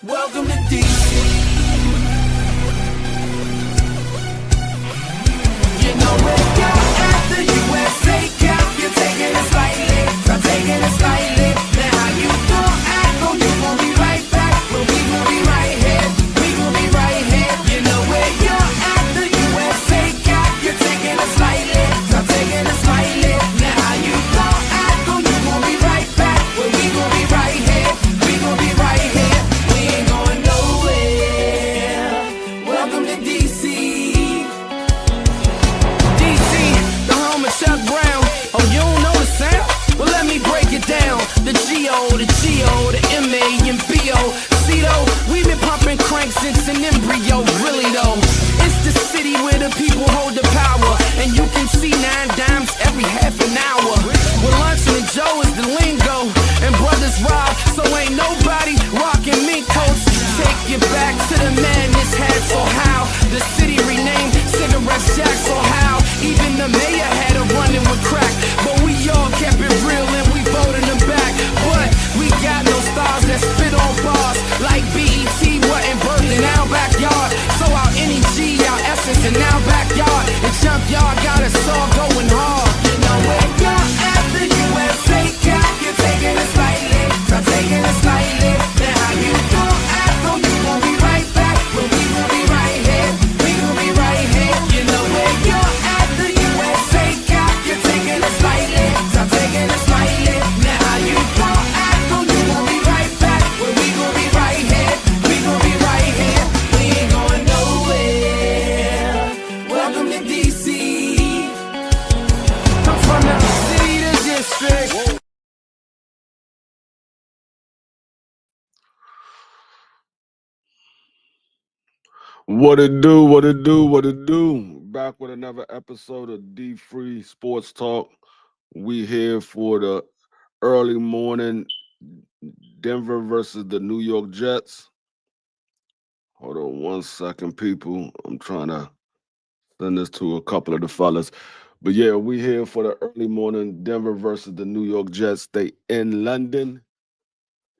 Welcome to DC. You know where you're at, the USA Cup. You're taking it slightly, I'm taking it slightly. Now how you gon' act, oh you gon' be right back. Well we gon' be right here, we gon' be right here. You know where you're at, the USA Cup. You're taking it slightly, I'm taking it slightly. Now how you gon' act, oh you gon' be right back. Well we gon' be right here, we gon' be right here. We ain't going nowhere. Welcome to DC. DC, the home of Chuck Brown. Oh, you don't know the sound? Well, let me break it down. The G-O, the M-A, and B-O. See though, we've been pumping crank since an embryo. Really though, it's the city where the people hold the power. And you can see 9 dimes every half an hour. Well, Luncheon and Joe is the lingo. And brothers rob, so ain't nobody rocking mink coats. Take you back to the madness hats or how the city renamed cigarette shacks or how even the mayor had a running with crack. But we all kept it real and we voted them back. But we got no stars that spit on bars like BET wasn't birthed in our backyard. So our NEG, our essence in our backyard. And Junkyard got us all going hard. You know where you're at, the USA Cup. You're taking it slightly, I'm taking it slightly. Now how you gon' act, oh you gon' be right back. Well we gon' be right here, we gon' be right here. You know where you're at, the USA Cup. You're taking it slightly, I'm taking it slightly. Now how you gon' act, oh you gon' be right back. Well we gon' be right here, we gon' be right here. We ain't going nowhere. Welcome to DC. I'm from the city, the district. What it do, what it do, what it do. Back with another episode of D Free Sports Talk. We here for the early morning Denver versus the New York Jets. Hold on 1 second, people. I'm trying to send this to a couple of the fellas. But yeah, we here for the early morning Denver versus the New York Jets. They in London.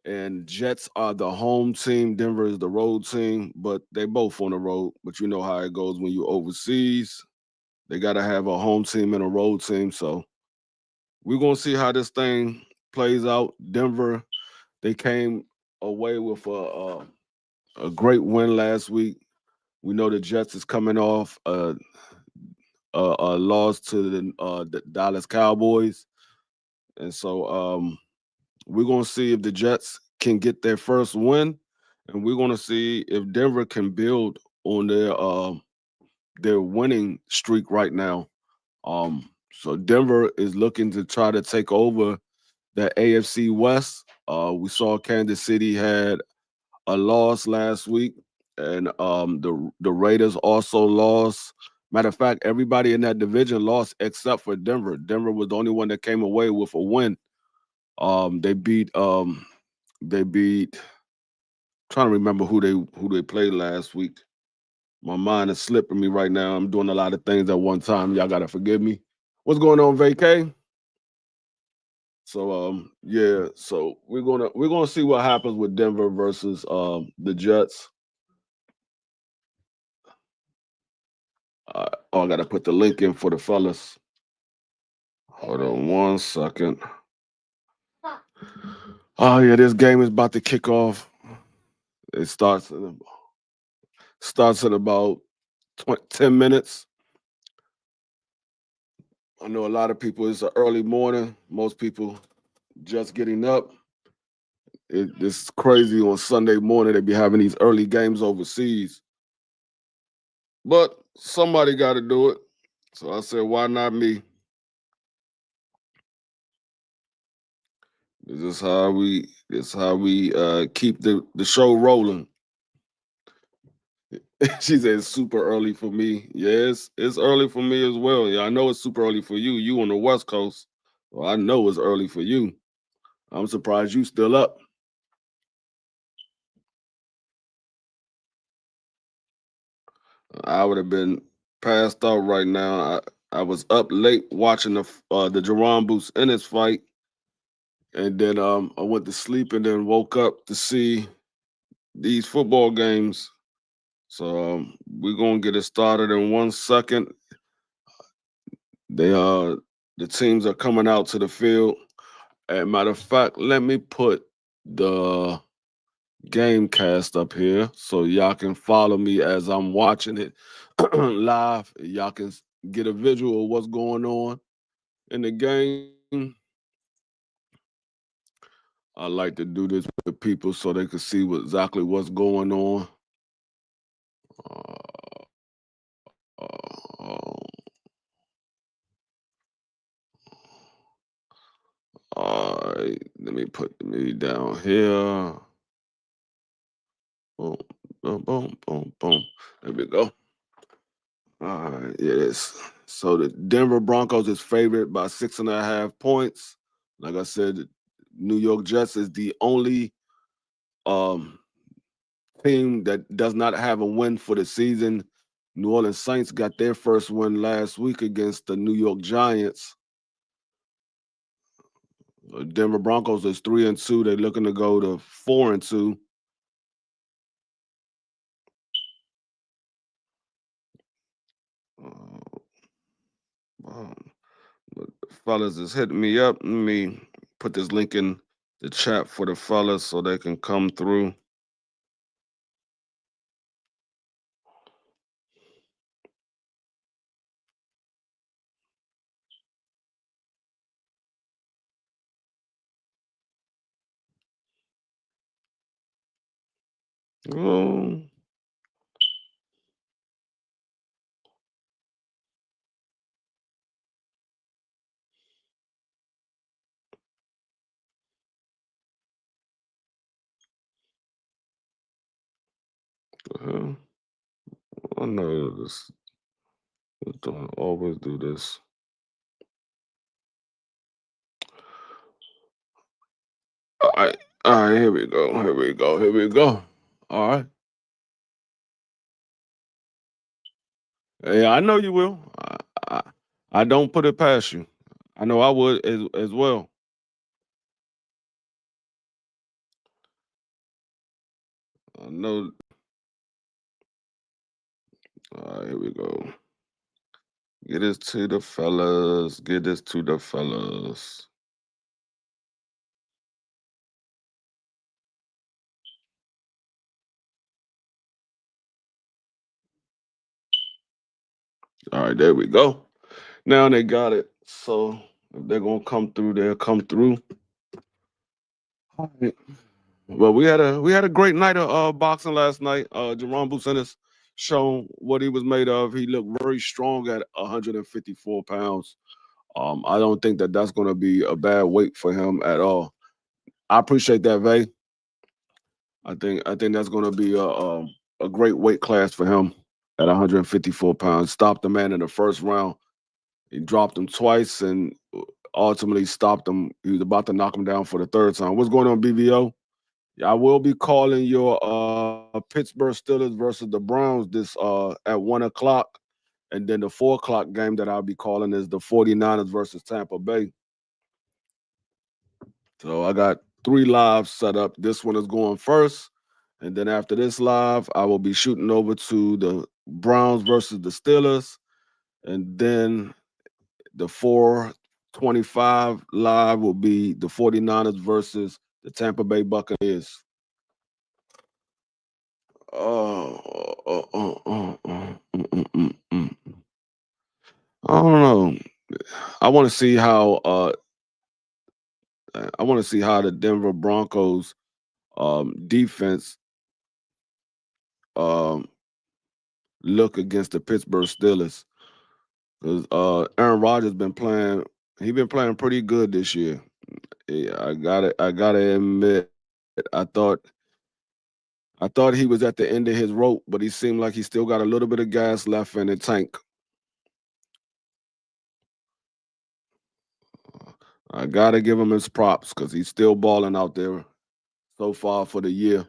And Jets are the home team. Denver is the road team, but they both on the road. But you know how it goes when you overseas. They got to have a home team and a road team. So we're gonna see how this thing plays out. Denver, they came away with a great win last week. We know the Jets is coming off a loss to the Dallas Cowboys, and so we're gonna see if the Jets can get their first win, and we're gonna see if Denver can build on their winning streak right now. So Denver is looking to try to take over the AFC West. We saw Kansas City had a loss last week, and the Raiders also lost. Matter of fact, everybody in that division lost except for Denver. Denver was the only one that came away with a win. They beat trying to remember who they played last week. My mind is slipping me right now. I'm doing a lot of things at one time. Y'all gotta forgive me. What's going on, vacay? So yeah, so we're gonna see what happens with Denver versus the Jets. I gotta put the link in for the fellas. Hold on 1 second. Oh yeah, this game is about to kick off. It starts in about 10 minutes. I know a lot of people, it's an early morning. Most people just getting up. It's crazy on Sunday morning. They be having these early games overseas. But somebody got to do it. So I said, why not me? This is how we keep the show rolling. She said it's super early for me. Yes, it's early for me as well. Yeah, I know it's super early for you. You on the West Coast. Well, I know it's early for you. I'm surprised you still up. I would have been passed out right now. I was up late watching the Jerome Boots Ennis fight, and then I went to sleep and then woke up to see these football games. So we're gonna get it started in 1 second. They the teams are coming out to the field. And matter of fact, let me put the game cast up here so y'all can follow me as I'm watching it live. Y'all can get a visual of what's going on in the game. I like to do this with people so they can see exactly what's going on. Uh, uh, all right, let me put me down here. Boom, boom, boom, boom, boom. There we go. All right, yes. So the Denver Broncos is favored by 6.5 points. Like I said, New York Jets is the only um, team that does not have a win for the season. New Orleans Saints got their first win last week against the New York Giants. Denver Broncos is 3-2. They're looking to go to 4-2. Uh, um, fellas is hitting me up. Let me put this link in the chat for the fellas so they can come through. Oh, the hell? I know this. Don't always do this. All right. Here we go. Here we go. Here we go. All right. Yeah, I know you will. I, I don't put it past you. I know I would as well. I know. All right, here we go. Get this to the fellas. Get this to the fellas. All right, there we go. Now they got it. So if they're gonna come through, they'll come through. All right. Well, we had a great night of boxing last night. Jerome Bucenis shown what he was made of. He looked very strong at 154 pounds. I don't think that that's going to be a bad weight for him at all. I appreciate that, Vay. I think that's going to be a great weight class for him at 154 pounds. Stopped the man in the first round. He dropped him twice and ultimately stopped him. He was about to knock him down for the third time. What's going on, BVO? I will be calling your Pittsburgh Steelers versus the Browns this at 1 o'clock. And then the 4 o'clock game that I'll be calling is the 49ers versus Tampa Bay. So I got 3 lives set up. This one is going first. And then after this live, I will be shooting over to the Browns versus the Steelers. And then the 425 live will be the 49ers versus the Tampa Bay Buccaneers. I don't know. I want to see how the Denver Broncos defense um look against the Pittsburgh Steelers because Aaron Rodgers been playing. He been playing pretty good this year. Yeah, I gotta admit, I thought he was at the end of his rope, but he seemed like he still got a little bit of gas left in the tank. I gotta give him his props because he's still balling out there so far for the year.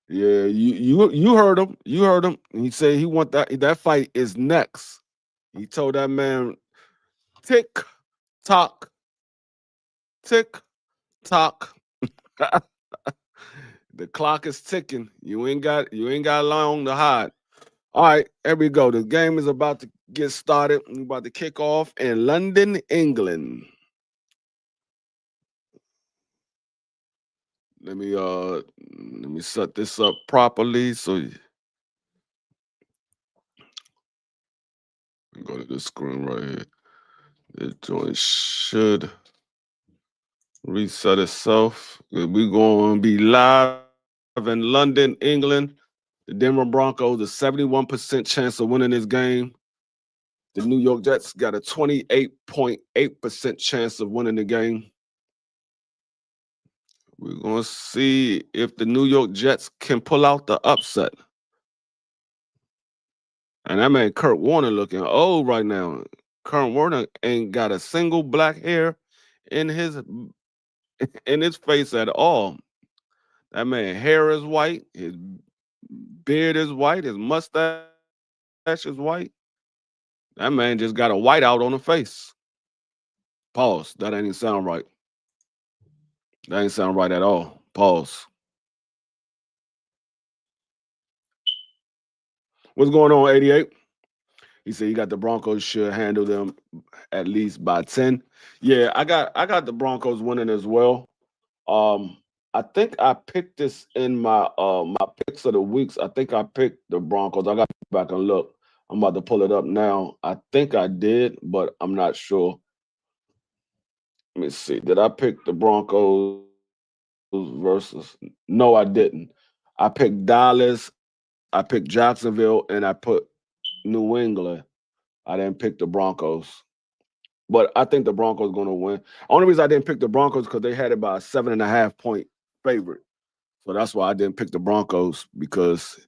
Yeah, you heard him. You heard him. He said he want that fight is next. He told that man tick tock Tick tock. The clock is ticking. You ain't got long to hide. All right, here we go. The game is about to get started. We're about to kick off in London, England. Let me set this up properly. So you go to this screen right here. The joint should reset itself. We're going to be live in London, England. The Denver Broncos, a 71% chance of winning this game. The New York Jets got a 28.8% chance of winning the game. We're going to see if the New York Jets can pull out the upset. And that man Kurt Warner looking old right now. Kurt Warner ain't got a single black hair in his face at all. That man hair is white, his beard is white, his mustache is white. That man just got a whiteout on the face. Pause. That ain't even sound right. That ain't sound right at all. Pause. What's going on, 88? He said you got the Broncos should handle them at least by 10. Yeah, I got the Broncos winning as well. Um, I think I picked this in my picks of the weeks. I think I picked the Broncos. I got to go back and look. I'm about to pull it up now. I think I did, but I'm not sure. Let me see. Did I pick the Broncos versus? No, I didn't. I picked Dallas. I picked Jacksonville, and I put New England. I didn't pick the Broncos. But I think the Broncos going to win. Only reason I didn't pick the Broncos because they had about a 7.5 point favorite. So that's why I didn't pick the Broncos because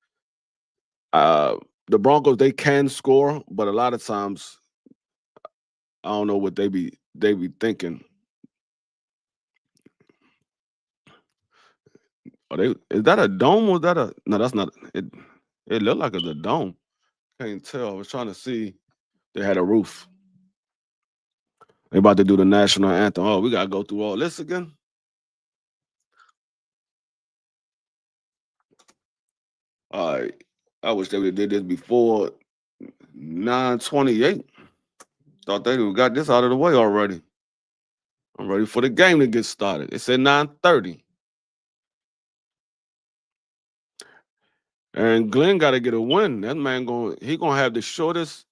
uh, the Broncos they can score, but a lot of times I don't know what they be thinking. Are they is that a dome or is that a no? That's not it. It looked like it's a dome. Can't tell. I was trying to see. They had a roof. They about to do the national anthem. Oh, we gotta go through all this again. All right. I wish they would have did this before 9:28. Thought they would got this out of the way already. I'm ready for the game to get started. It said 9:30. And Glenn got to get a win. That man gonna have the shortest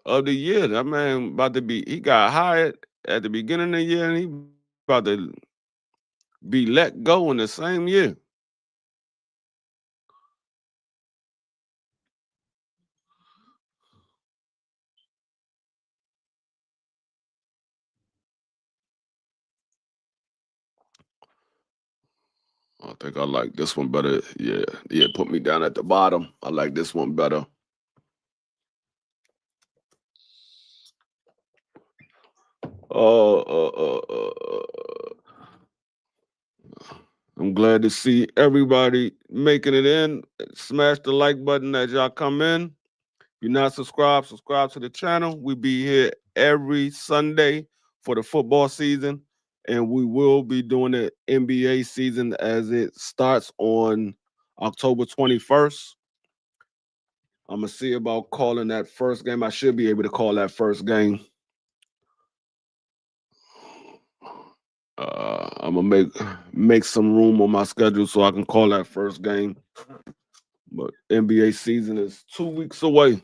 of the year. That man about to be. He got hired at the beginning of the year, and he about to be let go in the same year. I think I like this one better. Yeah, yeah. Put me down at the bottom. I like this one better. Uh, uh, uh, uh, uh, I'm glad to see everybody making it in. Smash the like button as y'all come in. If you're not subscribed, subscribe to the channel. We be here every Sunday for the football season, and we will be doing the NBA season as it starts on October 21st. I'm gonna see about calling that first game. I should be able to call that first game. I'm gonna make some room on my schedule so I can call that first game. But NBA season is 2 weeks away.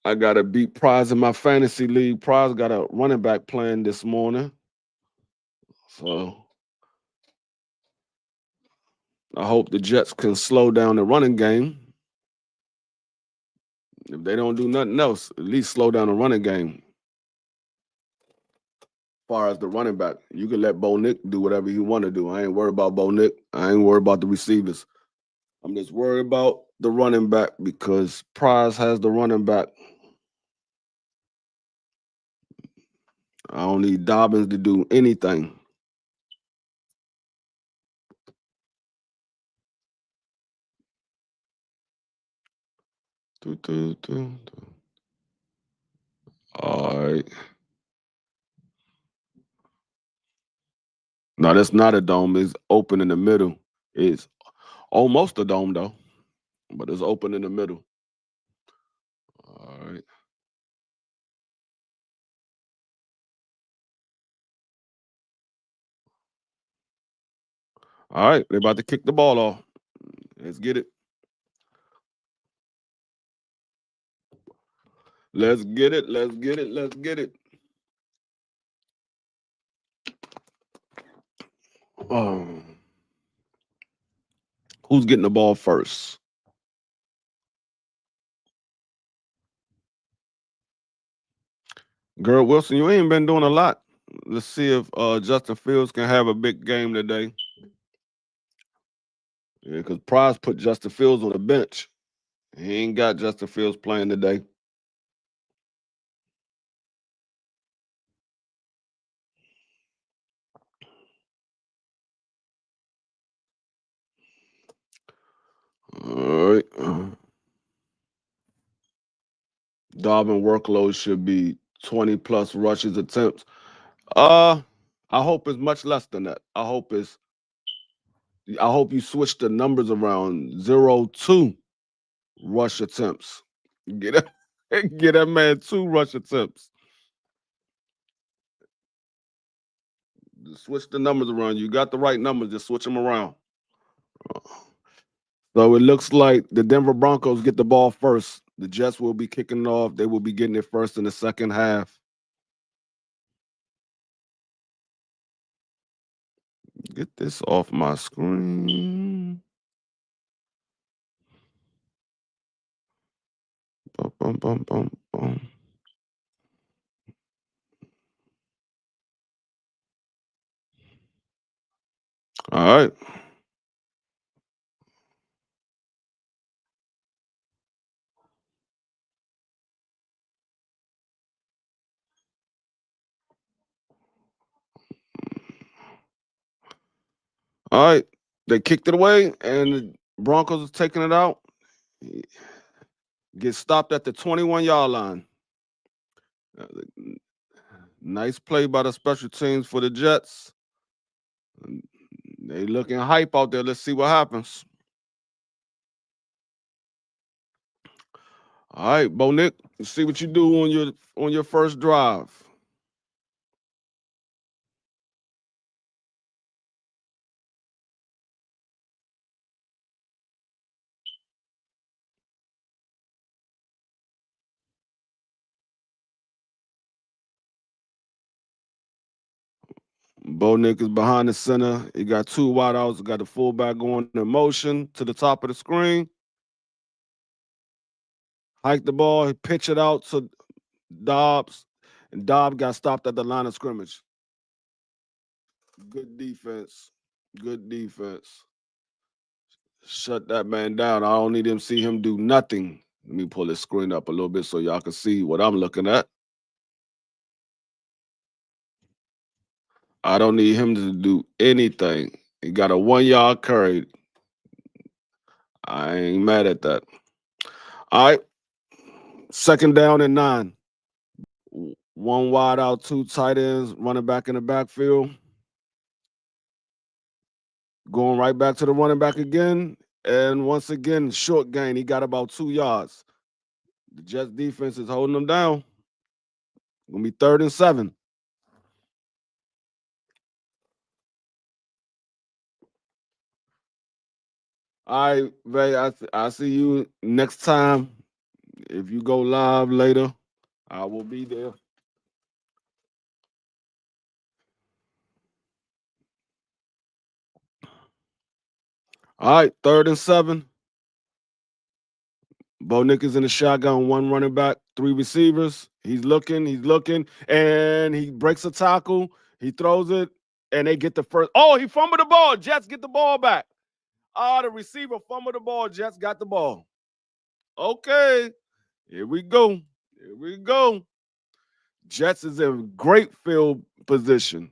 I got to beat Prize in my fantasy league. Prize got a running back playing this morning. So I hope the Jets can slow down the running game. If they don't do nothing else, at least slow down the running game. As far as the running back, you can let Bo Nick do whatever he want to do. I ain't worried about Bo Nick. I ain't worried about the receivers. I'm just worried about the running back because Prize has the running back. I don't need Dobbins to do anything. Do, do, do, do. All right. No, that's not a dome. It's open in the middle. It's almost a dome though, but it's open in the middle. All right. All right. They're about to kick the ball off. Let's get it. Let's get it. Let's get it. Let's get it. Um, who's getting the ball first? Girl Wilson, you ain't been doing a lot. Let's see if Justin Fields can have a big game today. Yeah, because Price put Justin Fields on the bench. He ain't got Justin Fields playing today. All right. Dobbin workload should be 20 plus rushes attempts. Uh, I hope it's much less than that. I hope you switch the numbers around 0 2 rush attempts. Get that get that man 2 rush attempts. Just switch the numbers around. You got the right numbers, just switch them around. So it looks like the Denver Broncos get the ball first. The Jets will be kicking it off. They will be getting it first in the second half. Get this off my screen. Bum, bum, bum, bum, bum. All right. All right. They kicked it away, and the Broncos are taking it out. Get stopped at the 21-yard line. Uh, Nice play by the special teams for the Jets. They looking hype out there. Let's see what happens. All right, Bo Nick, see what you do on your first drive. Bo Nick is behind the center. He got 2 wideouts. Got the fullback going in motion to the top of the screen. Hike the ball. He pitch it out to Dobbs, and Dobbs got stopped at the line of scrimmage. Good defense. Good defense. Shut that man down. I don't need him to see him do nothing. Let me pull this screen up a little bit so y'all can see what I'm looking at. I don't need him to do anything. He got a 1 yard carry. I ain't mad at that. All right. Second down and 9. One wide out, 2 tight ends, running back in the backfield. Going right back to the running back again. And once again, short gain. He got about 2 yards. The Jets defense is holding them down. Gonna be 3rd and 7. All right, Ray. I see you next time. If you go live later, I will be there. All right, 3rd and 7. Bo Nick is in the shotgun, 1 running back, 3 receivers. He's looking, and he breaks a tackle. He throws it, and they get the first. Oh, he fumbled the ball. Jets get the ball back. Oh, the receiver fumbled the ball. Jets got the ball. Okay, here we go. Here we go. Jets is in great field position.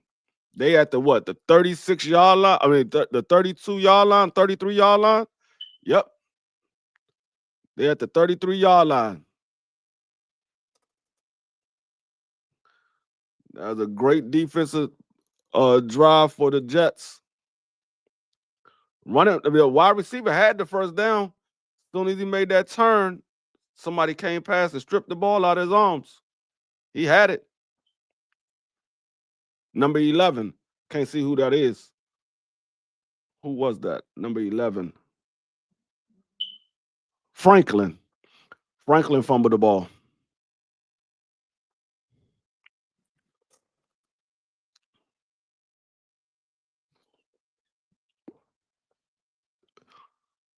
They at the what? The 36-yard line? I mean, the 32-yard line, 33-yard line? Yep. They're at the 33-yard line. That was a great defensive drive for the Jets. The wide receiver had the first down. As soon as he made that turn, somebody came past and stripped the ball out of his arms. He had it. Number 11. Can't see who that is. Who was that? Number 11. Franklin. Franklin fumbled the ball.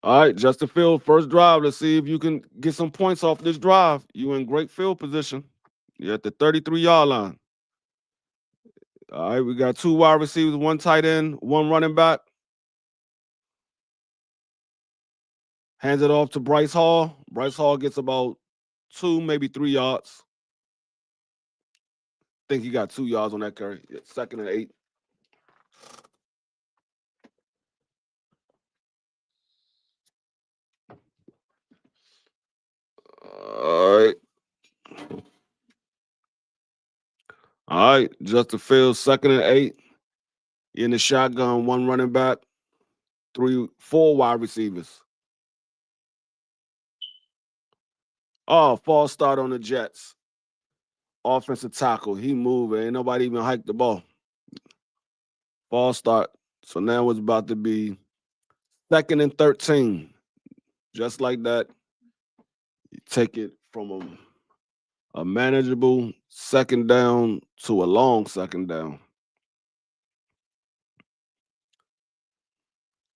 All right, Justin Field, first drive. Let's see if you can get some points off this drive. You in great field position. You're at the 33-yard line. All right, we got 2 wide receivers, 1 tight end, 1 running back. Hands it off to Bryce Hall. Bryce Hall gets about 2, maybe 3 yards. Think he got 2 yards on that carry. Yeah, 2nd and 8. All right. All right. Justin Fields, 2nd and 8. In the shotgun, 1 running back, 4 wide receivers. Oh, false start on the Jets. Offensive tackle. He moved. Ain't nobody even hiked the ball. False start. So now it's about to be 2nd and 13. Just like that. You take it from a manageable 2nd down to a long 2nd down.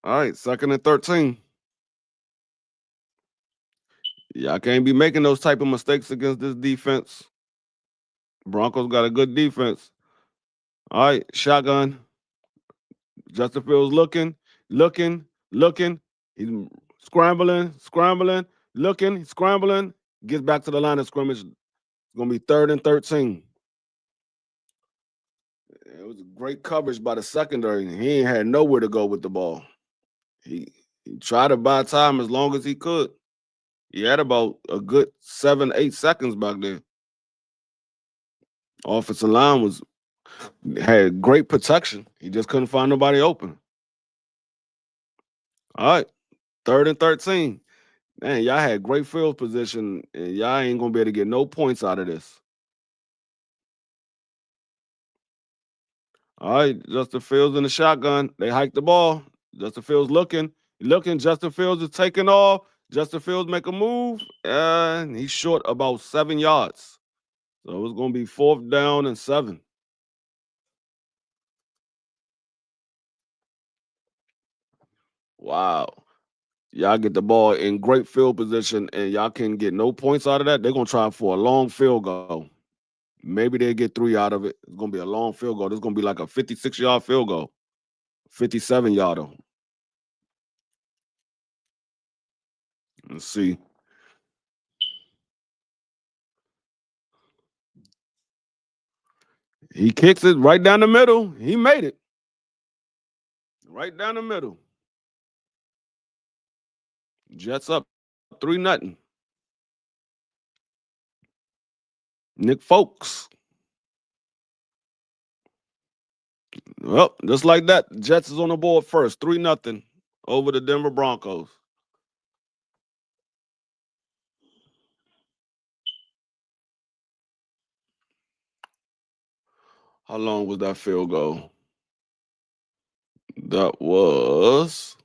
All right, 2nd and 13. Yeah, I can't be making those type of mistakes against this defense. Broncos got a good defense. All right, shotgun. Justin Fields looking. He's scrambling, scrambling. Gets back to the line of scrimmage. It's going to be 3rd and 13. It was great coverage by the secondary. He ain't had nowhere to go with the ball. He tried to buy time as long as he could. He had about a good 7, 8 seconds back there. Offensive line had great protection. He just couldn't find nobody open. All right, 3rd and 13. Man, y'all had great field position, and y'all ain't gonna be able to get no points out of this. All right, Justin Fields in the shotgun. They hiked the ball. Justin Fields looking. Justin Fields is taking off. Justin Fields make a move, and he's short about 7 yards. So it's gonna be 4th down and 7. Wow. Y'all get the ball in great field position, and y'all can get no points out of that. They're gonna try for a long field goal. Maybe they'll get 3 out of it. It's gonna be a long field goal. This is gonna be like a 56-yard field goal, 57-yarder. Let's see. He kicks it right down the middle. He made it. Right down the middle. Jets up 3-0. Nick Folks. Well, just like that, Jets is on the board first, 3-0 over the Denver Broncos. How long was that field goal? That was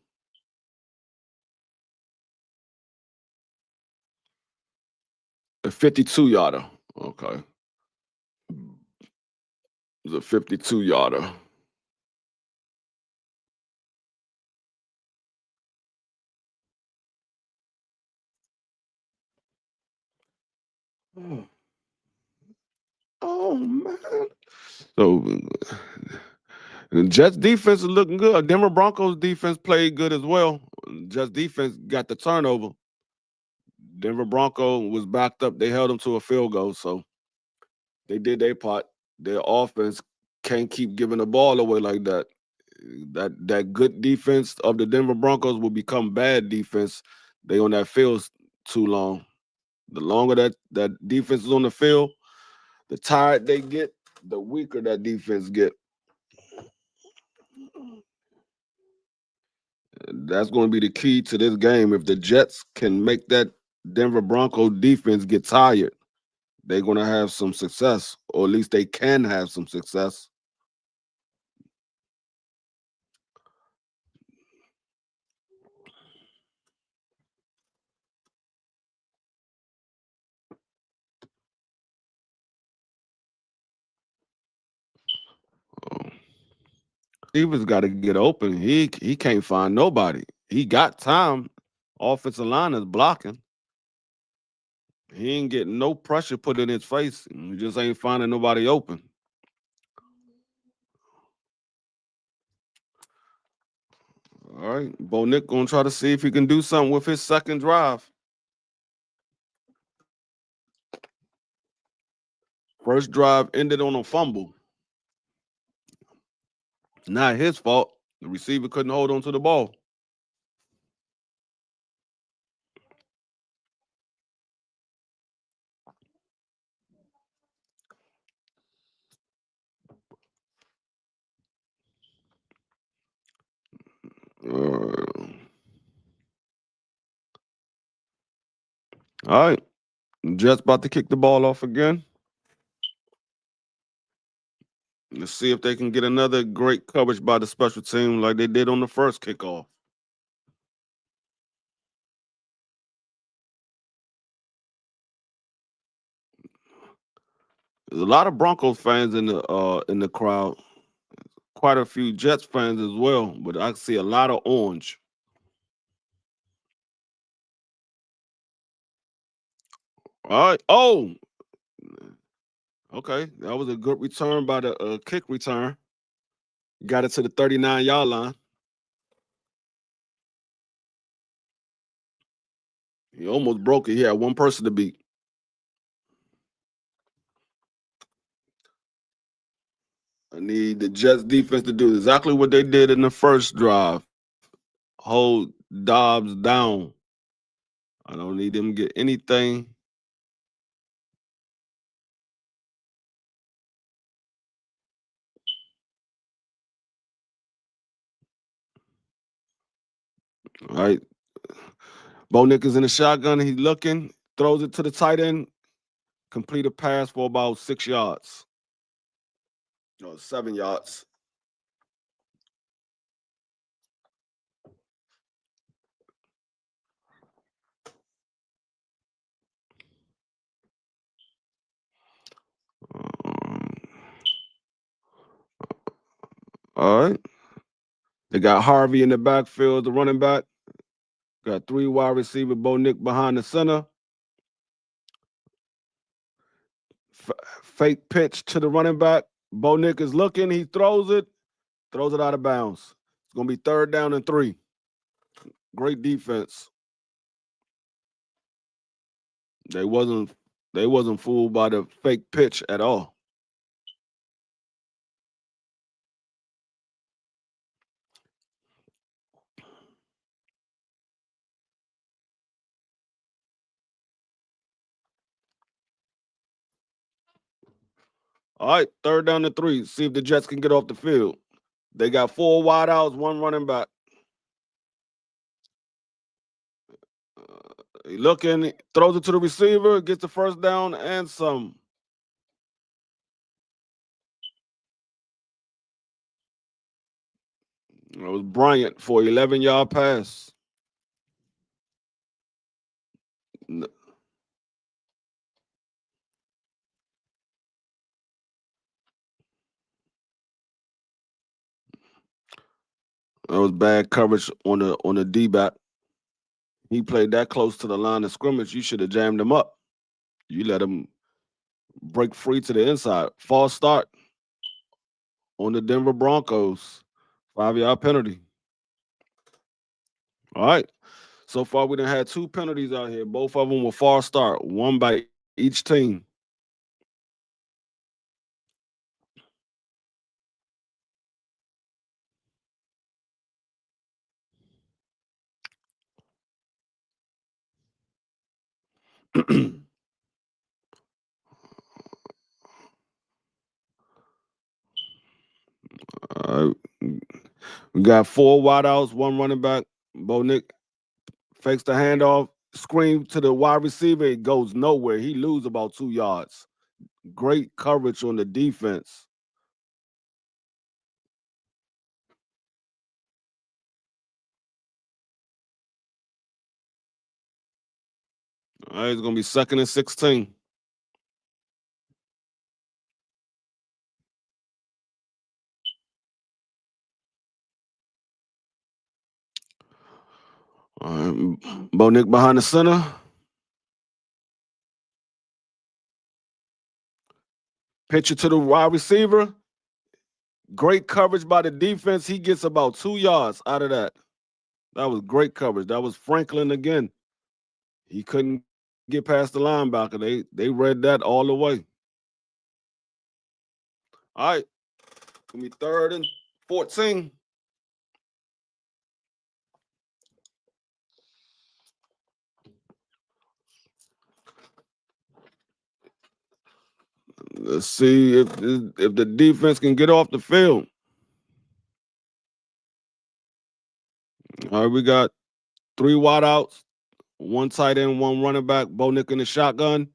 a 52-yarder. Okay. It was a 52-yarder. Oh man. So the Jets defense is looking good. Denver Broncos defense played good as well. Jets defense got the turnover. Denver Bronco was backed up. They held them to a field goal, so they did their part. Their offense can't keep giving the ball away like that. That good defense of the Denver Broncos will become bad defense. They on that field too long. The longer that defense is on the field, the tired they get, the weaker that defense get. That's going to be the key to this game. If the Jets can make that Denver Bronco defense get tired, they're going to have some success, or at least they can have some success. Receivers got to get open. He can't find nobody. He got time. Offensive line is blocking. He ain't getting no pressure put in his face. He just ain't finding nobody open. All right, Bo Nick gonna try to see if he can do something with his second drive. First drive ended on a fumble. Not his fault. The receiver couldn't hold on to the ball. Uh, all right, Jets about to kick the ball off again. Let's see if they can get another great coverage by the special team like they did on the first kickoff. There's a lot of Broncos fans in the crowd. Quite a few Jets fans as well, but I see a lot of orange. All right. Oh, okay. That was a good return by the kick return. Got it to the 39-yard line. He almost broke it. He had one person to beat. I need the Jets defense to do exactly what they did in the first drive. Hold Dobbs down. I don't need them to get anything. All right. Bo Nick is in the shotgun. He's looking, throws it to the tight end, complete a pass for about 6 yards. No, 7 yards. Um, all right. They got Harvey in the backfield, the running back. Got 3 wide receiver, Bo Nick behind the center. Fake pitch to the running back. Bo Nick is looking. He throws it out of bounds. It's going to be 3rd down and 3. Great defense. They wasn't fooled by the fake pitch at all. All right, 3rd down and 3. See if the Jets can get off the field. They got 4 wideouts, 1 running back. He looking, throws it to the receiver, gets the 1st down and some. It was Bryant for 11-yard pass. It was bad coverage on the D-back. He played that close to the line of scrimmage. You should have jammed him up. You let him break free to the inside. False start on the Denver Broncos. 5-yard penalty. All right. So far, we done had 2 penalties out here. Both of them were false start, one by each team. All right. We got 4 wideouts, 1 running back. Bo Nick fakes the handoff, screen to the wide receiver. It goes nowhere. He loses about 2 yards. Great coverage on the defense. All right, it's gonna be 2nd and 16. All right, Bo Nick behind the center. Pitch it to the wide receiver. Great coverage by the defense. He gets about 2 yards out of that. That was great coverage. That was Franklin again. He couldn't get past the linebacker. They read that all the way. All right, gonna be 3rd and 14. Let's see if the defense can get off the field. All right, we got 3 wideouts, 1 tight end, 1 running back. Bo Nick in the shotgun.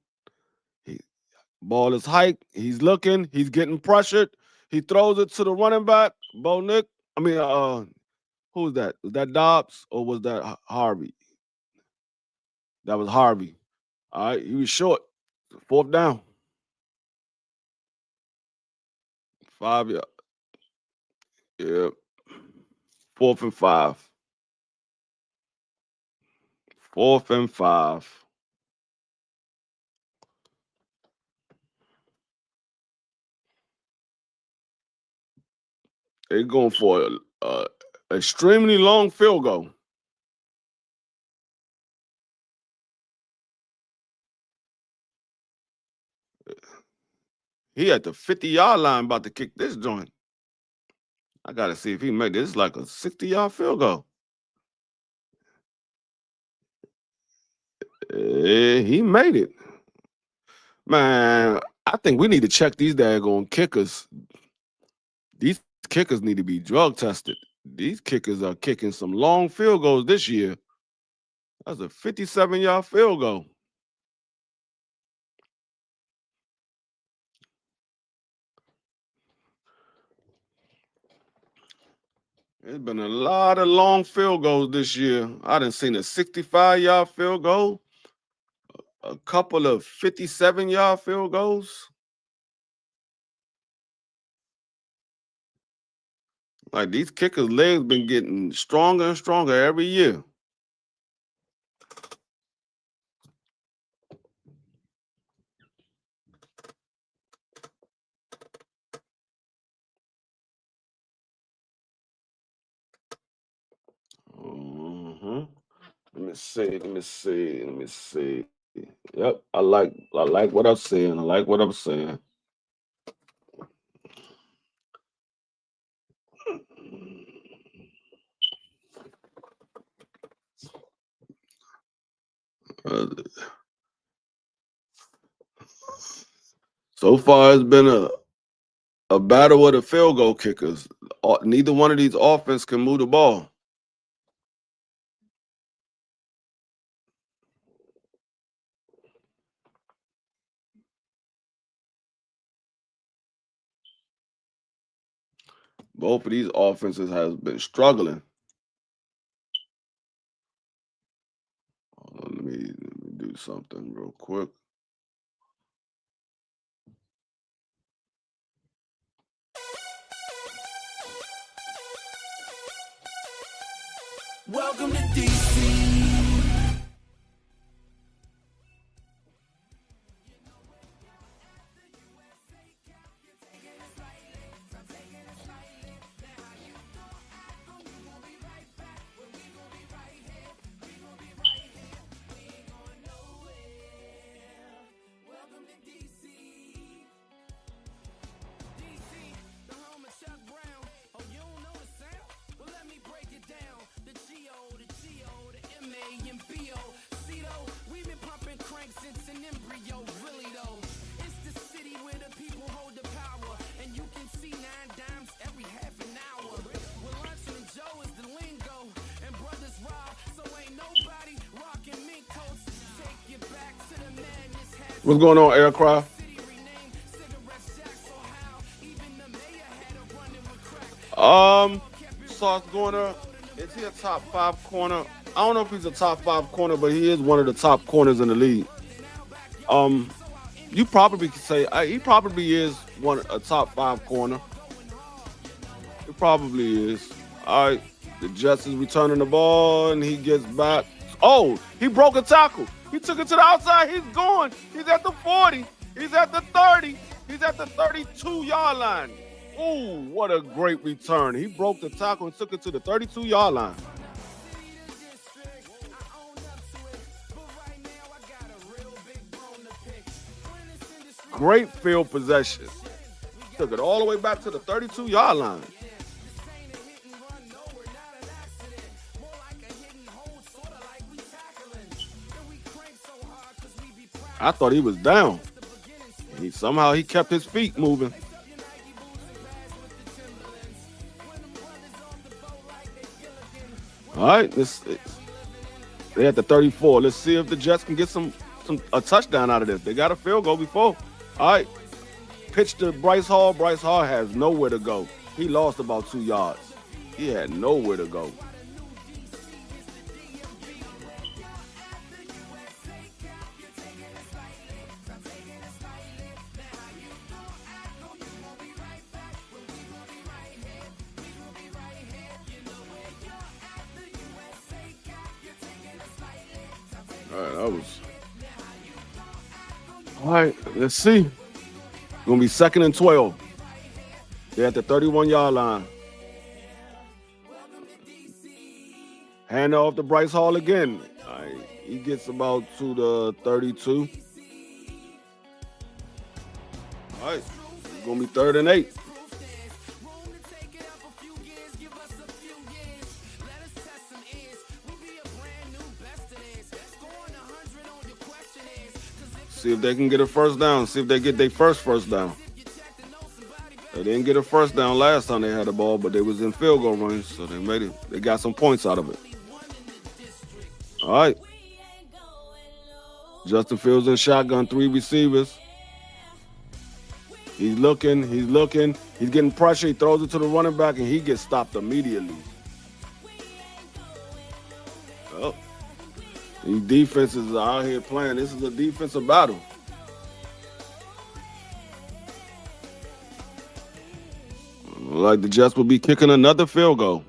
Ball is hiked. He's looking. He's getting pressured. He throws it to the running back. Bo Nick. I mean, who was that? Was that Dobbs or was that Harvey? That was Harvey. All right, he was short. 4th down. 5 yards. Yeah. 4th and 5. 4th and 5. They're going for a extremely long field goal. He at the 50-yard line about to kick this joint. I got to see if he made this. It's like a 60-yard field goal. He made it. Man, I think we need to check these daggone kickers. These kickers need to be drug tested. These kickers are kicking some long field goals this year. That's a 57-yard field goal. There's been a lot of long field goals this year. I done seen a 65-yard field goal, a couple of 57-yard field goals. Like these kickers' legs been getting stronger and stronger every year. Mm-hmm. Let me see. Let me see. Let me see. Yep, I like what I'm saying. I like what I'm saying. Uh, so far, it's been a battle of the field goal kickers. Neither one of these offense can move the ball. Both of these offenses has been struggling. Let me do something real quick. Welcome to DC. crank since an embryo, really though. It's the city where the people hold the power, and you can see 9 dimes every half an hour. Well, luncheon and Joe is the lingo, and brothers rob, so ain't nobody rocking mink coats. Take you back to the madness. What's going on, Aircraft? Sauce Corner, is he a top 5 corner? I don't know if he's a top 5 corner, but he is one of the top corners in the league. You probably could say he probably is a top 5 corner. He probably is. All right, the Jets is returning the ball, and he gets back. Oh, he broke a tackle. He took it to the outside. He's gone. He's at the 40. He's at the 30. He's at the 32-yard line. Ooh, what a great return. He broke the tackle and took it to the 32-yard line. Great field possession. Took it all the way back to the 32-yard line. I thought he was down. Somehow he kept his feet moving. All right, they at the 34. Let's see if the Jets can get a touchdown out of this. They got a field goal before. All right, pitch to Bryce Hall. Bryce Hall has nowhere to go. He lost about 2 yards. He had nowhere to go. All right, let's see. Gonna be 2nd and 12. They're at the 31-yard line. Hand off to Bryce Hall again. All right, he gets about to the 32. All right, it's gonna be 3rd and 8. See if they can get a first down. See if they get their first down. They didn't get a first down last time they had the ball, but they was in field goal range, so they made it. They got some points out of it. All right. Justin Fields in shotgun, 3 receivers. He's looking. He's getting pressure. He throws it to the running back, and he gets stopped immediately. Oh. These defenses are out here playing. This is a defensive battle. Like the Jets will be kicking another field goal.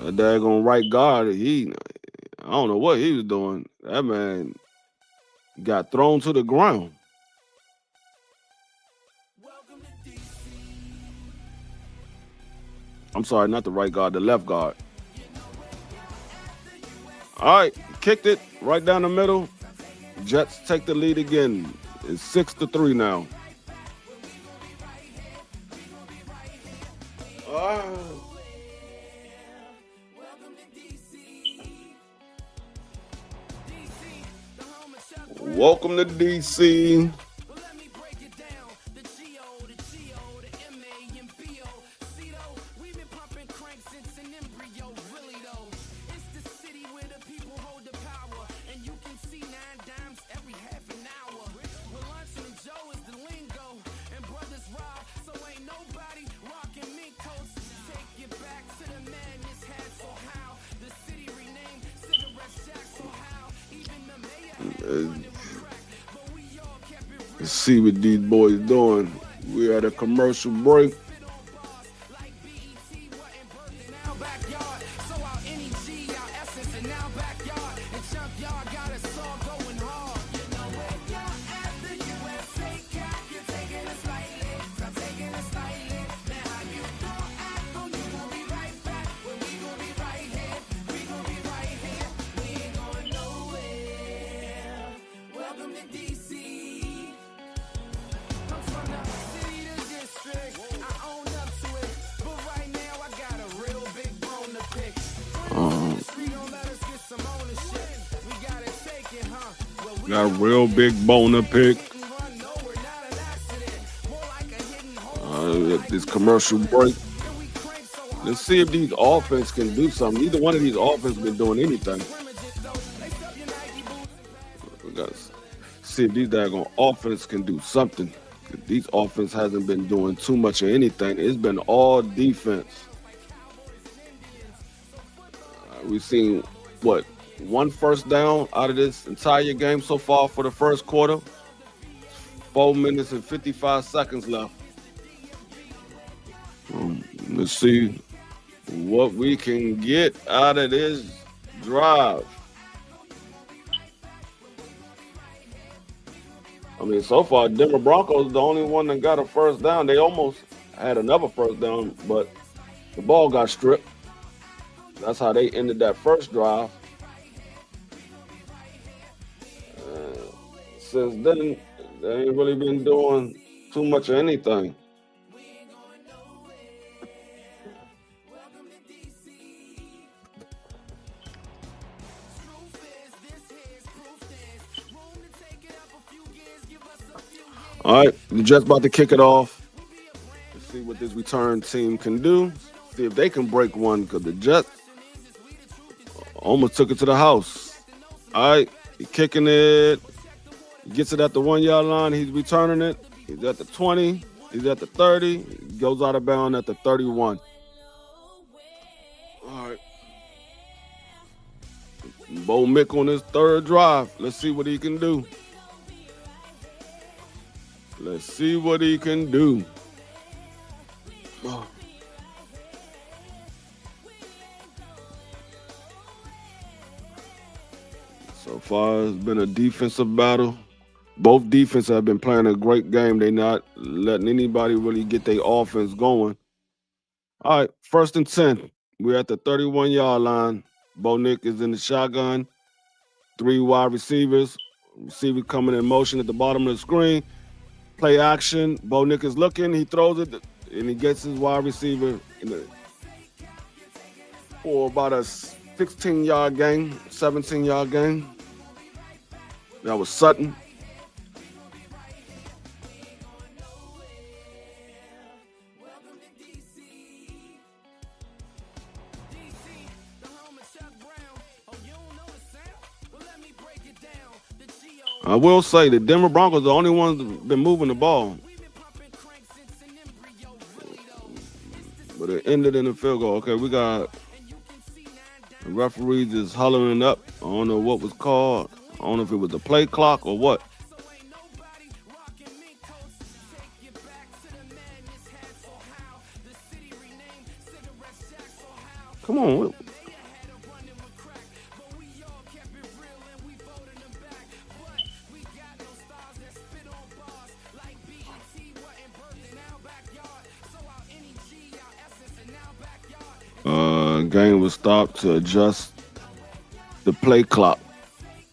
That daggone right guard, I don't know what he was doing. That man got thrown to the ground. I'm sorry, not the right guard, the left guard. All right, kicked it right down the middle. Jets take the lead again. It's 6-3 now. Welcome to DC. Let's see what these boys doing. We're at a commercial break. Got a real big boner pick. This commercial break. Let's see if these offense can do something. Neither one of these offense been doing anything. We got to see if these daggone offense can do something. These offense hasn't been doing too much of anything. It's been all defense. We've seen what, one first down out of this entire game so far for the first quarter. 4 minutes and 55 seconds left. Let's see what we can get out of this drive. I mean, so far, Denver Broncos the only one that got a first down. They almost had another first down, but the ball got stripped. That's how they ended that first drive. Since then, they ain't really been doing too much of anything. All right, the Jets about to kick it off. Let's see what this return team can do. See if they can break one, because the Jets almost took it to the house. All right, he's kicking it. He gets it at the 1 yard line. He's returning it. He's at the 20. He's at the 30. He goes out of bounds at the 31. All right. Bo Mick on his third drive. Let's see what he can do. Let's see what he can do. Oh. So far, it's been a defensive battle. Both defenses have been playing a great game. They're not letting anybody really get their offense going. All right, 1st and 10. We're at the 31 yard line. Bo Nick is in the shotgun. 3 wide receivers. Receiver coming in motion at the bottom of the screen. Play action. Bo Nick is looking. He throws it, and he gets his wide receiver for about a 16-yard gain, 17-yard gain. That was Sutton. I will say the Denver Broncos are the only ones that been moving the ball. But it ended in a field goal. Okay, we got the referees is hollering up. I don't know what was called. I don't know if it was a play clock or what. Come on. Game was stopped to adjust the play clock.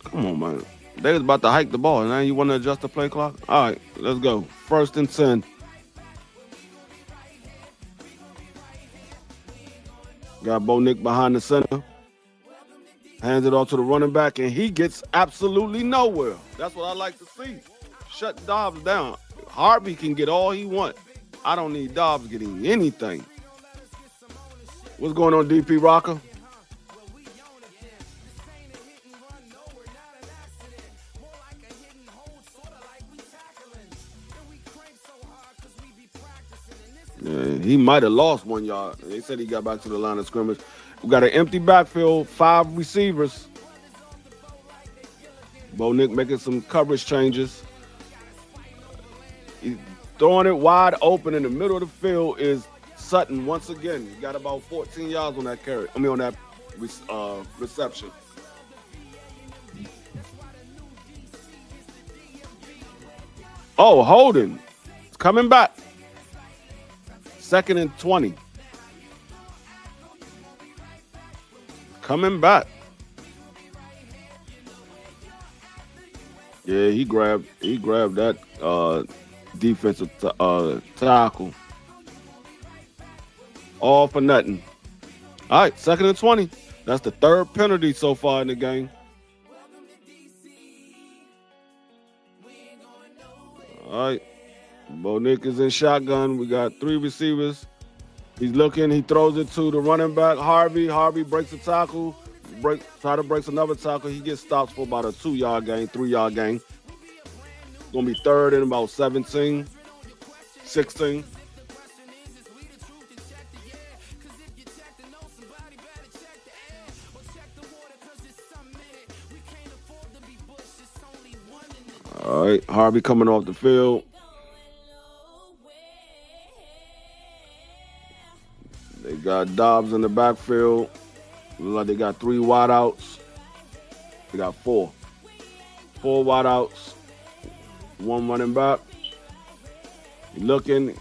Come on, man. They was about to hike the ball. Now you want to adjust the play clock? All right, let's go. 1st and 10. Got Bo Nick behind the center. Hands it off to the running back, and he gets absolutely nowhere. That's what I like to see. Shut Dobbs down. Harvey can get all he wants. I don't need Dobbs getting anything. What's going on, DP Rocker? Yeah, he might have lost 1 yard. They said he got back to the line of scrimmage. We got an empty backfield, 5 receivers. Bo Nick making some coverage changes. He's throwing it wide open in the middle of the field is Sutton once again. He got about 14 yards on that carry. On that reception. Oh, holding. It's coming back. 2nd and 20. Coming back. Yeah, he grabbed that defensive tackle. All for nothing. All right, 2nd and 20. That's the 3rd penalty so far in the game. All right. Bo Nick is in shotgun. We got three receivers. He's looking. He throws it to the running back, Harvey. Harvey breaks a tackle. Try to breaks another tackle. He gets stopped for about a 2-yard gain, 3-yard gain. Gonna be third and about 17, 16. All right, Harvey coming off the field. They got Dobbs in the backfield. Look like they got 3 wideouts. They got 4. 4 wideouts. 1 running back. Looking.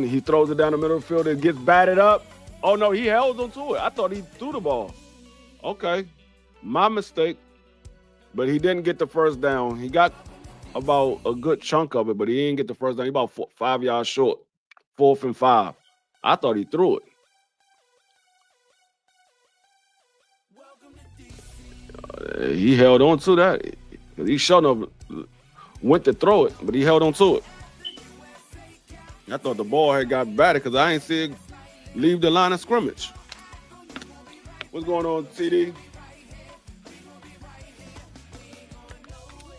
He throws it down the middle of the field. It gets batted up. Oh, no, he held onto it. I thought he threw the ball. Okay. My mistake. But he didn't get the first down. He got about a good chunk of it, but he didn't get the first down. He about 5 yards short. 4th and 5. I thought he threw it. He held on to that. He shouldn't have went to throw it, but he held on to it. I thought the ball had got batted because I ain't see it leave the line of scrimmage. What's going on, TD?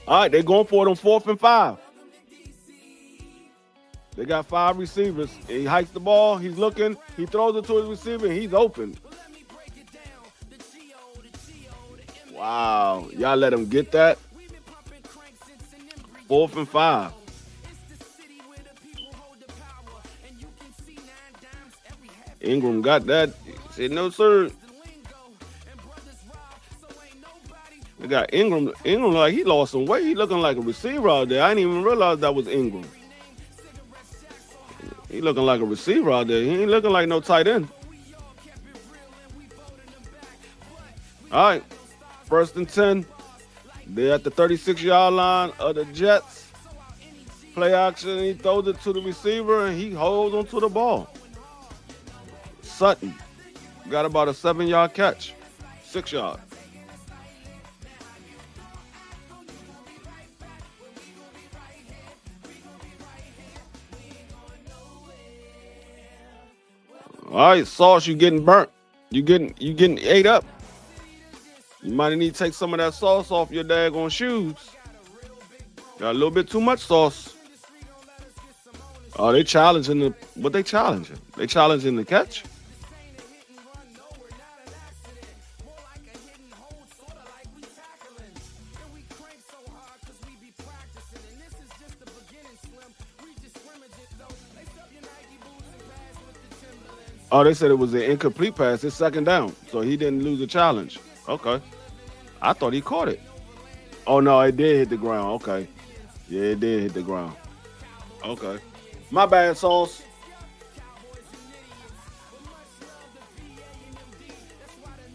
All right, they're going for it on 4th and 5. They got 5 receivers. He hikes the ball. He's looking. He throws it to his receiver, and he's open. Wow. Y'all let him get that? 4th and 5. Ingram got that. He said, no, sir. They got Ingram. Ingram, like he lost some weight. He looking like a receiver out there. I didn't even realize that was Ingram. He looking like a receiver out there. He ain't looking like no tight end. All right. 1st and 10. They're at the 36-yard line of the Jets. Play action. He throws it to the receiver, and he holds onto the ball. Sutton got about a 7-yard catch. 6 yard. All right, Sauce, you getting burnt. You getting ate up. You might need to take some of that sauce off your daggone shoes. Got a little bit too much sauce. Oh, they challenging what they challenging? They challenging the catch? Oh, they said it was an incomplete pass. It's 2nd down, so he didn't lose a challenge. Okay. I thought he caught it. Oh, no, it did hit the ground. Okay. Yeah, it did hit the ground. Okay. My bad, Sauce.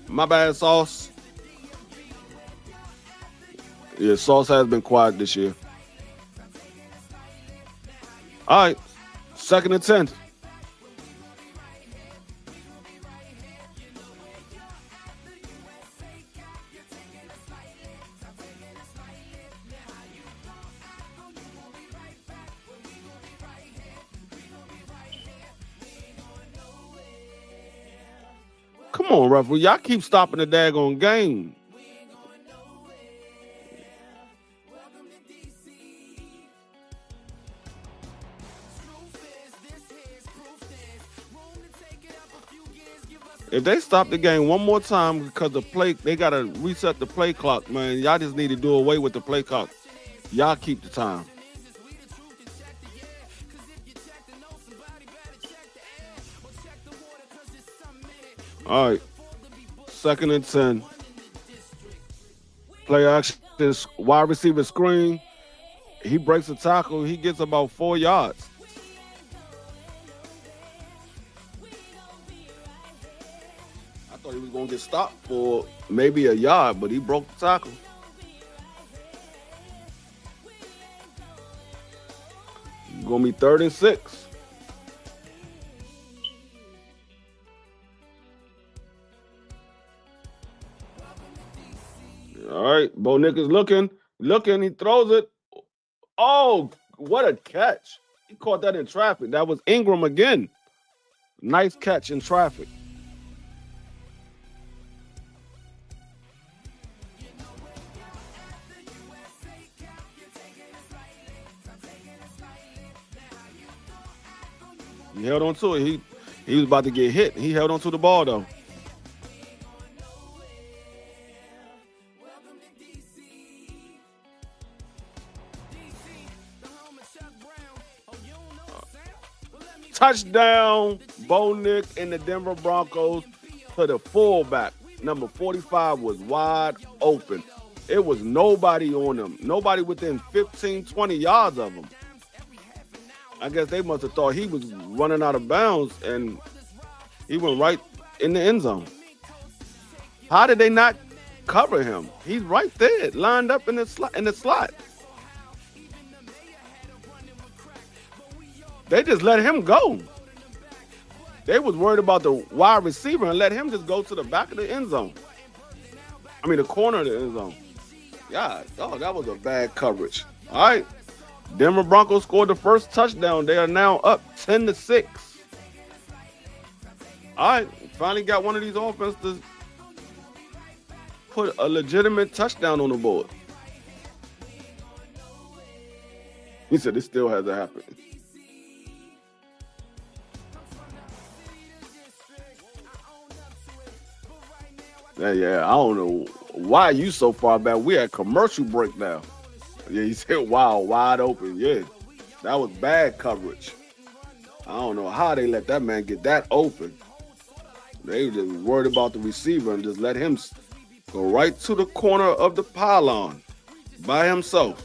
My bad, Sauce. Yeah, Sauce has been quiet this year. All right. 2nd and 10. Come on, referee. Y'all keep stopping the daggone game. If they stop the game one more time because they gotta reset the play clock, man. Y'all just need to do away with the play clock. Y'all keep the time. All right. 2nd and 10. Play action. Wide receiver screen. He breaks a tackle. He gets about 4 yards. I thought he was going to get stopped for maybe a yard, but he broke the tackle. Going to be 3rd and 6. All right, Bo Nick is looking. He throws it. Oh, what a catch. He caught that in traffic. That was Ingram again. Nice catch in traffic. He held on to it. He was about to get hit. He held on to the ball though. Touchdown, Bo Nick and the Denver Broncos to the fullback. Number 45 was wide open. It was nobody on him. Nobody within 15, 20 yards of him. I guess they must have thought he was running out of bounds, and he went right in the end zone. How did they not cover him? He's right there, lined up in the slot. They just let him go. They was worried about the wide receiver and let him just go to the back of the end zone. I mean, the corner of the end zone. Yeah, oh, that was a bad coverage. All right. Denver Broncos scored the first touchdown. They are now up 10-6. All right, finally got one of these offenses to put a legitimate touchdown on the board. He said this still hasn't happened. Yeah, I don't know why you so far back. We had commercial break now. Yeah, he said, wow, wide open. Yeah, that was bad coverage. I don't know how they let that man get that open. They were just worried about the receiver and just let him go right to the corner of the pylon by himself.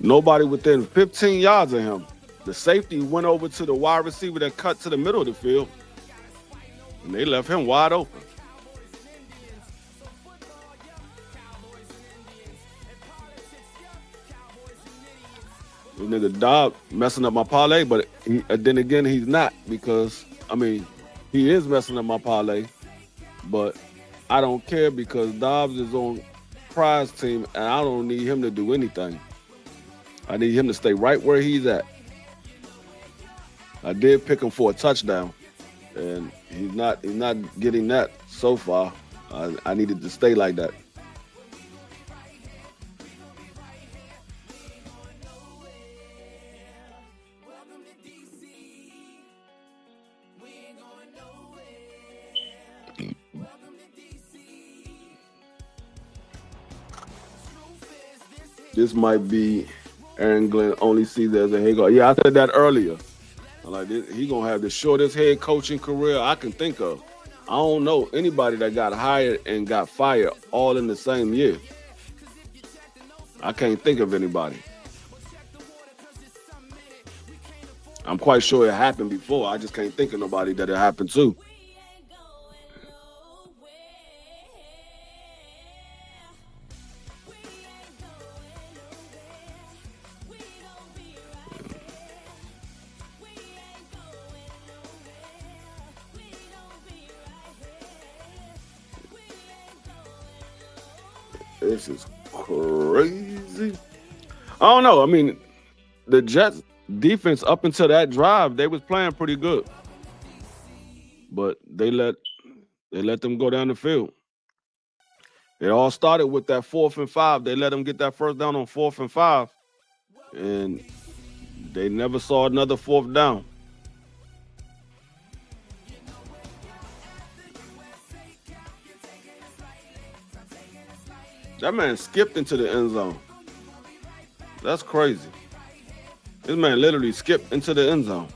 Nobody within 15 yards of him. The safety went over to the wide receiver that cut to the middle of the field, and they left him wide open. This nigga Dobb messing up my parlay, but then again, he's not, because, I mean, he is messing up my parlay, but I don't care because Dobbs is on prize team, and I don't need him to do anything. I need him to stay right where he's at. I did pick him for a touchdown, and he's not getting that so far. I needed to stay like that. This might be Aaron Glenn only sees it as a head coach. Yeah, I said that earlier. Like, he gonna have the shortest head coaching career I can think of. I don't know anybody that got hired and got fired all in the same year. I can't think of anybody. I'm quite sure it happened before. I just can't think of nobody that it happened to. This is crazy. I don't know. I mean, the Jets defense up until that drive, they was playing pretty good, but they let them go down the field. It all started with that 4th and 5. They let them get that first down on 4th and 5, and they never saw another 4th down. That man skipped into the end zone. That's crazy. This man literally skipped into the end zone.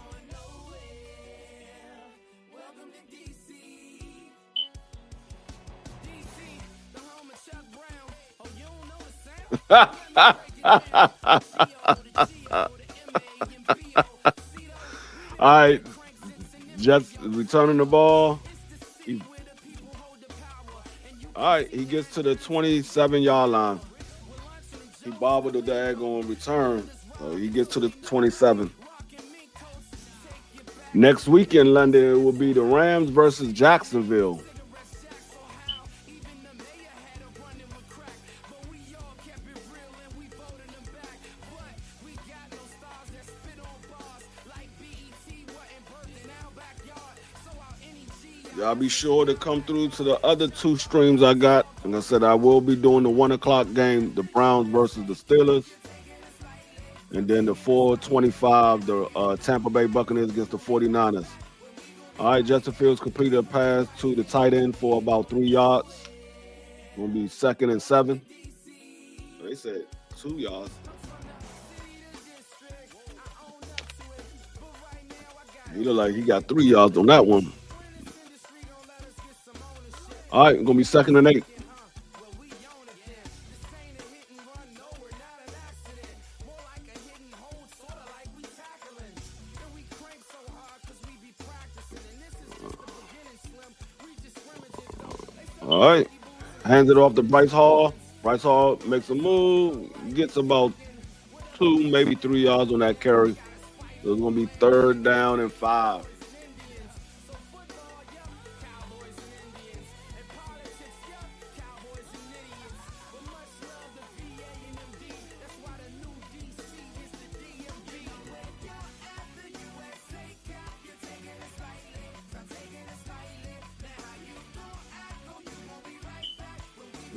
All right, Jets returning the ball. All right, he gets to the 27-yard line. He bobbled the daggone return. So he gets to the 27. Next week in London, it will be the Rams versus Jacksonville. Y'all be sure to come through to the other two streams I got. Like I said, I will be doing the 1 o'clock game, the Browns versus the Steelers. And then the 4:25, the Tampa Bay Buccaneers against the 49ers. All right, Justin Fields completed a pass to the tight end for about 3 yards. Gonna be 2nd and 7. They said 2 yards. He look like he got 3 yards on that one. All right, gonna be 2nd and 8. All right, hands it off to Bryce Hall. Bryce Hall makes a move, gets about 2, maybe 3 yards on that carry. So it's gonna be 3rd down and 5.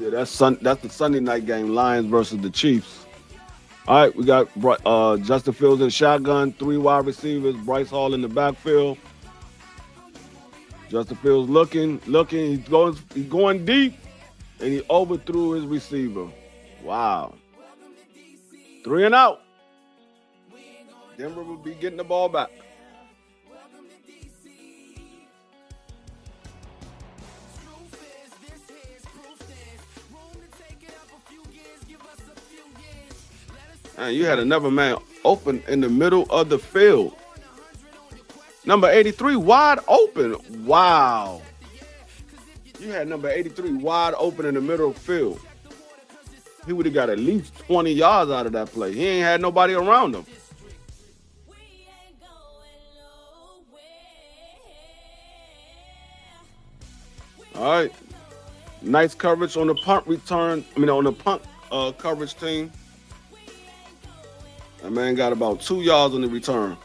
Yeah, that's the Sunday night game, Lions versus the Chiefs. All right, we got Justin Fields in shotgun, 3 wide receivers, Bryce Hall in the backfield. Justin Fields looking, he's going deep, and he overthrew his receiver. Wow. 3 and out. Denver will be getting the ball back. Man, you had another man open in the middle of the field. Number 83 wide open. Wow. You had number 83 wide open in the middle of the field. He would have got at least 20 yards out of that play. He ain't had nobody around him. All right. Nice coverage on the punt return. On the punt coverage team. That man got about 2 yards on the return.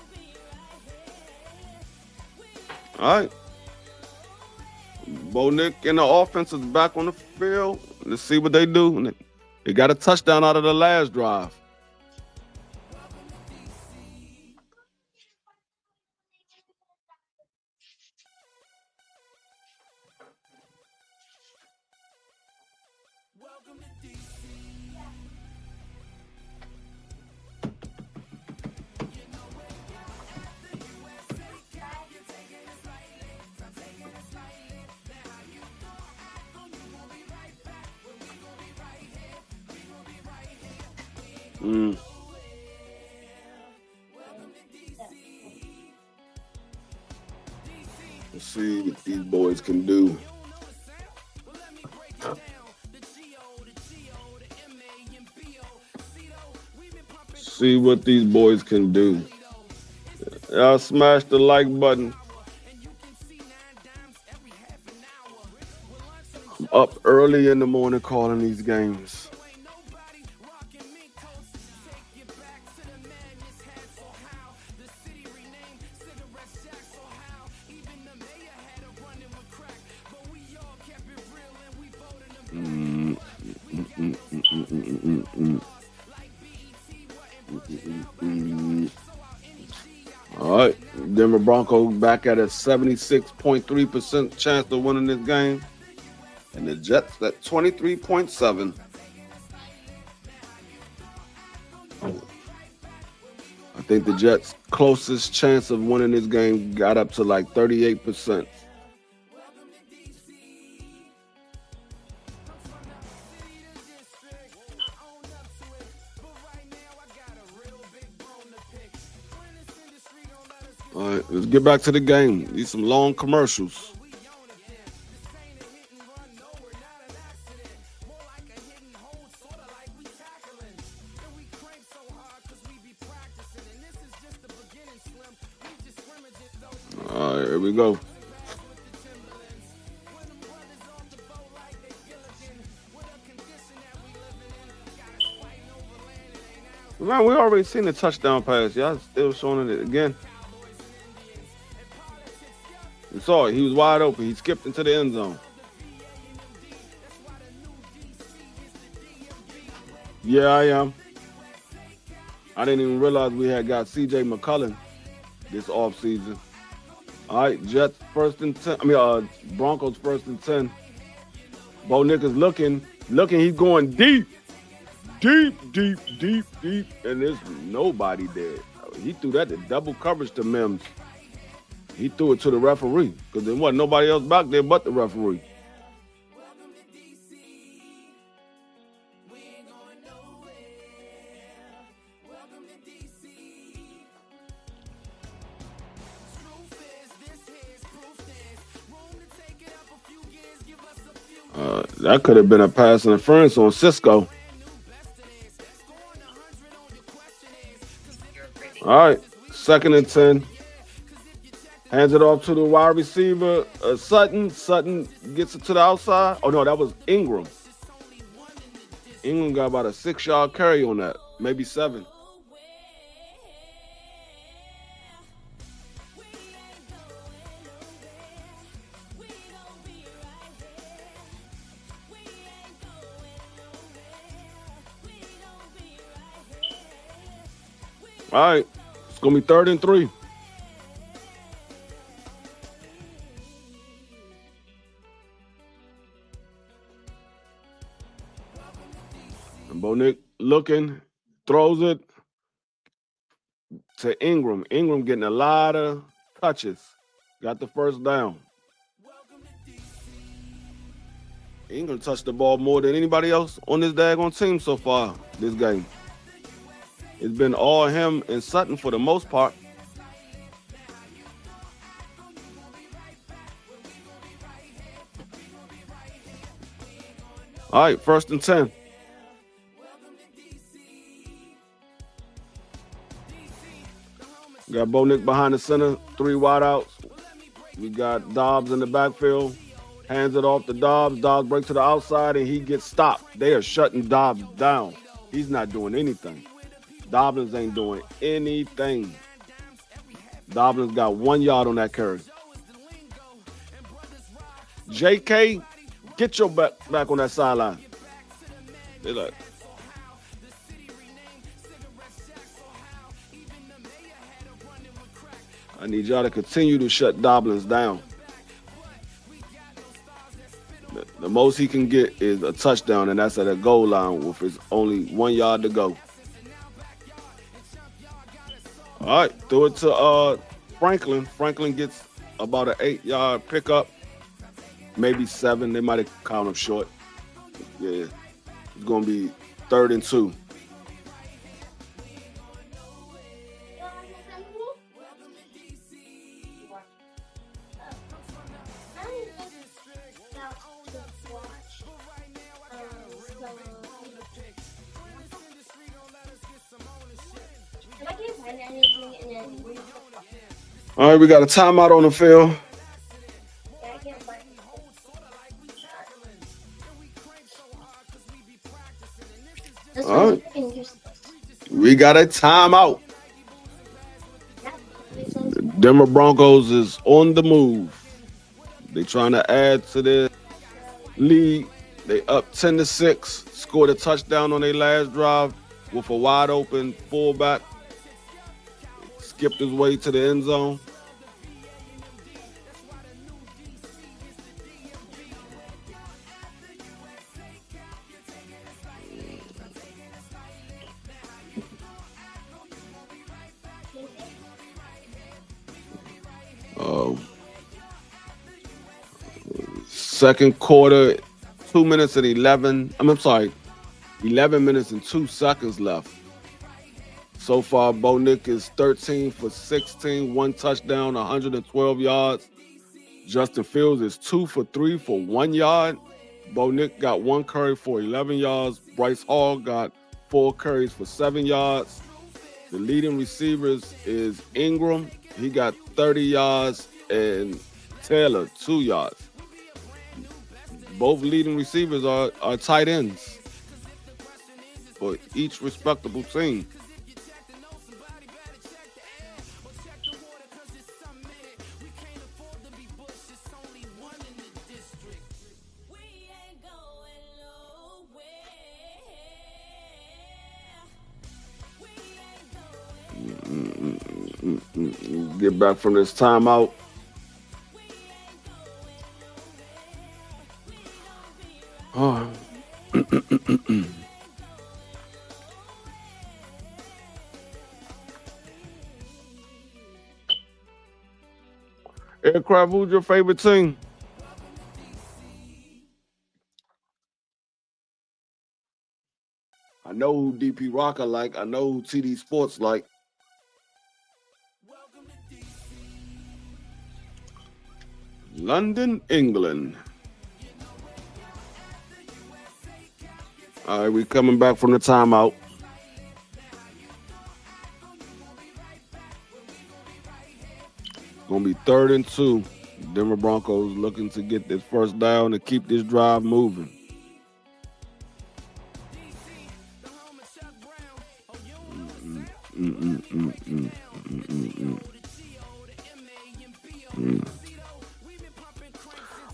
All right. Bo Nick and the offense is back on the field. Let's see what they do. They got a touchdown out of the last drive. Let's see what these boys can do. See what these boys can do. Y'all smash the like button. I'm up early in the morning calling these games. All right, Denver Broncos back at a 76.3% chance of winning this game, and the Jets at 23.7. I think the Jets' closest chance of winning this game got up to like 38%. All right, let's get back to the game. Need some long commercials. All right, here we go. Man, we already seen the touchdown pass. Y'all still showing it again. saw it. He was wide open. He skipped into the end zone. Yeah, I am. I didn't even realize we had got C.J. McCollum this offseason. All right, Jets first and 10. Broncos first and 10. Bo Nick is looking. He's going deep, and there's nobody there. He threw that to double coverage to Mims. He threw it to the referee because there wasn't nobody else back there but the referee. That could have been a pass interference on Cisco. All right, second and 10. Hands it off to the wide receiver, Sutton. Sutton gets it to the outside. Oh, no, that was Ingram. Ingram got about a 6-yard carry on that, maybe 7. All right, it's going to be 3rd and 3. And Bo Nick looking, throws it to Ingram. Ingram getting a lot of touches. Got the first down. Ingram touched the ball more than anybody else on this daggone team so far this game. It's been all him and Sutton for the most part. All right, 1st and 10. Got Bo Nick behind the center, 3 wideouts. We got Dobbs in the backfield. Hands it off to Dobbs. Dobbs breaks to the outside, and he gets stopped. They are shutting Dobbs down. He's not doing anything. Dobbins ain't doing anything. Dobbins got 1 yard on that carry. J.K., get your back on that sideline. They're like, I need y'all to continue to shut Dobbins down. The most he can get is a touchdown, and that's at a goal line with his only 1 yard to go. All right, throw it to Franklin. Franklin gets about an 8-yard pickup, maybe 7. They might have counted him short. Yeah, it's going to be 3rd and 2. All right, we got a timeout on the field. All right. We got a timeout. The Denver Broncos is on the move. They trying to add to their lead. They up 10-6. Scored a touchdown on their last drive with a wide open fullback. Skipped his way to the end zone. Second quarter, 2 minutes and 11. 11 minutes and 2 seconds left. So far, Bo Nick is 13 for 16, 1 touchdown, 112 yards. Justin Fields is 2 for 3 for 1 yard. Bo Nick got 1 carry for 11 yards. Bryce Hall got 4 carries for 7 yards. The leading receivers is Ingram. He got 30 yards, and Taylor 2 yards. Both leading receivers are tight ends for each respectable team. Get back from this timeout. Oh. Aircraft, who's your favorite team? I know who DP Rocker like. I know who TD Sports like. London, England. All right, we coming back from the timeout. Gonna be 3rd and 2. Denver Broncos looking to get this first down and keep this drive moving.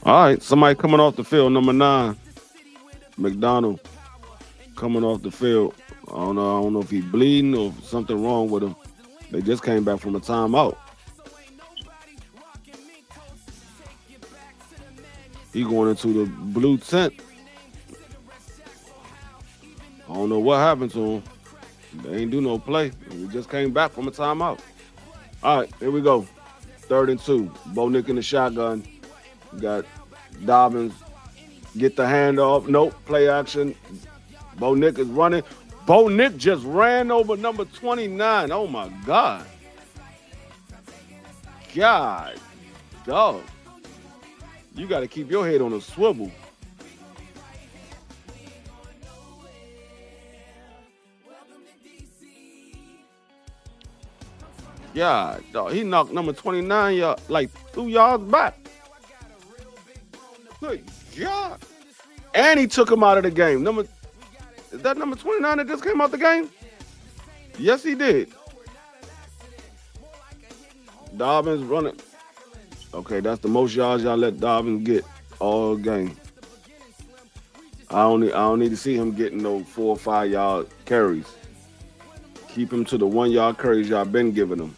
All right, somebody coming off the field, number 9, McDonald, coming off the field. I don't know if he's bleeding or if something wrong with him. They just came back from a timeout. He going into the blue tent. I don't know what happened to him. They ain't do no play. We just came back from a timeout. All right, here we go. 3rd and 2. Bo Nick in the shotgun. We got Dobbins. Get the handoff. Nope. Play action. Bo Nick is running. Bo Nick just ran over number 29. Oh my God. God. Dog. You got to keep your head on a swivel. God, dog. He knocked number 29 like 2 yards back. Good God. And he took him out of the game. Is that number 29 that just came out the game? Yes, he did. Dobbins running. Okay, that's the most yards y'all let Dobbins get all game. I don't need to see him getting no 4 or 5 yard carries. Keep him to the 1 yard carries y'all been giving him.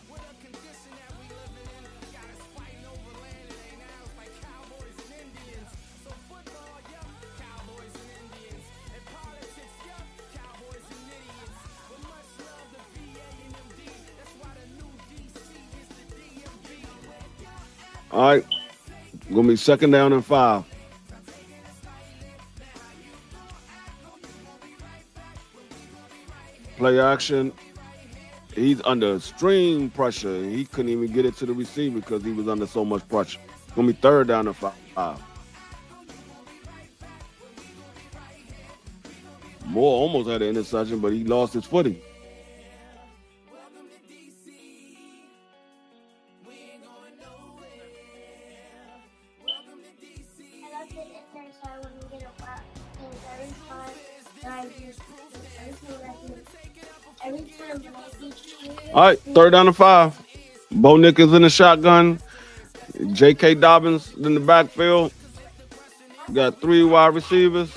All right, gonna be 2nd down and 5. Play action. He's under extreme pressure. He couldn't even get it to the receiver because he was under so much pressure. Gonna be 3rd down and 5. Moore almost had an interception, but he lost his footing. All right, 3rd down and 5. Bo Nick is in the shotgun. J.K. Dobbins in the backfield. Got 3 wide receivers.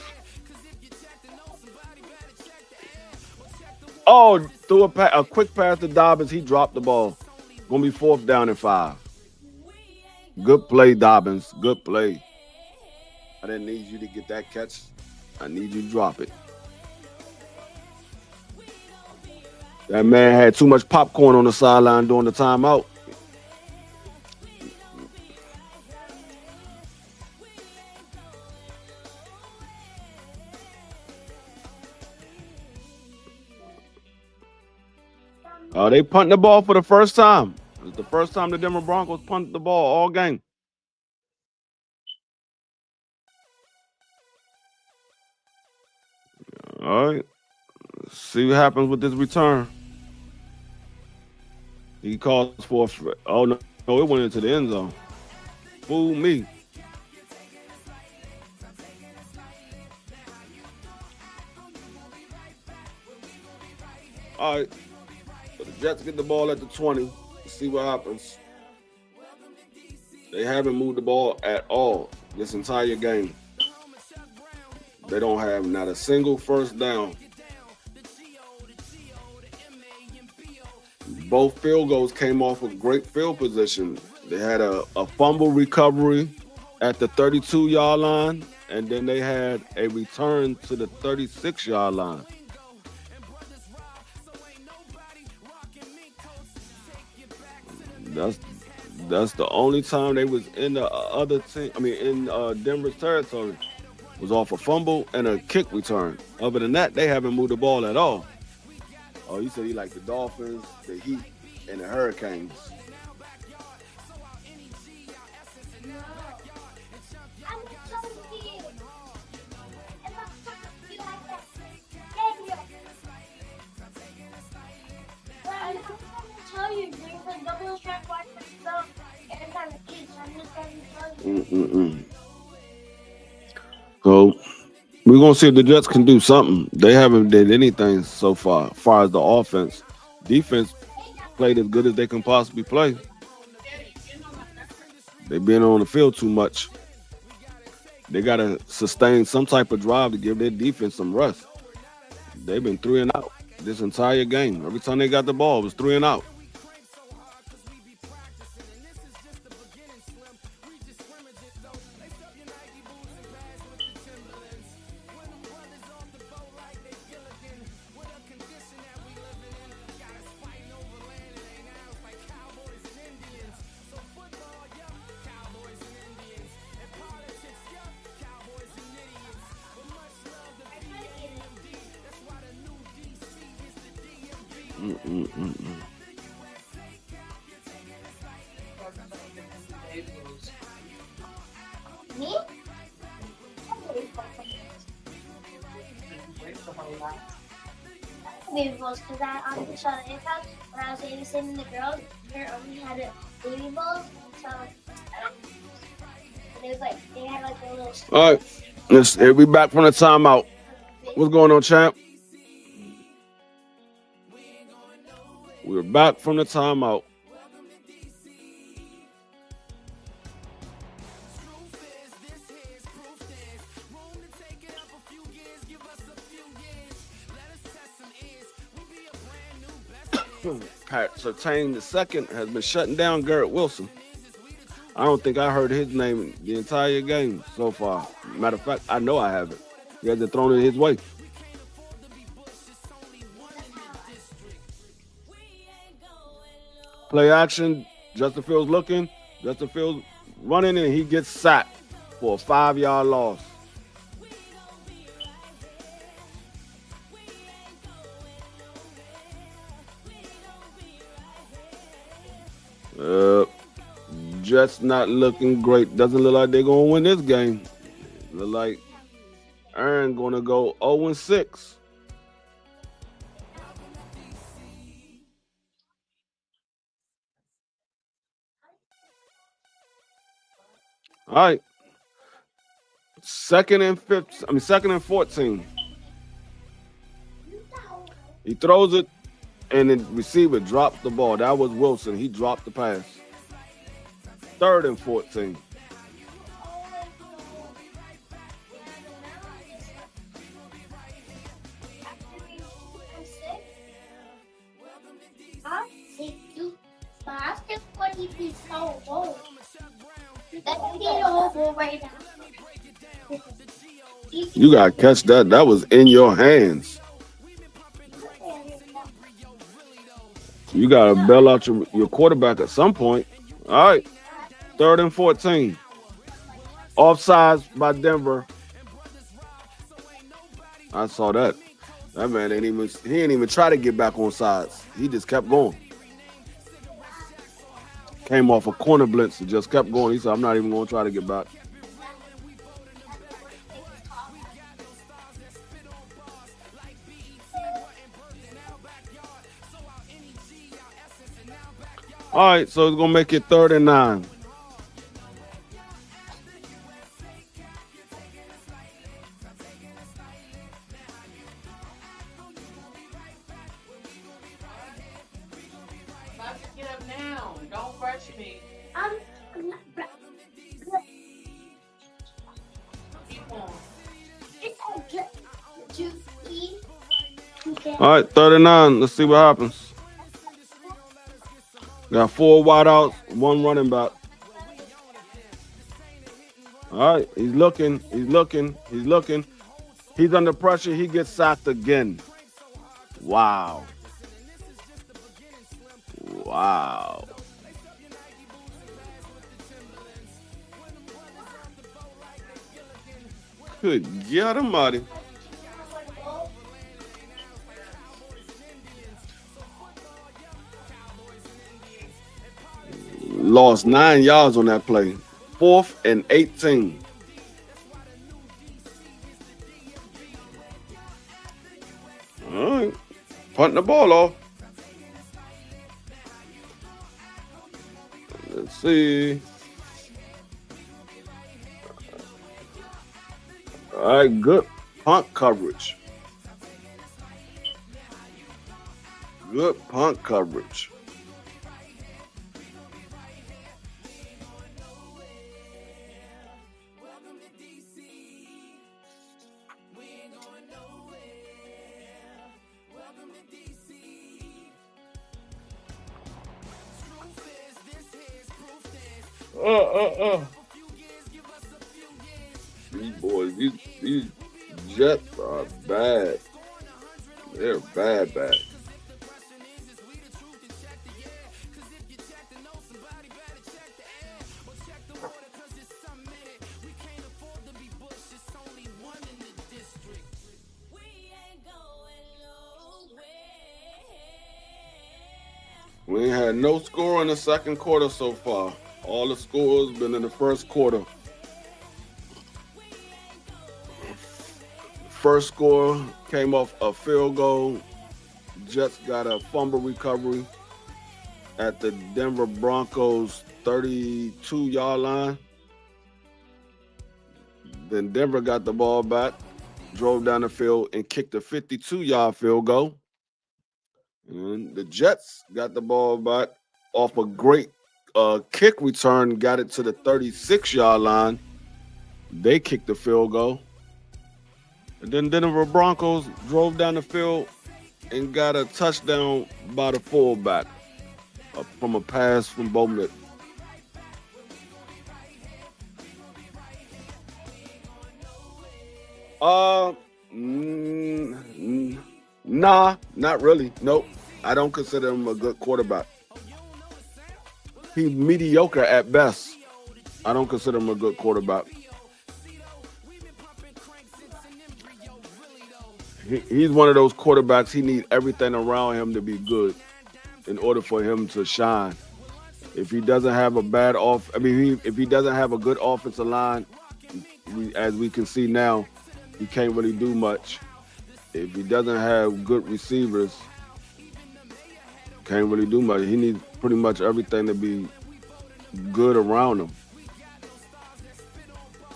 Oh, threw a quick pass to Dobbins. He dropped the ball. Gonna be 4th down and 5. Good play, Dobbins. Good play. I didn't need you to get that catch. I need you to drop it. That man had too much popcorn on the sideline during the timeout. They punting the ball for the first time. It's the first time the Denver Broncos punted the ball all game. All right. Let's see what happens with this return. He calls for no, it went into the end zone. Fool me. All right. So the Jets get the ball at the 20. Let's see what happens. They haven't moved the ball at all this entire game. They don't have not a single first down. both field goals came off a great field position. They had a fumble recovery at the 32-yard line, and then they had a return to the 36-yard line. That's that's the only time they was in the other team. I mean, in Denver's territory was off a fumble and a kick return. Other than that, they haven't moved the ball at all. Oh, you said he liked the Dolphins, the Heat, and the Hurricanes. No. I'm not telling you. I'm not telling you like that. Daniel. Well, I'm not going to tell you. There's a double track watch myself. And I'm a kid, so I'm just going to tell you. Mm-mm-mm. So we're gonna see if the Jets can do something. They haven't did anything so far. As far as the offense, defense played as good as they can possibly play. They've been on the field too much. They gotta sustain some type of drive to give their defense some rest. They've been three and out this entire game. Every time they got the ball, it was three and out. Mm-mm-mm-mm. Me? Baby balls, because I saw the impact when I was babysitting the girls. They only had baby balls, so they was like they had like a little. All right, let's we back from the timeout. What's going on, champ? We're back from the timeout. Pat Sertain the second has been shutting down Garrett Wilson. I don't think I heard his name the entire game so far. Matter of fact, I know I haven't. He hasn't thrown it his way. Play action. Justin Fields looking. Justin Fields running, and he gets sacked for a 5-yard loss. Jets not looking great. Doesn't look like they're gonna win this game. Look like Aaron gonna go 0-6. All right. Second and 14. He throws it, and the receiver drops the ball. That was Wilson. He dropped the pass. Third and 14. You gotta catch that. That was in your hands. You gotta bail out your quarterback at some point. All right. Third and 14. Offsides by Denver. I saw that. That man ain't even try to get back on sides. He just kept going. Came off a corner blitz and just kept going. He said, I'm not even gonna try to get back. All right, so it's gonna make it 3rd and 9. Get up now. Don't rush me. Keep on. All right, 3rd and 9. Let's see what happens. Got 4 wideouts, 1 running back. All right, he's looking, he's looking, he's looking. He's under pressure. He gets sacked again. Wow. Wow. Good God Almighty. Lost 9 yards on that play. 4th and 18. All right. Punting the ball off. Let's see. All right, good punt coverage. Good punt coverage. These boys, these Jets are bad. They're bad. We ain't had no score in the second quarter so far. All the scores been in the first quarter. First score came off a field goal. Jets got a fumble recovery at the Denver Broncos 32-yard line. Then Denver got the ball back, drove down the field, and kicked a 52-yard field goal. And the Jets got the ball back off a great kick return, got it to the 36-yard line. They kicked the field goal. And then Denver Broncos drove down the field and got a touchdown by the fullback from a pass from Bo Nick. Nah, not really. Nope. I don't consider him a good quarterback. He's mediocre at best. I don't consider him a good quarterback. He's one of those quarterbacks. He needs everything around him to be good in order for him to shine. If he doesn't have a if he doesn't have a good offensive line, as we can see now, he can't really do much. If he doesn't have good receivers, can't really do much. He needs pretty much everything to be good around him.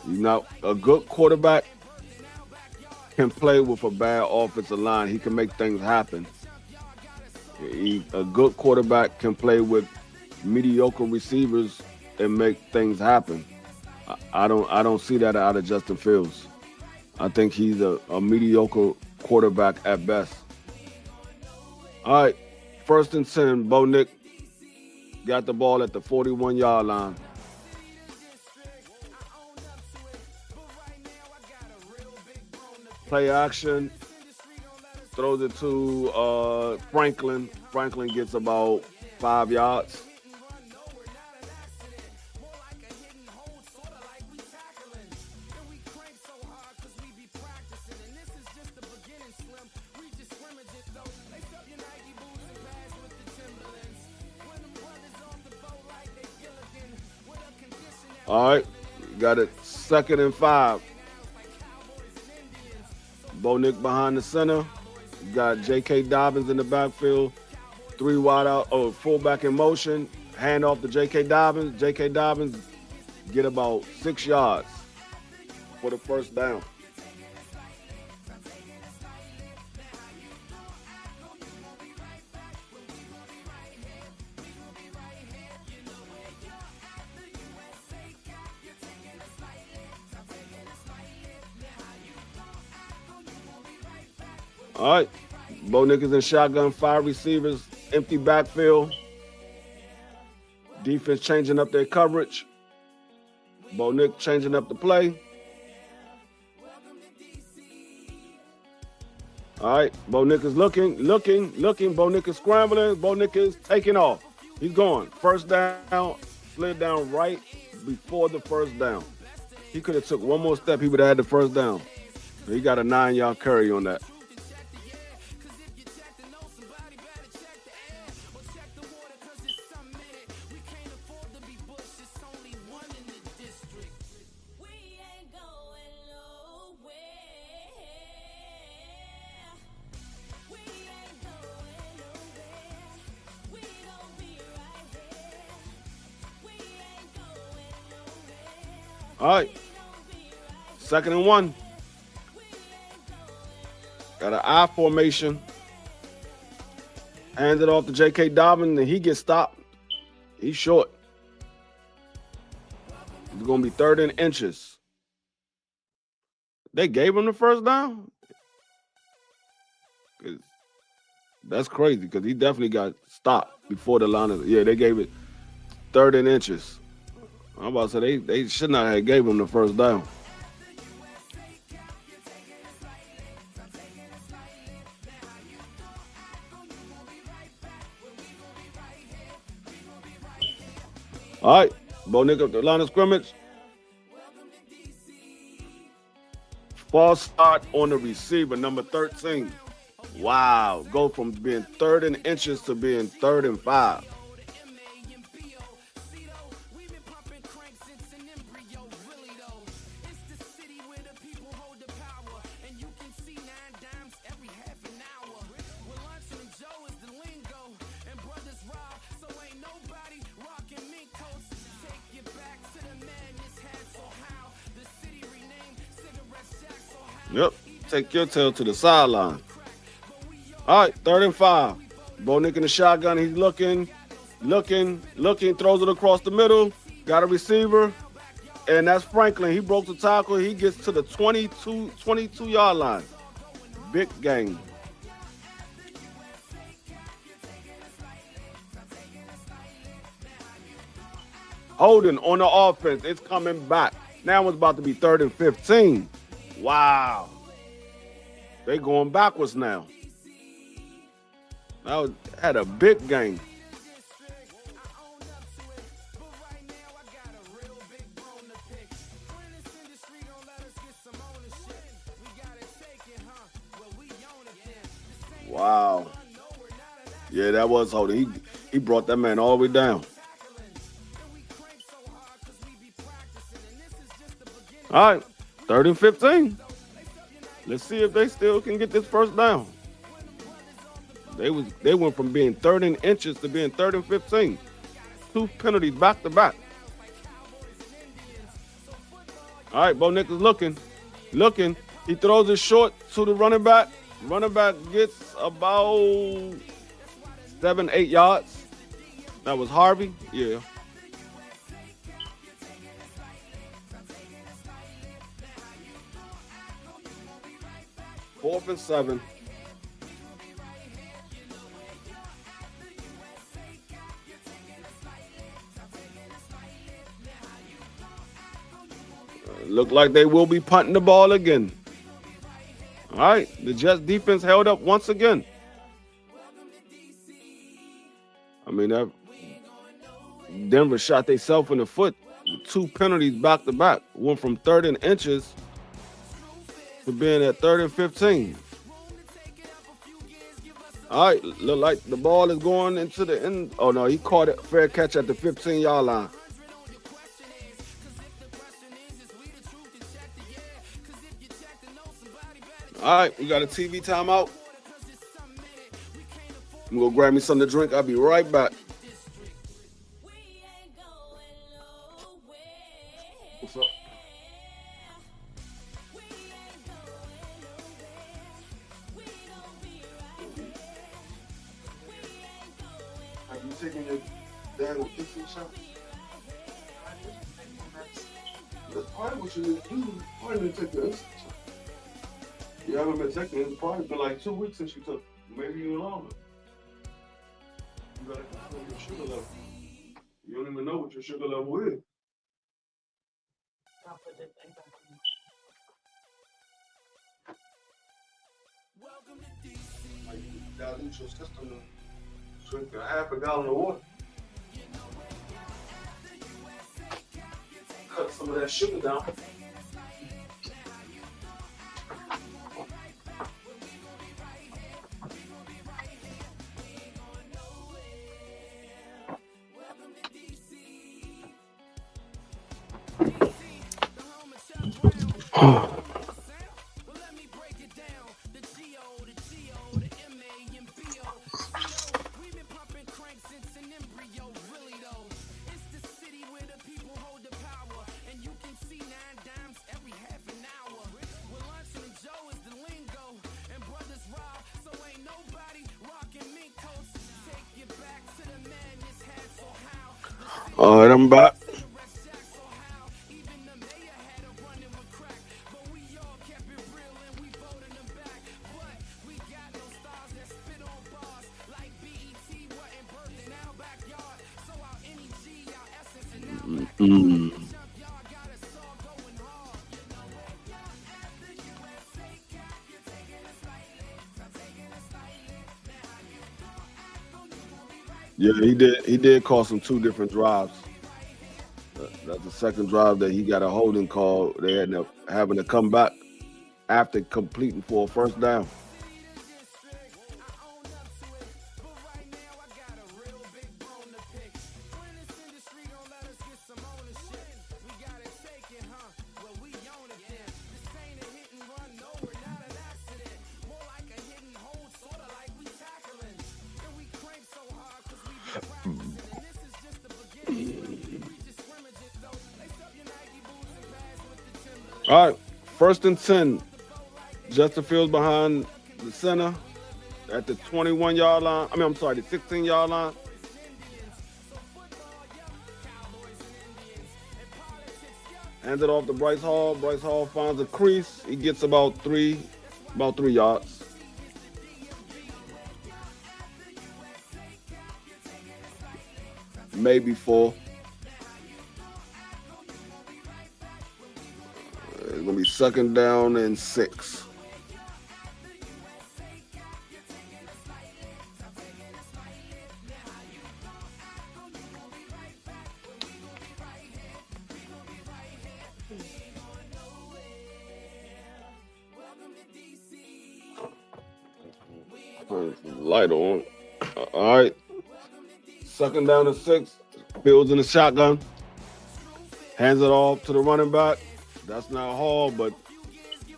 He's not a good quarterback. Can play with a bad offensive line. He can make things happen. A good quarterback can play with mediocre receivers and make things happen. I don't see that out of Justin Fields. I think he's a mediocre quarterback at best. All right, 1st and 10. Bo Nick got the ball at the 41-yard line. Play action, throws it to Franklin. Franklin gets about 5 yards. All right, got it 2nd and 5. Bo Nick behind the center. Got J.K. Dobbins in the backfield. 3 wide out. Fullback in motion. Hand off to J.K. Dobbins. J.K. Dobbins get about 6 yards for the first down. All right, Bo Nick is in shotgun, 5 receivers, empty backfield. Defense changing up their coverage. Bo Nick changing up the play. All right, Bo Nick is looking. Bo Nick is scrambling. Bo Nick is taking off. He's going. First down, slid down right before the first down. He could have took one more step. He would have had the first down. He got a 9-yard carry on that. All right, 2nd and 1. Got an I formation. Hands it off to J.K. Dobbins, and he gets stopped. He's short. It's going to be 3rd and inches. They gave him the first down? That's crazy because he definitely got stopped before the line of. Yeah, they gave it 3rd and inches. I'm about to say they should not have gave him the first down. All right, Bo Nick up the line of scrimmage. False start on the receiver, number 13. Wow, go from being 3rd and inches to being 3rd and 5. Yep, take your tail to the sideline. All right, 3rd and 5. Bo Nick in the shotgun. He's looking, throws it across the middle. Got a receiver, and that's Franklin. He broke the tackle. He gets to the 22-yard line. Big game. Holding on the offense. It's coming back. Now it's about to be 3rd and 15. Wow. They going backwards now. Had a big game. Wow. Yeah, that was holding. He brought that man all the way down. All right. 3rd and 15. Let's see if they still can get this first down. They went from being 3rd and inches to being 3rd and 15. 2 penalties back to back. All right, Bo Nick is looking. He throws it short to the running back. Running back gets about 7-8 yards. That was Harvey. Yeah. Fourth and 7. Look like they will be punting the ball again. All right, the Jets defense held up once again. I mean, Denver shot themselves in the foot with 2 penalties back to back. Went from 3rd and inches to being at 3rd and 15. All right, look like the ball is going into the end. Oh, no, he caught it. Fair catch at the 15-yard line. All right, we got a TV timeout. I'm going to grab me something to drink. I'll be right back. What's up? Have you taken your dad with kissing shot? That's probably what you need to do. Probably need to take this. You haven't been taking it. It's probably been like 2 weeks since you took, maybe even longer. You gotta control your sugar level. You don't even know what your sugar level is. I'll put this thing back on. Like you dilute your system and drink a half a gallon of water. Cut some of that sugar down. All right, I'm back. Mm. Yeah, he did. He did cost him 2 different drives. That's the second drive that he got a holding call. They ended up having to come back after completing for a first down. All right, 1st and 10. Justin Fields behind the center at the 21-yard line. I'm sorry, the 16-yard line. Hands it off to Bryce Hall. Bryce Hall finds a crease. He gets about 3 yards. Maybe 4. It's gonna be 2nd down and 6. Light on. All right. 2nd down and 6. Fields in the shotgun. Hands it off to the running back. That's not Hall, but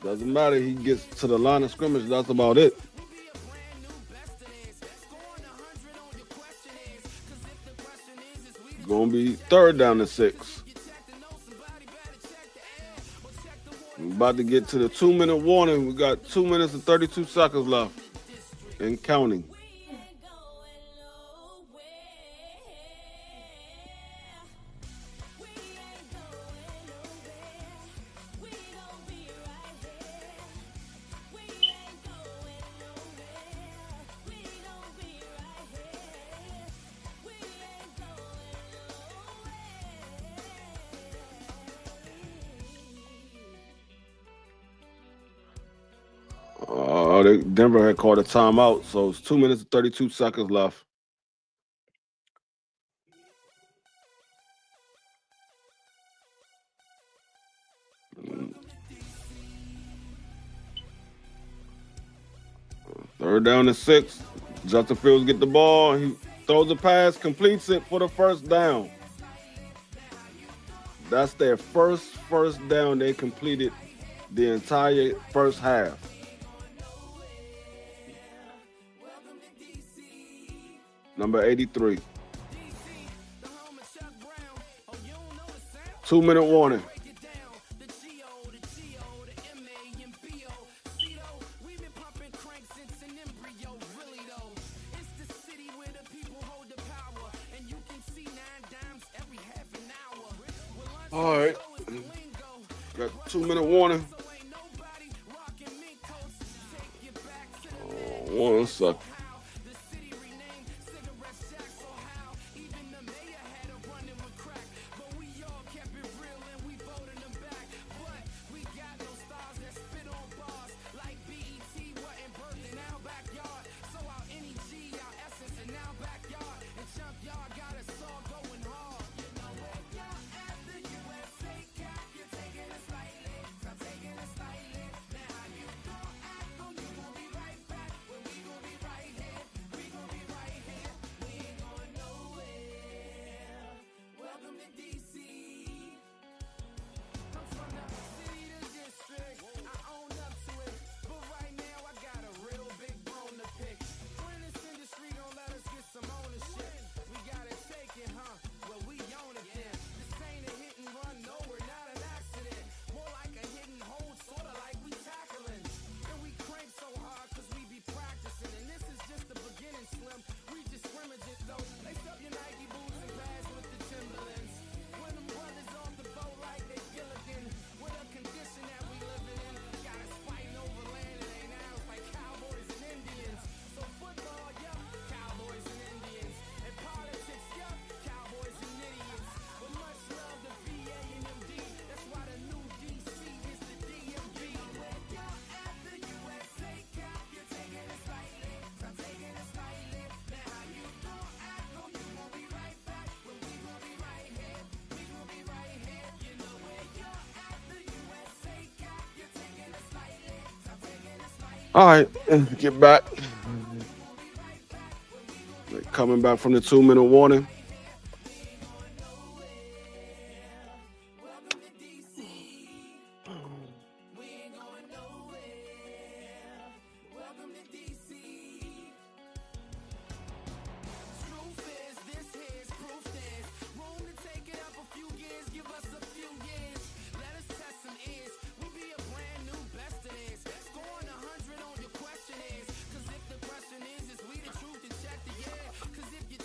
doesn't matter. He gets to the line of scrimmage. That's about it. Gonna be 3rd down and 6. We're about to get to the 2-minute warning. We got 2 minutes and 32 seconds left and counting. Denver had called a timeout, so it's 2 minutes and 32 seconds left. Third down and 6. Justin Fields get the ball. He throws a pass, completes it for the 1st down. That's their first down they completed the entire first half. Number 83. 2-minute warning. All right. Got 2-minute warning. One second. All right, get back. Coming back from the 2 minute warning.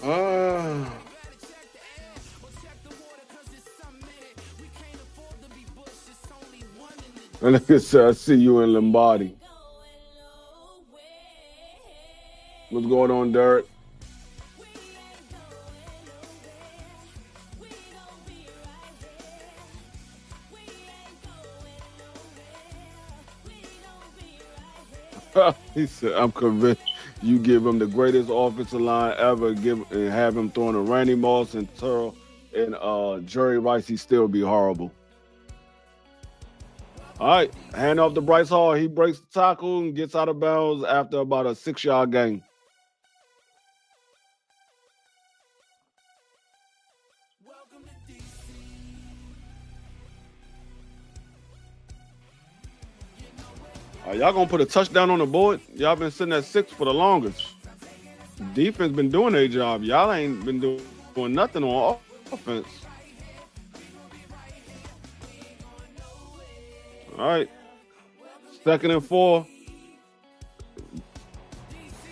Uh, and like I said, I see you in Lombardi. What's going on, Derek? He said, I'm convinced you give him the greatest offensive line ever, give and have him throwing a Randy Moss and Turl and Jerry Rice, he still be horrible. All right, hand off to Bryce Hall. He breaks the tackle and gets out of bounds after about a 6 yard gain. Y'all gonna put a touchdown on the board? Y'all been sitting at 6 for the longest. Defense been doing their job. Y'all ain't been doing nothing on offense. All right. 2nd and 4.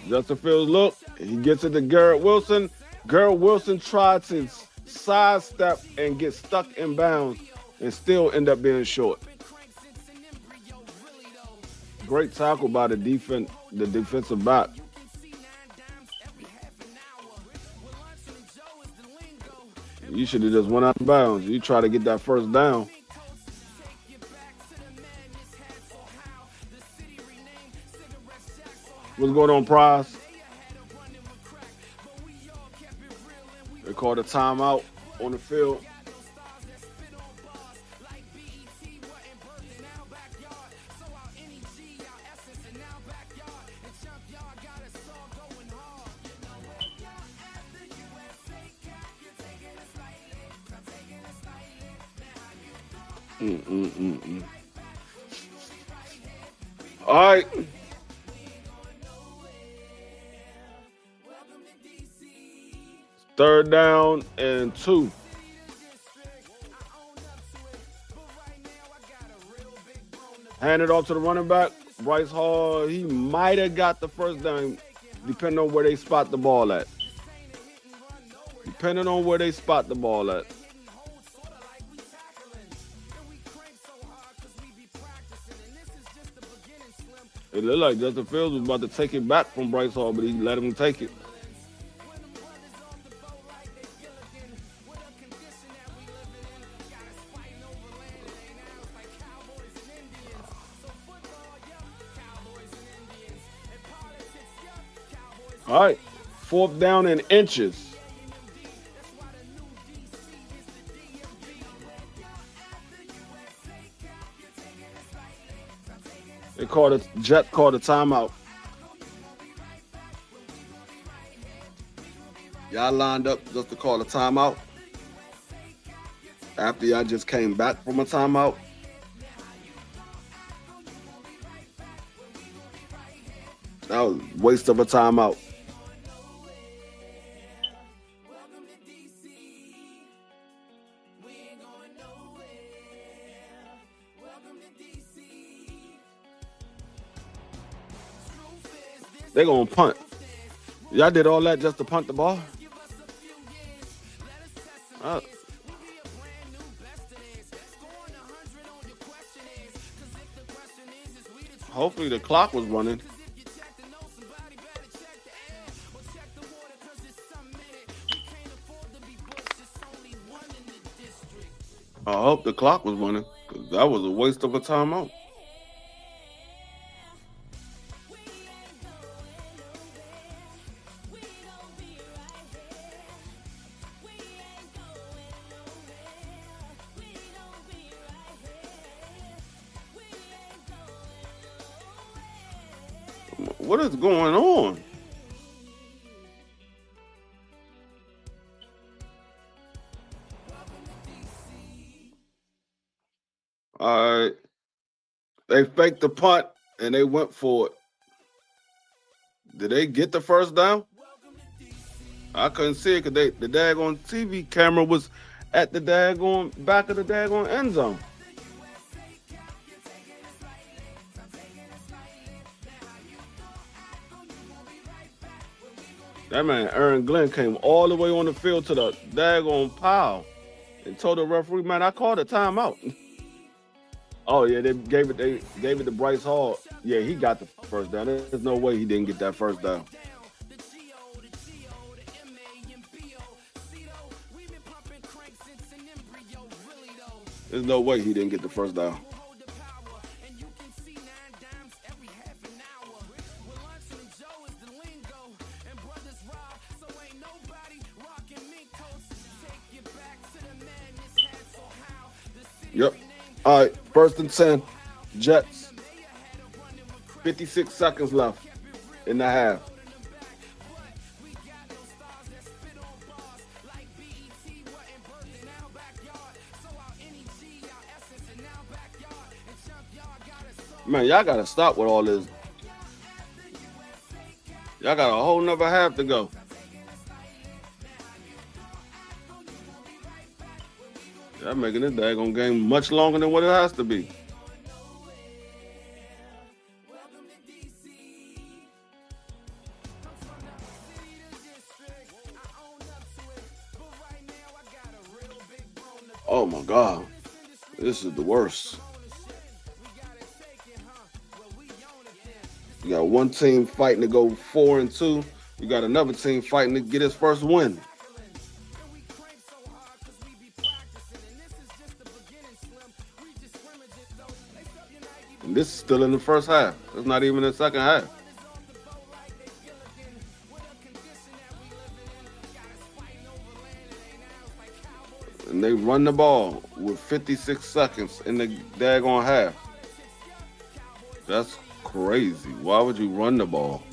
Justin Fields look. He gets it to Garrett Wilson. Garrett Wilson tried to sidestep and get stuck in bounds and still end up being short. Great tackle by the defensive back. You should have just went out of bounds. You try to get that first down. What's going on, Prize? They called a timeout on the field. All right. Third down and 2. Hand it off to the running back. Bryce Hall, he might have got the first down, depending on where they spot the ball at. Depending on where they spot the ball at. It looked like Justin Fields was about to take it back from Bryce Hall, but he let him take it. All right, 4th down and inches. Jet called a timeout. Y'all lined up just to call a timeout after y'all just came back from a timeout. That was a waste of a timeout. They're going to punt. Y'all did all that just to punt the ball? Hopefully the clock was running. I hope the clock was running, because that was a waste of a timeout. What is going on? All right. They faked the punt and they went for it. Did they get the first down? I couldn't see it because the daggone TV camera was at the daggone back of the daggone end zone. That man, Aaron Glenn, came all the way on the field to the daggone pile and told the referee, man, I called a timeout. Oh yeah, they gave it to Bryce Hall. Yeah, he got the first down. There's no way he didn't get that first down. There's no way he didn't get the first down. Yep. All right, 1st and 10, Jets. 56 seconds left in the half. Man, y'all got to stop with all this. Y'all got a whole nother half to go. Y'all making this daggone game much longer than what it has to be. Oh my God. This is the worst. You got one team fighting to go 4-2. You got another team fighting to get his first win. And this is still in the first half. It's not even the second half. And they run the ball with 56 seconds in the daggone half. That's crazy. Why would you run the ball?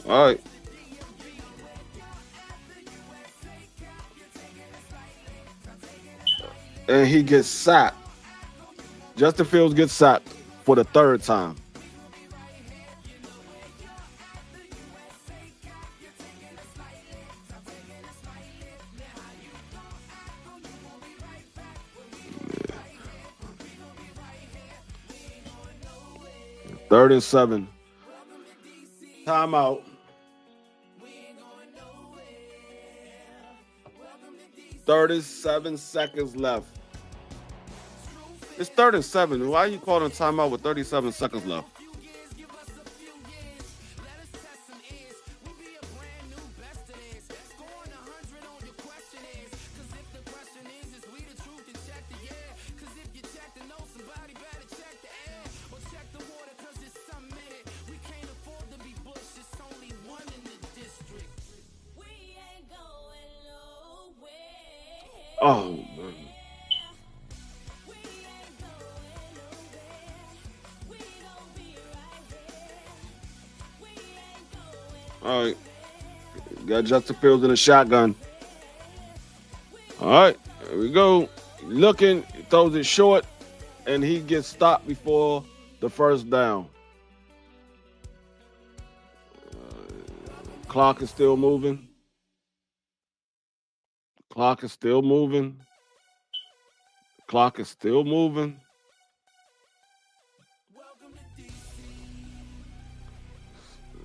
All right. And he gets sacked. Justin Fields gets sacked for the 3rd time. Yeah. 3rd and 7. Timeout. 37 seconds left. It's 3rd and 7. Why are you calling timeout with 37 seconds left? Oh, man. All right. Got Justin Fields in a shotgun. All right. There we go. Looking, he throws it short, and he gets stopped before the first down. Clock is still moving. Clock is still moving. Clock is still moving.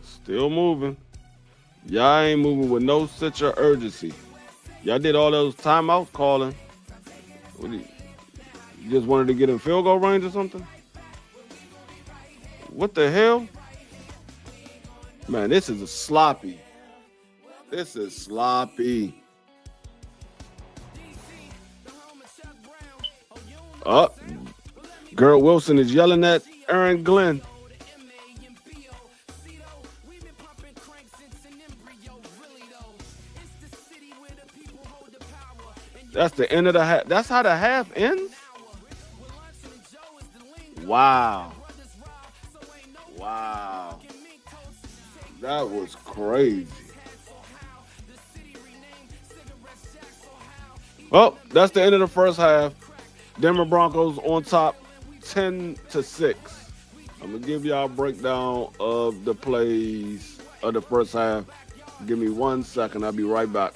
Still moving. Y'all ain't moving with no sense of urgency. Y'all did all those timeouts calling. What you just wanted to get in field goal range or something? What the hell? Man, this is a sloppy. This is sloppy. Oh, Garrett Wilson is yelling at Aaron Glenn. That's the end of the half. That's how the half ends? Wow. Wow. That was crazy. Well, that's the end of the first half. Denver Broncos on top 10-6. I'm gonna give y'all a breakdown of the plays of the first half. Give me 1 second. I'll be right back.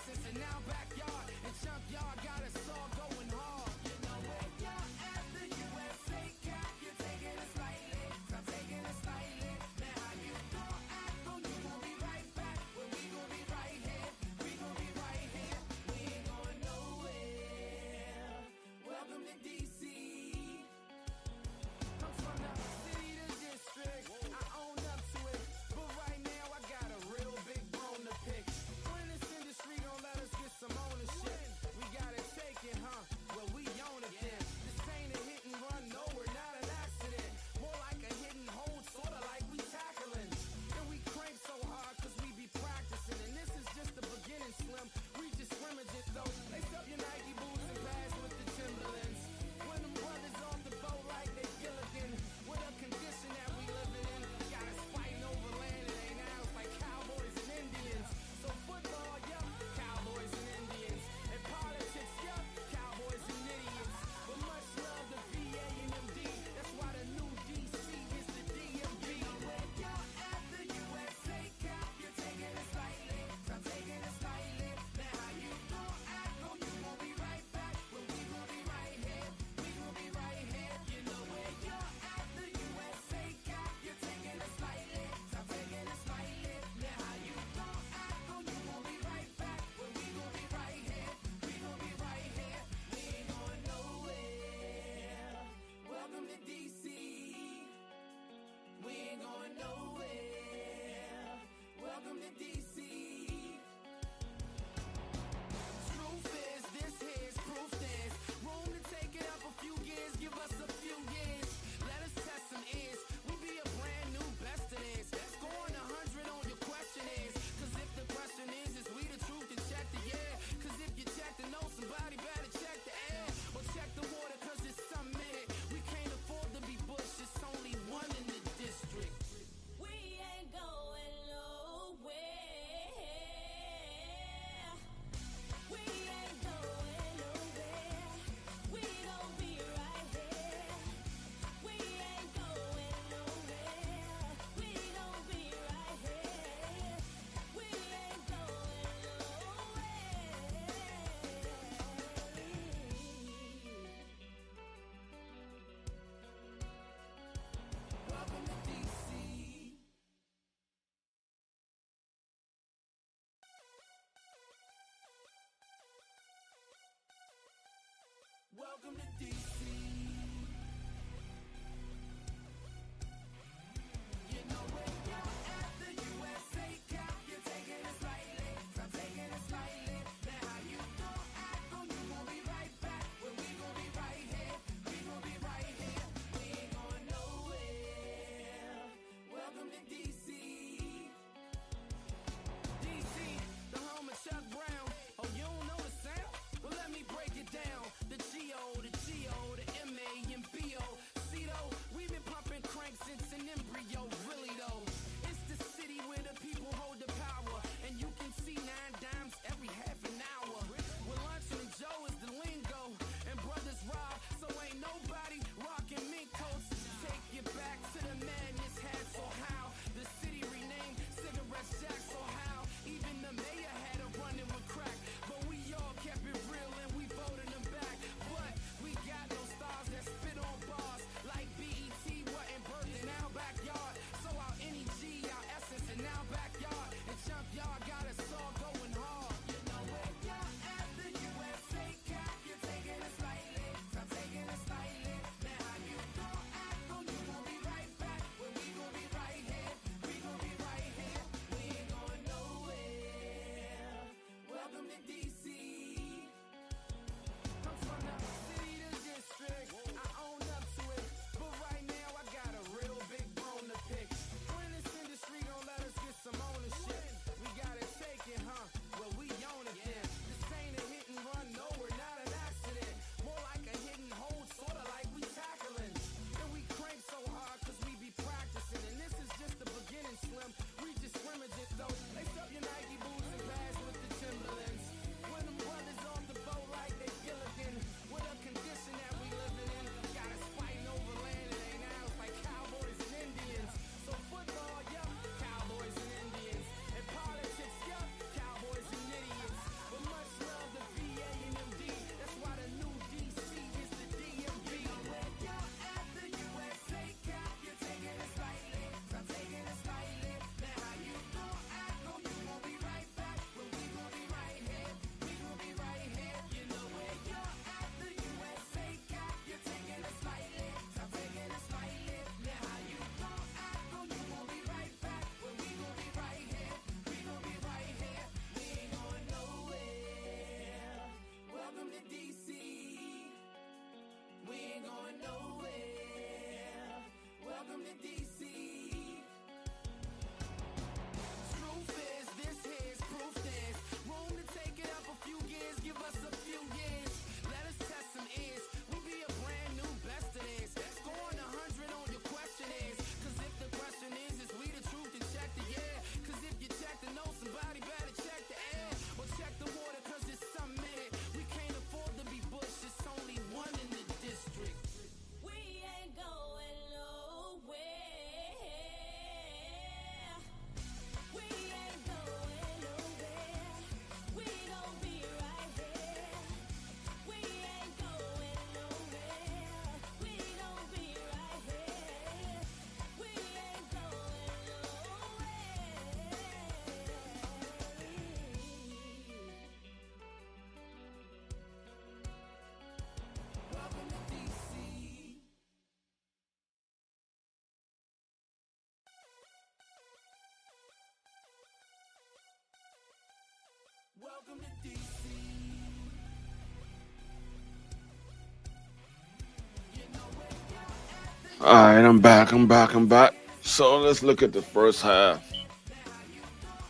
All right, I'm back. I'm back. So let's look at the first half.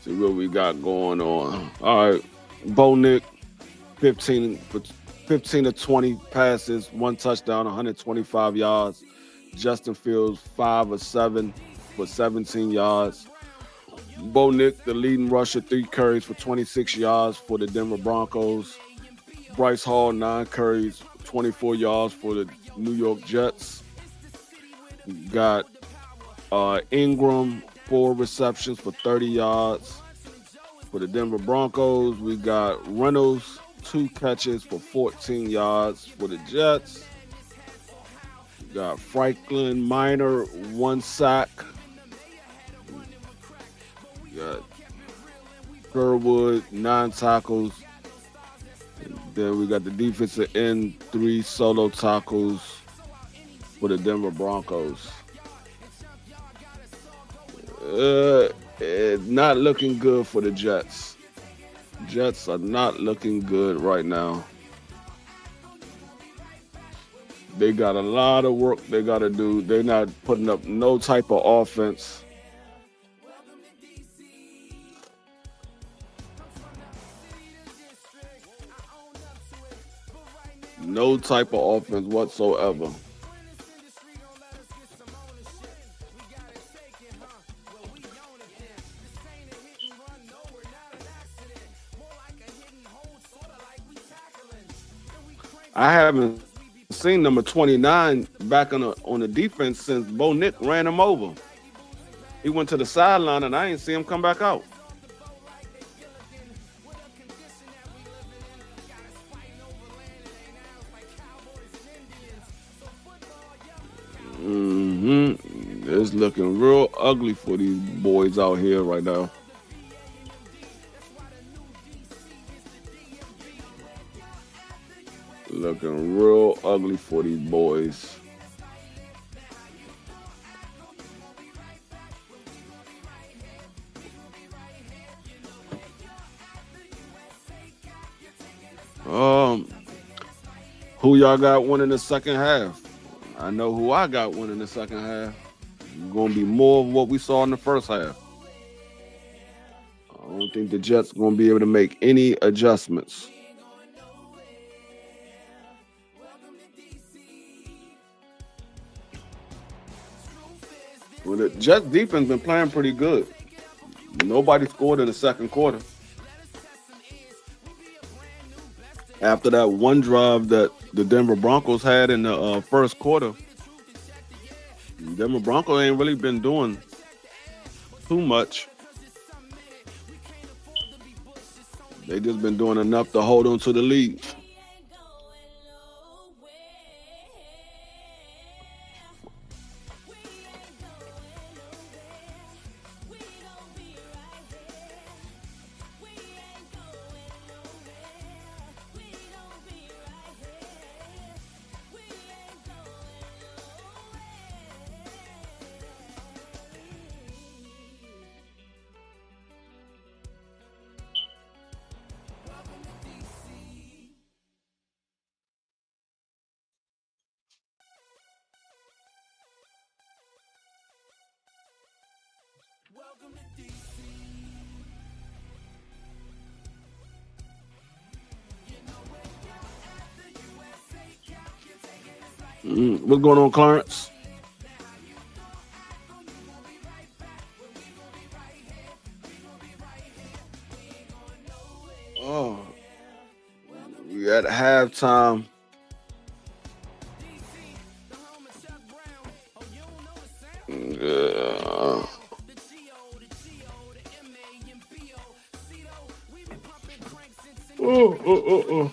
See what we got going on. All right, Bo Nick, 15 for 15 to 20 passes, one touchdown, 125 yards. Justin Fields, 5 of 7 for 17 yards. Bo Nick, the leading rusher, 3 carries for 26 yards for the Denver Broncos. Bryce Hall, 9 carries, 24 yards for the New York Jets. Got Ingram, 4 receptions for 30 yards for the Denver Broncos. We got Reynolds, 2 catches for 14 yards for the Jets. We got Franklin Minor, 1 sack. We got Sherwood, 9 tackles. And then we got the defensive end, 3 solo tackles for the Denver Broncos. Not looking good for the Jets. Jets are not looking good right now. They got a lot of work they got to do. They're not putting up no type of offense. No type of offense whatsoever. I haven't seen number 29 back on the defense since Bo Nick ran him over. He went to the sideline and I ain't see him come back out. It's looking real ugly for these boys out here right now. Looking real ugly for these boys. Um, who y'all got winning the second half? I know who I got winning the second half. Going to be more of what we saw in the first half. I don't think the Jets going to be able to make any adjustments. Well, the Jets defense been playing pretty good. Nobody scored in the second quarter. After that one drive that the Denver Broncos had in the first quarter, Denver Broncos ain't really been doing too much. They just been doing enough to hold on to the lead. What's going on, Clarence? Oh, we at halftime. Yeah. Oh.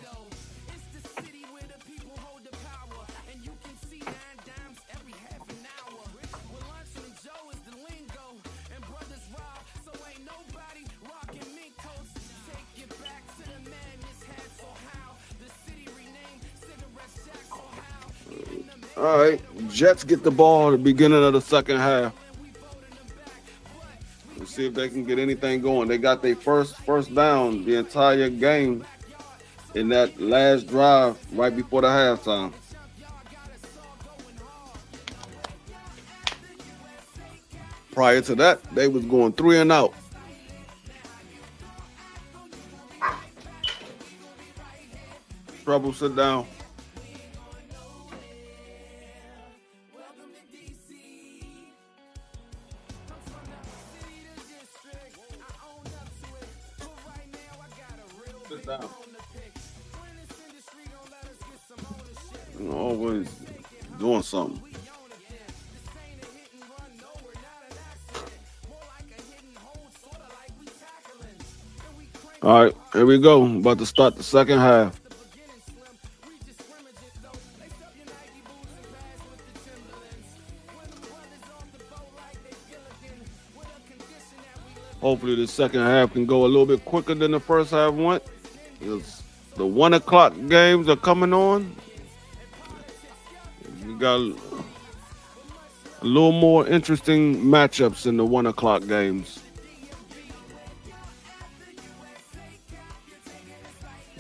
All right, Jets get the ball at the beginning of the second half. Let's see if they can get anything going. They got their first down the entire game in that last drive right before the halftime. Prior to that, they was going 3-and-out. Trouble, sit down. Sit down. Always doing something. All right, here we go. About to start the second half. Hopefully the second half can go a little bit quicker than the first half went. Because the 1 o'clock games are coming on. We got a little more interesting matchups in the 1 o'clock games.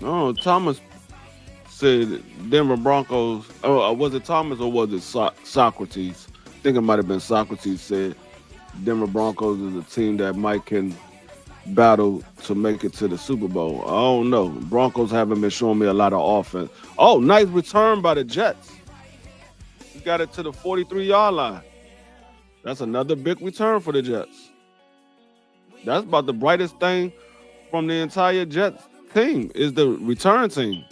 Oh, Thomas said Denver Broncos. Oh, was it Thomas or was it Socrates? I think it might have been Socrates said Denver Broncos is a team that might can battle to make it to the Super Bowl. I don't know. Broncos haven't been showing me a lot of offense. Oh, nice return by the Jets. He got it to the 43-yard line. That's another big return for the Jets. That's about the brightest thing from the entire Jets team is the return team.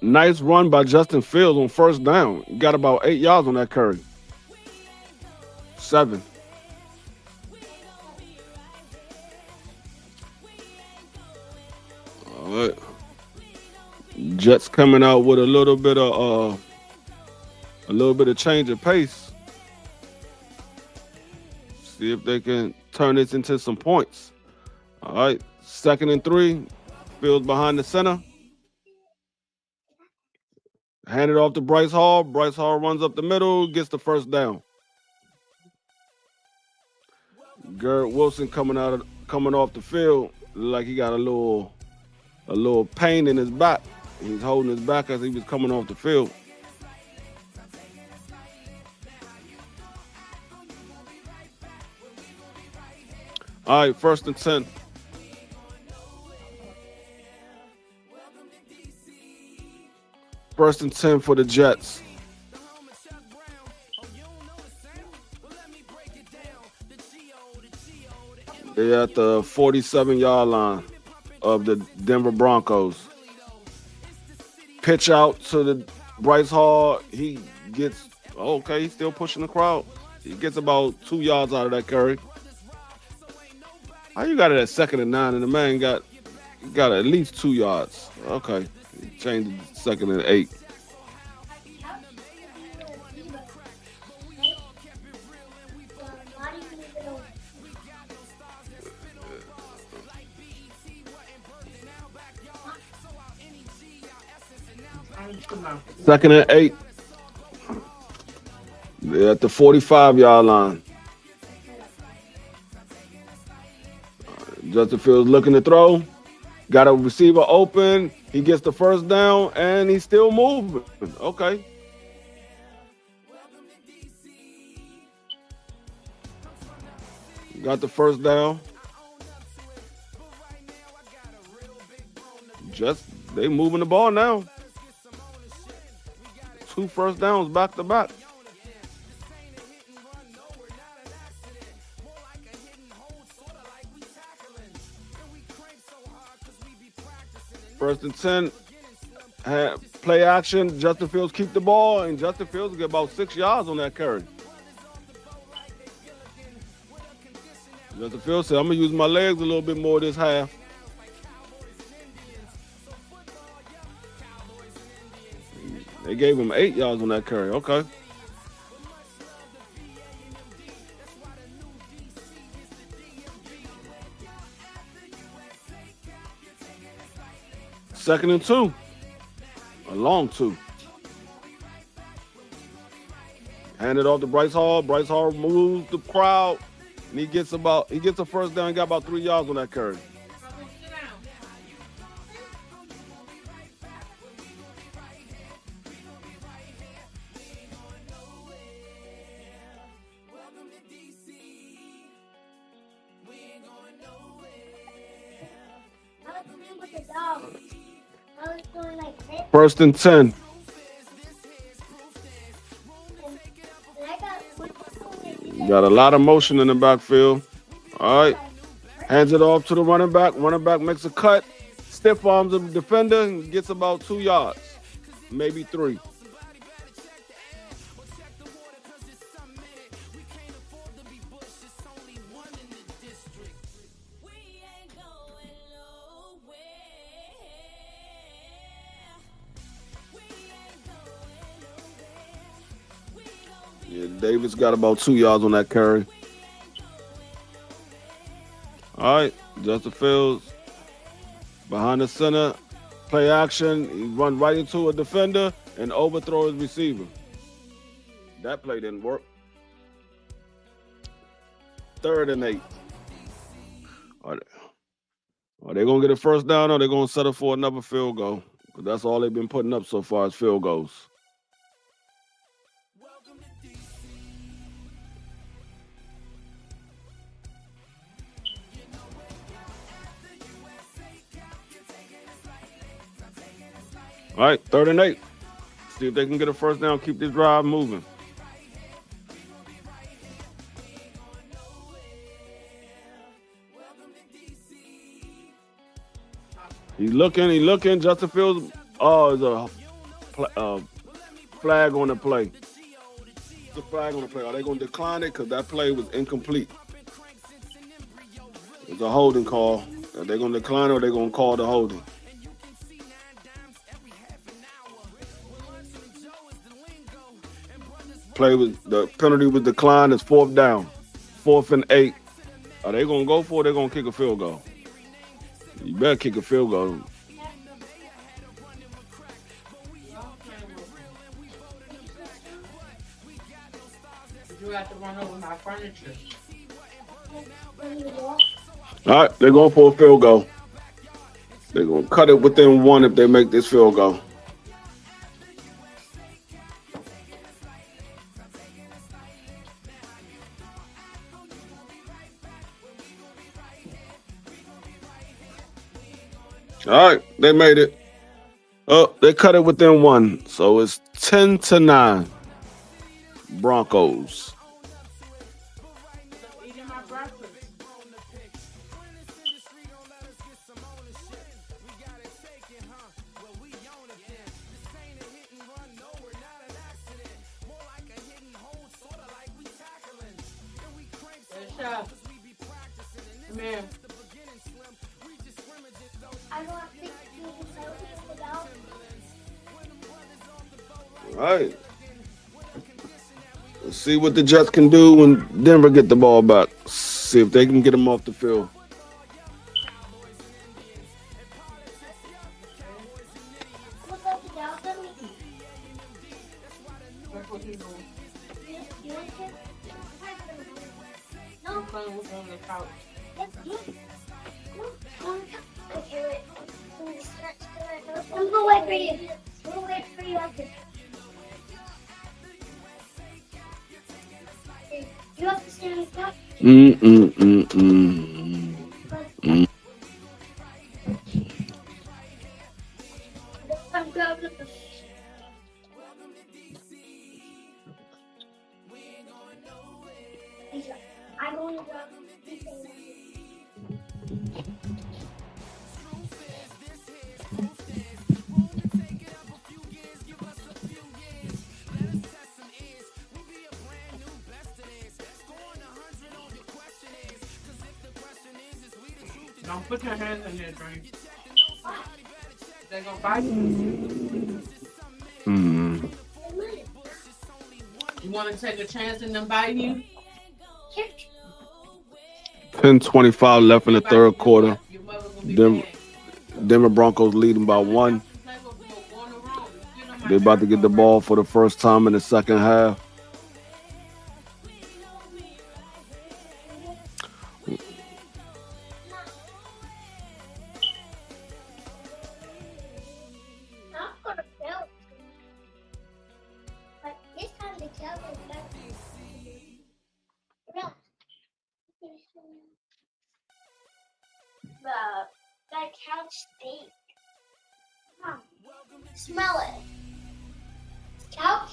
Nice run by Justin Fields on first down. Got about 8 yards on that carry. 7. All right. Jets coming out with a little bit of change of pace. See if they can turn this into some points. All right. 2nd and 3. Fields behind the center. Hand it off to Bryce Hall. Bryce Hall runs up the middle, gets the first down. Garrett Wilson coming off the field like he got a little pain in his back. He's holding his back as he was coming off the field. All right, 1st and 10. First and 10 for the Jets. They're at the 47-yard line of the Denver Broncos. Pitch out to the Bryce Hall. He gets, okay, he's still pushing the crowd. He gets about 2 yards out of that carry. How you got it at 2nd and 9 and the man got at least 2 yards? Okay. Changed it to 2nd and 8. Second and 8. They're at the 45-yard line. Justin Fields looking to throw. Got a receiver open. He gets the first down, and he's still moving. Okay. Got the first down. They moving the ball now. 2 first downs back to back. First and 10, play action. Justin Fields keep the ball, and Justin Fields will get about 6 yards on that carry. Justin Fields said, I'm going to use my legs a little bit more this half. They gave him 8 yards on that carry. Okay. Second and 2. A long 2. Hand it off to Bryce Hall. Bryce Hall moves the crowd. And he gets a first down. He got about 3 yards on that carry. First and 10. Got a lot of motion in the backfield. All right. Hands it off to the running back. Running back makes a cut. Stiff arms the defender and gets about 2 yards. Maybe 3. Yeah, Davis got about 2 yards on that carry. All right, Justin Fields behind the center, play action. He run right into a defender and overthrow his receiver. That play didn't work. 3rd and 8. Are they going to get a first down or are they going to settle for another field goal? Because that's all they've been putting up so far is field goals. All right, 3rd and 8. See if they can get a first down, keep this drive moving. He's looking. Justin Fields, there's a flag on the play. It's a flag on the play. Are they going to decline it? Because that play was incomplete. It's a holding call. Are they going to decline it or are they going to call the holding? The penalty was declined. It's 4th down. 4th and 8. Are they going to go for it? They're going to kick a field goal. You better kick a field goal. You have to run over my furniture. All right, they're going for a field goal. They're going to cut it within 1 if they make this field goal. All right, they made it. Oh, they cut it within 1. So it's 10-9. Broncos. Eating my breakfast. Come here. I don't think you can tell me about. All right. Let's see what the Jets can do when Denver get the ball back. See if they can get them off the field. Look up the Delta. That's what he's doing. You want to? No. I'm playing with on the couch. Yes, yes. No. Okay, wait. Let me stretch to it. I'm gonna wait for you. We'll wait for you after. You have to stand on the couch. I'm grabbing the I'm going to grab the Don't put your hands in there, drink. They're gonna bite you. You want to take a chance in them biting you? 10:25 left in the third quarter. Your mother gonna be Denver, mad. Denver Broncos leading by 1. They're about to get the ball for the first time in the second half. I'm gonna fail. But this time the couch is better. No. That couch stinks. Mom, smell it. Couch?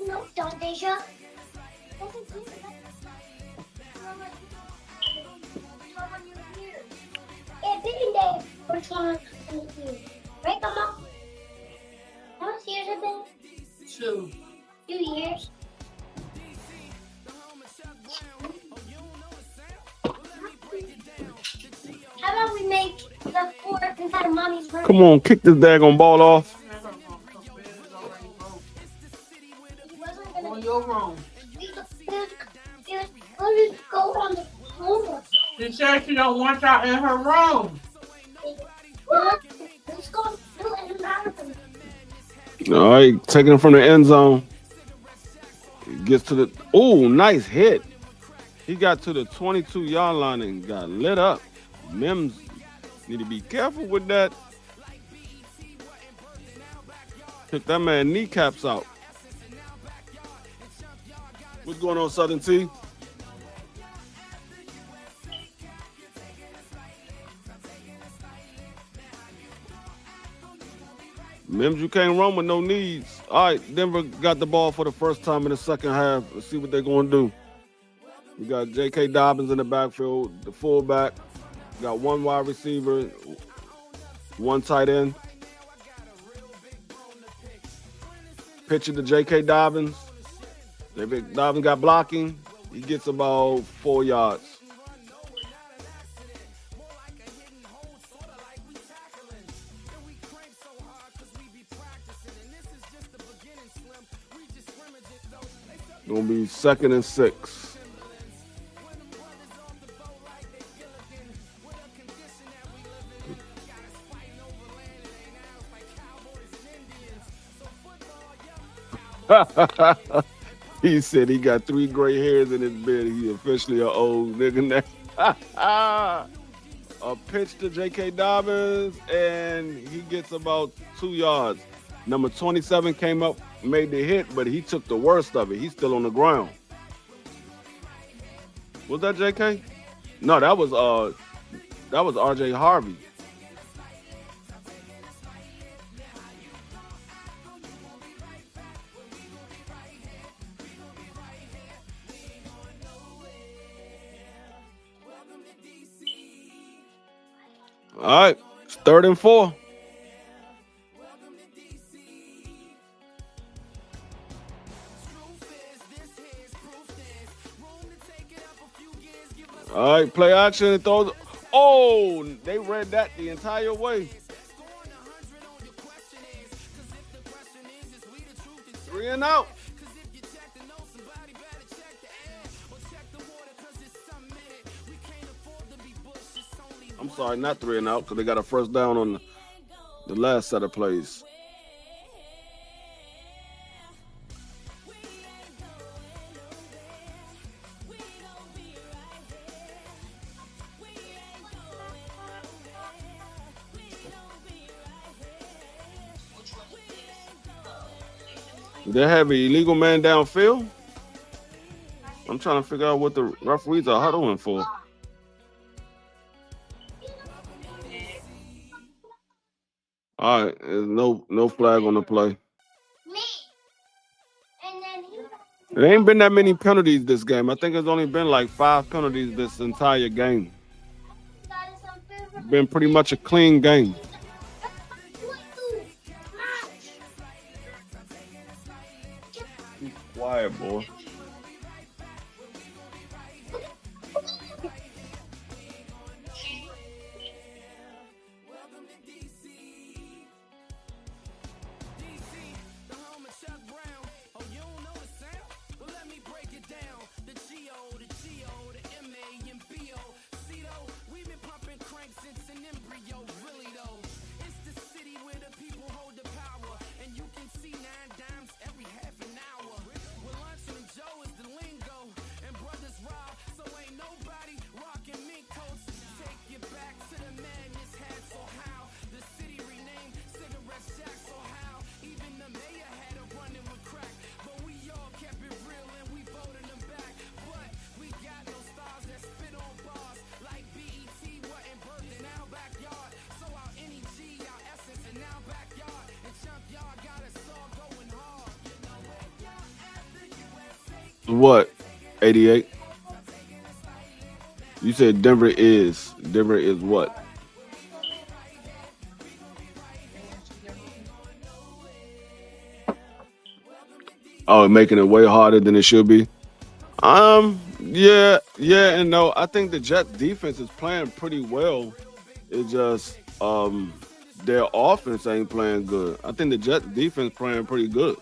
No, don't, Deja. Yeah, Big Day. Which one is here? Right, Mama? How much years have been? 2. 2 years. How about we make the fork inside of Mommy's room? Come on, kick this daggone ball off. He wasn't gonna On your room. he was gonna go on the floor. She said she don't want y'all in her room. Let's go do it in the bathroom. All right, taking it from the end zone. He gets to the. Oh, nice hit. He got to the 22-yard line and got lit up. Mims need to be careful with that. Took that man kneecaps out. What's going on, Southern T? Mims, you can't run with no knees. All right, Denver got the ball for the first time in the second half. Let's see what they're going to do. We got J.K. Dobbins in the backfield, the fullback. Got 1 wide receiver, 1 tight end. Pitching to J.K. Dobbins. Dobbins got blocking. He gets about 4 yards. Gonna be 2nd and 6. He said he got 3 gray hairs in his beard. He officially an old nigga now. A pitch to J.K. Dobbins, and he gets about 2 yards. Number 27 came up, made the hit, but he took the worst of it. He's still on the ground. Was that J.K.? No, that was R.J. Harvey. All right, it's 3rd and 4. All right, play action and throw. Oh, they read that the entire way. 3 and out. I'm sorry, not 3 and out, because they got a first down on the last set of plays. Do they have an illegal man downfield? I'm trying to figure out what the referees are huddling for. All right, there's no flag on the play. Me. And then he There ain't been that many penalties this game. I think it's only been like 5 penalties this entire game. got us some food from Been pretty much a clean game. Quiet, boy. What? 88. You said Denver is. Denver is what? Oh, making it way harder than it should be. Yeah, yeah, and no. I think the Jets defense is playing pretty well. It just their offense ain't playing good. I think the Jets defense playing pretty good.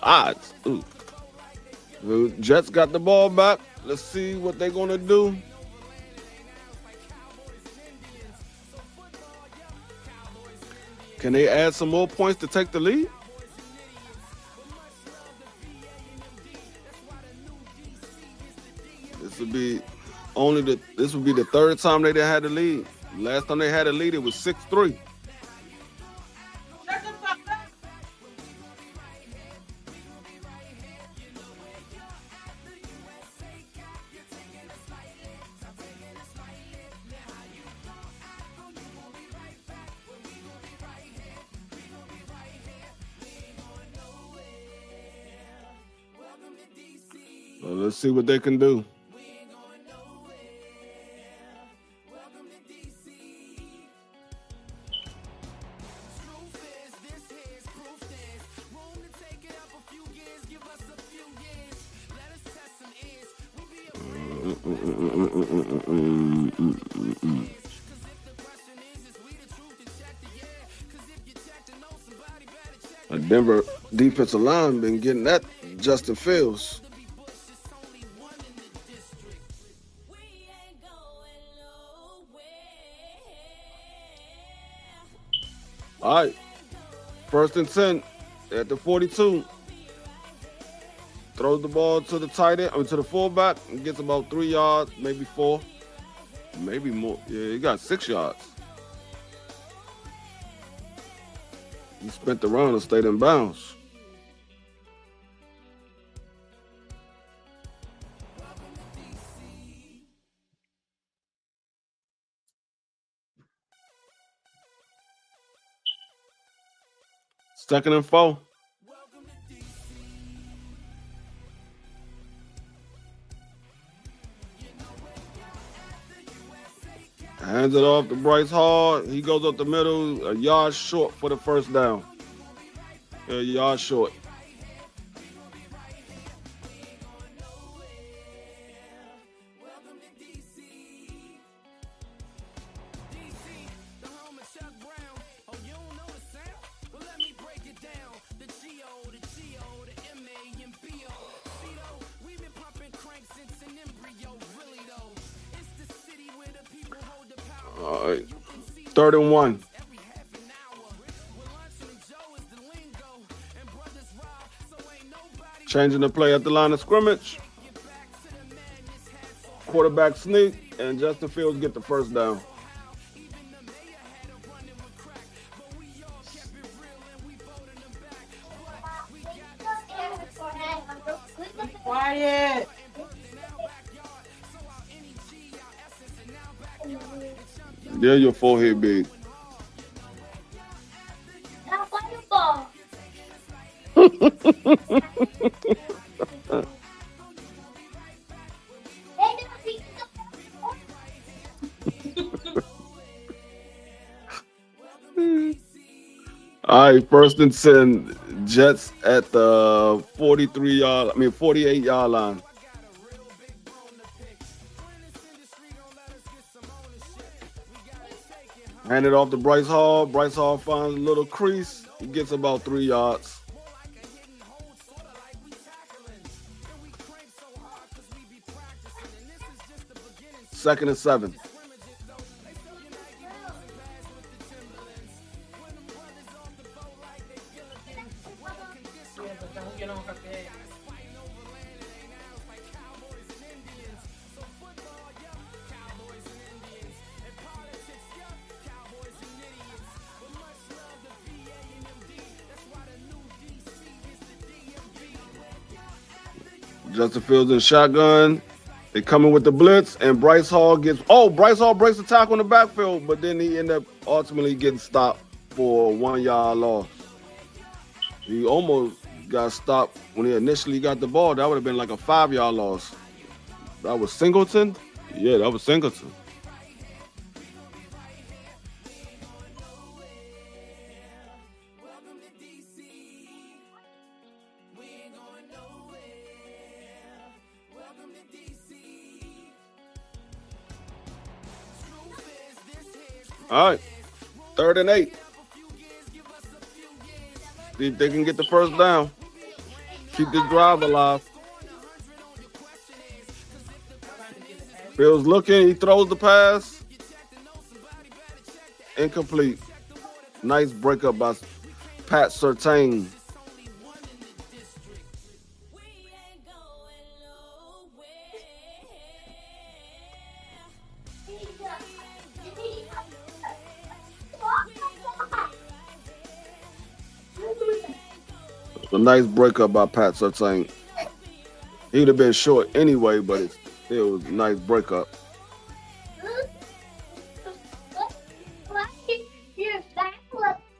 Odds. Ooh. The Jets got the ball back. Let's see what they're gonna do. Can they add some more points to take the lead? This would be this would be the third time they had the lead. Last time they had a lead, it was 6-3. Shut the fuck up. So let's see what they can do. A Denver defensive line been getting that Justin Fields. All right, 1st and 10 at the 42. Throws the ball to the tight end, to the fullback, and gets about 3 yards, maybe 4, maybe more. Yeah, he got 6 yards. He spent the run and stayed in bounds. Second and 4. Hands it off to Bryce Hall. He goes up the middle, a yard short for the first down. A yard short. All right. 3rd and 1. Changing the play at the line of scrimmage. Quarterback sneak, and Justin Fields get the first down. Quiet. Yeah, your forehead big. That's wonderful. All right, 1st and 10. Jets at the 48-yard line. Hand it off to Bryce Hall. Bryce Hall finds a little crease. He gets about 3 yards. Second and 7. Yeah, but don't get on her bed. Justin Fields in shotgun. They coming with the blitz, and Bryce Hall Bryce Hall breaks the tackle in the backfield, but then he ended up ultimately getting stopped for a 1 yard loss. He almost got stopped when he initially got the ball. That would have been like a 5 yard loss. That was Singleton? Yeah, that was Singleton. All right, 3rd and 8. See if they can get the first down. Keep this drive alive. Fields looking, he throws the pass. Incomplete. Nice breakup by Pat Surtain. A nice breakup by Pat Surtain. He would have been short anyway, but it still was a nice breakup.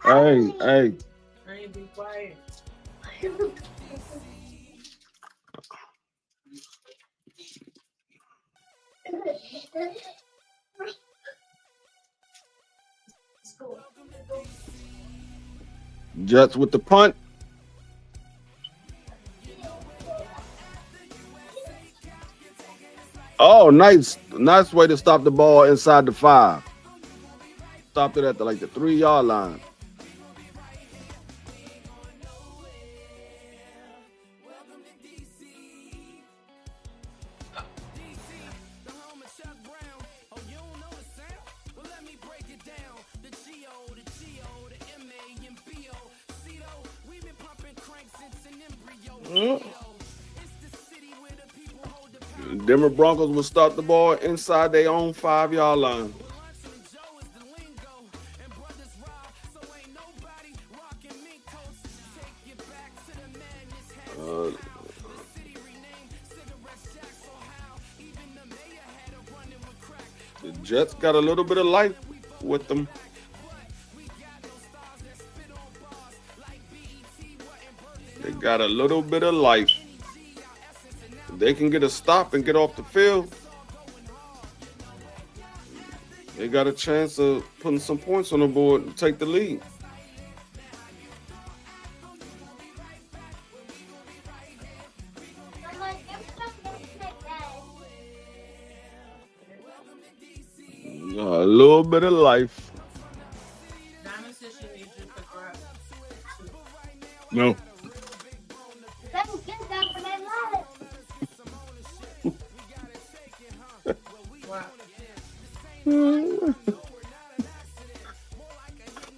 Hey. Hey, be quiet. Jets with the punt. Oh, nice way to stop the ball inside the 5. Stopped it at the 3 yard line. Denver Broncos will stop the ball inside their own 5 yard line. The Jets got a little bit of life with them. They got a little bit of life. If they can get a stop and get off the field, they got a chance of putting some points on the board and take the lead. A little bit of life. Diamond said she needs you to grab. No.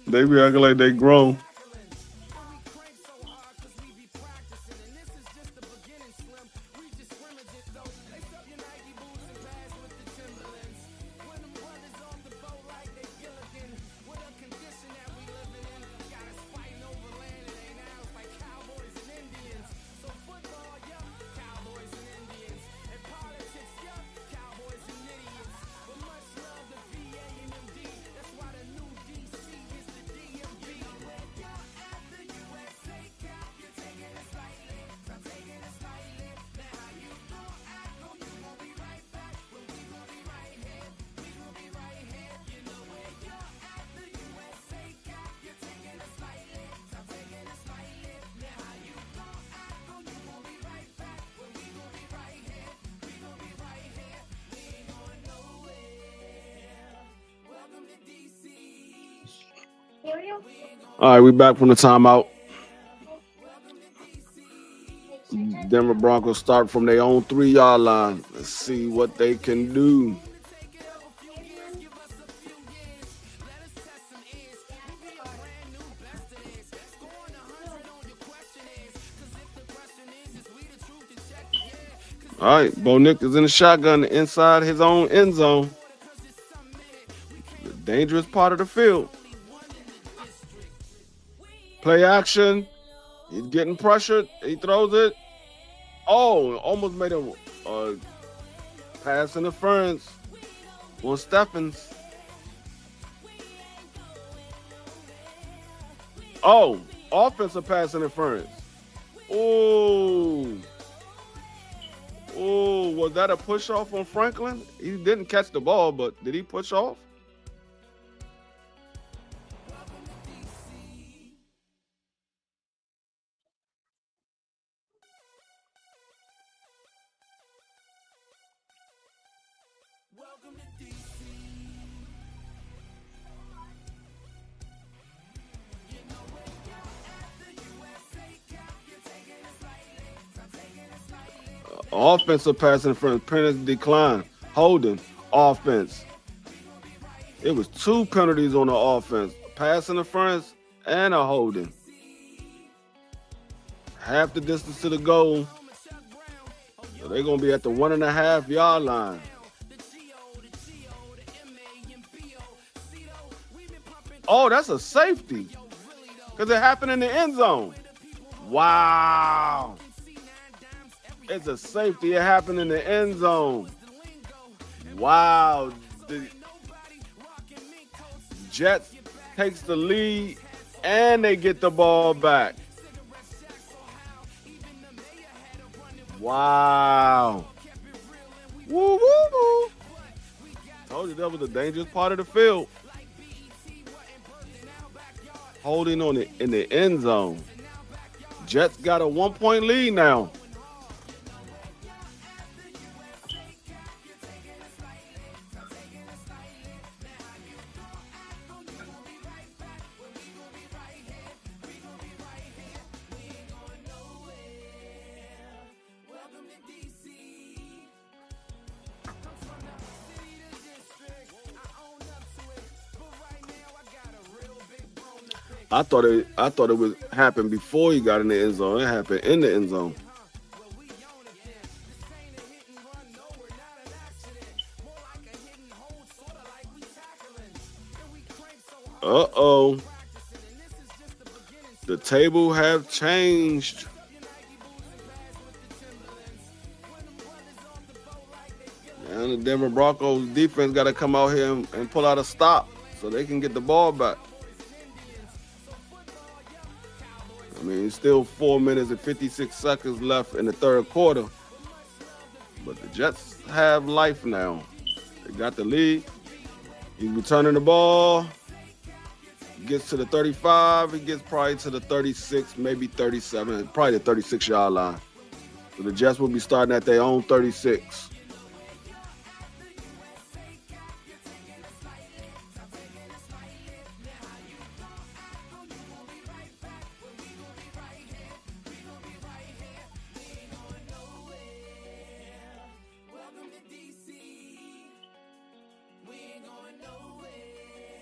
They be acting like they grown. All right, we back from the timeout. Denver Broncos start from their own 3 yard line. Let's see what they can do. All right, Bo Nick is in the shotgun inside his own end zone. The dangerous part of the field. Play action. He's getting pressured. He throws it. Oh, almost made a pass interference on Stephens. Oh, offensive pass interference. Oh. Oh, was that a push off on Franklin? He didn't catch the ball, but did he push off? Offensive pass interference, penalty decline, holding, offense. It was 2 penalties on the offense, pass interference and a holding. Half the distance to the goal. So they're going to be at the 1.5 yard line. Oh, that's a safety because it happened in the end zone. Wow. It's a safety. It happened in the end zone. Wow. The Jets takes the lead and they get the ball back. Wow. Woo, woo, woo. Told you that was a dangerous part of the field. Holding on it in the end zone. Jets got a 1-point lead now. I thought it would happen before he got in the end zone. It happened in the end zone. Uh-oh. The table have changed. And the Denver Broncos defense got to come out here and pull out a stop so they can get the ball back. I mean, it's still 4 minutes and 56 seconds left in the third quarter. But the Jets have life now. They got the lead. He's returning the ball. Gets to the 35. He gets probably to the 36, maybe 37, probably the 36-yard line. So the Jets will be starting at their own 36.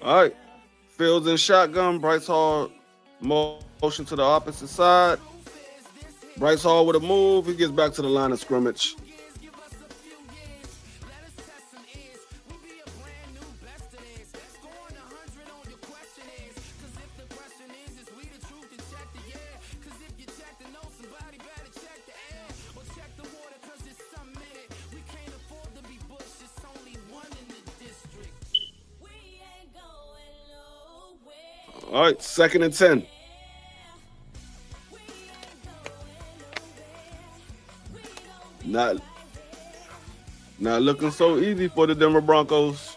All right, Fields in shotgun. Bryce Hall motion to the opposite side. Bryce Hall with a move. He gets back to the line of scrimmage. All right, 2nd and 10. Not looking so easy for the Denver Broncos.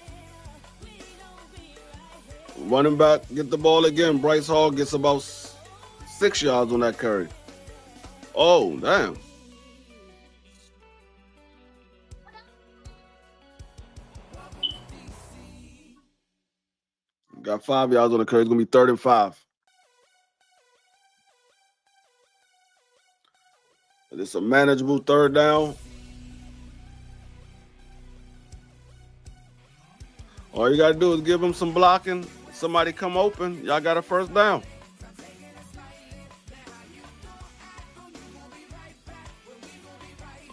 Running back, get the ball again. Bryce Hall gets about 6 yards on that carry. Oh, damn. Got 5 yards on the carry. It's going to be 3rd and 5. It's a manageable 3rd down. All you got to do is give him some blocking. Somebody come open. Y'all got a 1st down.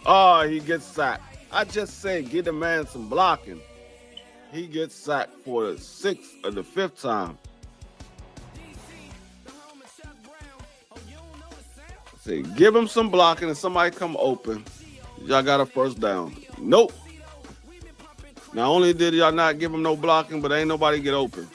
Oh, he gets sacked. I just said get the man some blocking. He gets sacked for the 6th or the 5th time. Say, give him some blocking and somebody come open. Y'all got a first down. Nope. Not only did y'all not give him no blocking, but ain't nobody get open.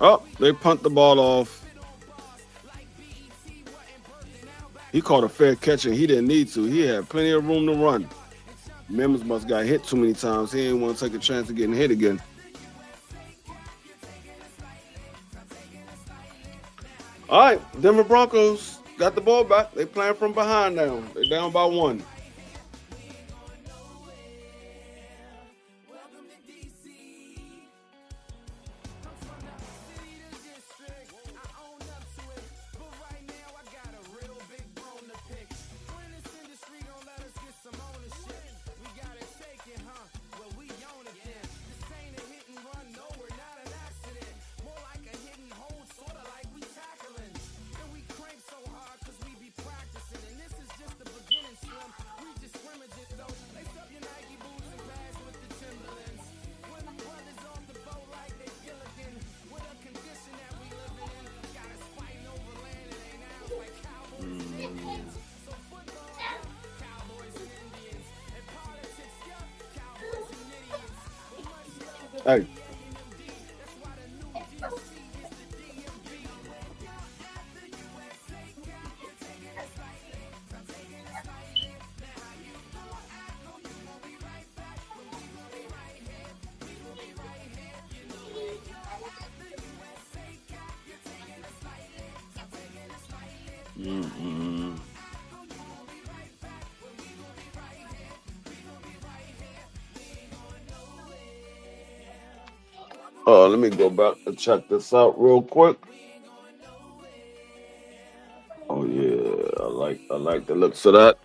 Oh, they punt the ball off. He caught a fair catch and he didn't need to. He had plenty of room to run. Mims must got hit too many times. He didn't want to take a chance of getting hit again. All right, Denver Broncos got the ball back. They playing from behind now. They're down by 1. Hey. Let me go back and check this out real quick. Oh yeah, I like the looks of that.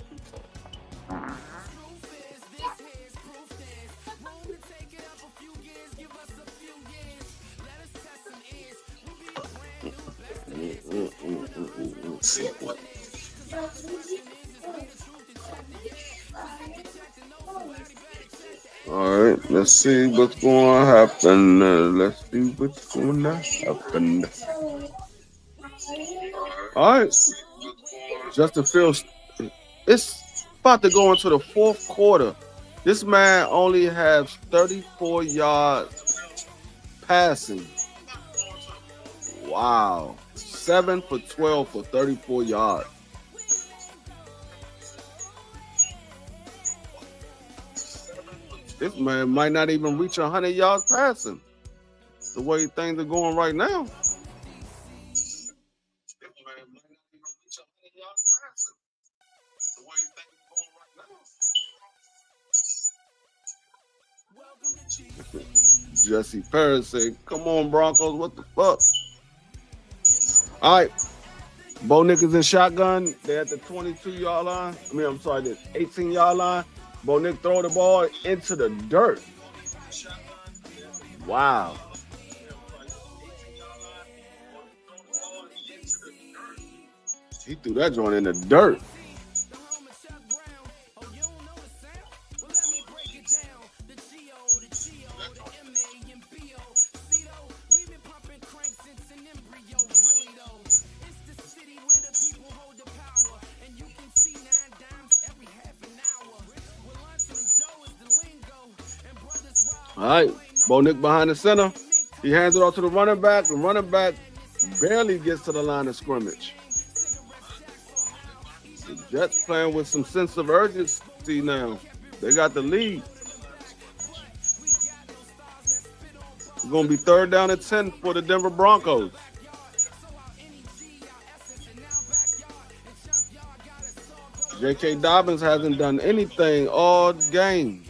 All right, let's see what's going to happen. Let's see what's going to happen. All right, Justin Fields, it's about to go into the fourth quarter. This man only has 34 yards passing. Wow, 7 for 12 for 34 yards. This man might not even reach 100 yards passing. The way things are going right now. Jesse Perez said, "Come on, Broncos, what the fuck?" All right. Bo Nick is in shotgun. They're at the 22-yard line. I'm sorry, the 18-yard line. Bo Nick throw the ball into the dirt. Wow. He threw that joint in the dirt. All right, Bo Nick behind the center. He hands it off to the running back. The running back barely gets to the line of scrimmage. The Jets playing with some sense of urgency now. They got the lead. It's going to be 3rd down and 10 for the Denver Broncos. J.K. Dobbins hasn't done anything all game.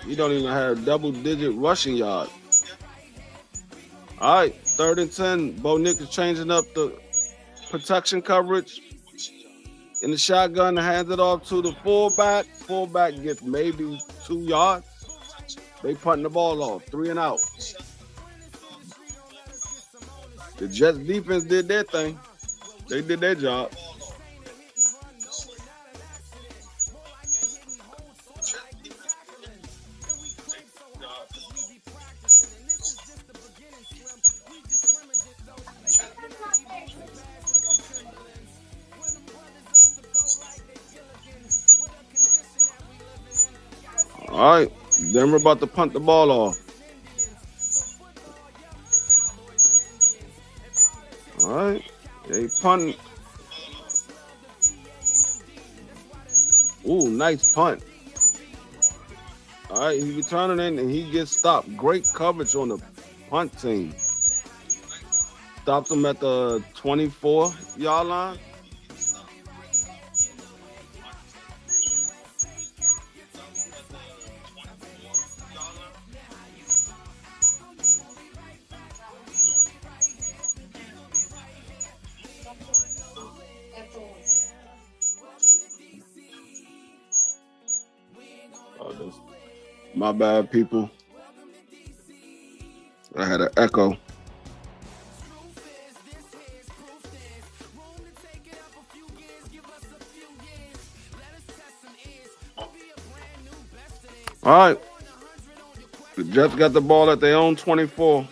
He don't even have double-digit rushing yards. All right, 3rd and 10. Bo Nick is changing up the protection coverage. in the shotgun and hands it off to the fullback. Fullback gets maybe 2 yards. They punting the ball off, 3 and out. The Jets defense did their thing. They did their job. All right, Denver about to punt the ball off. All right, they punting. Ooh, nice punt. All right, he's returning in and he gets stopped. Great coverage on the punt team. Stops him at the 24-yard line. My bad, people. I had an echo. All right. The Jets got the ball at their own 24.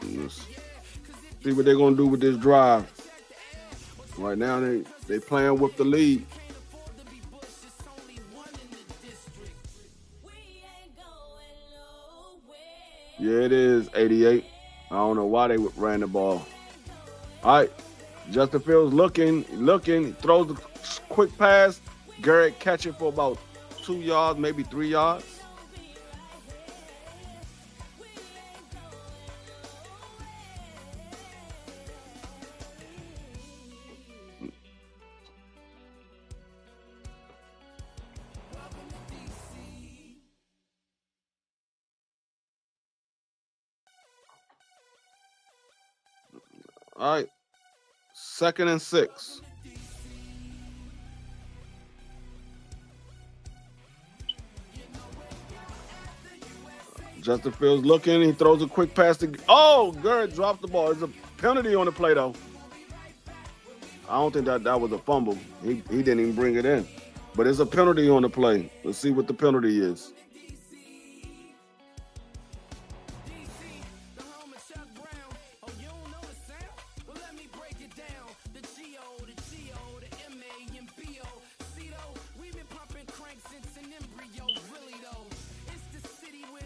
Let's see what they're going to do with this drive. Right now, they playing with the lead. Yeah, it is 88. I don't know why they ran the ball. All right. Justin Fields looking, throws a quick pass. Garrett catch it for about 2 yards, maybe 3 yards. All right, 2nd and 6. Justin Fields looking. He throws a quick pass to. Oh, Garrett dropped the ball. There's a penalty on the play, though. I don't think that was a fumble. He didn't even bring it in. But there's a penalty on the play. Let's see what the penalty is.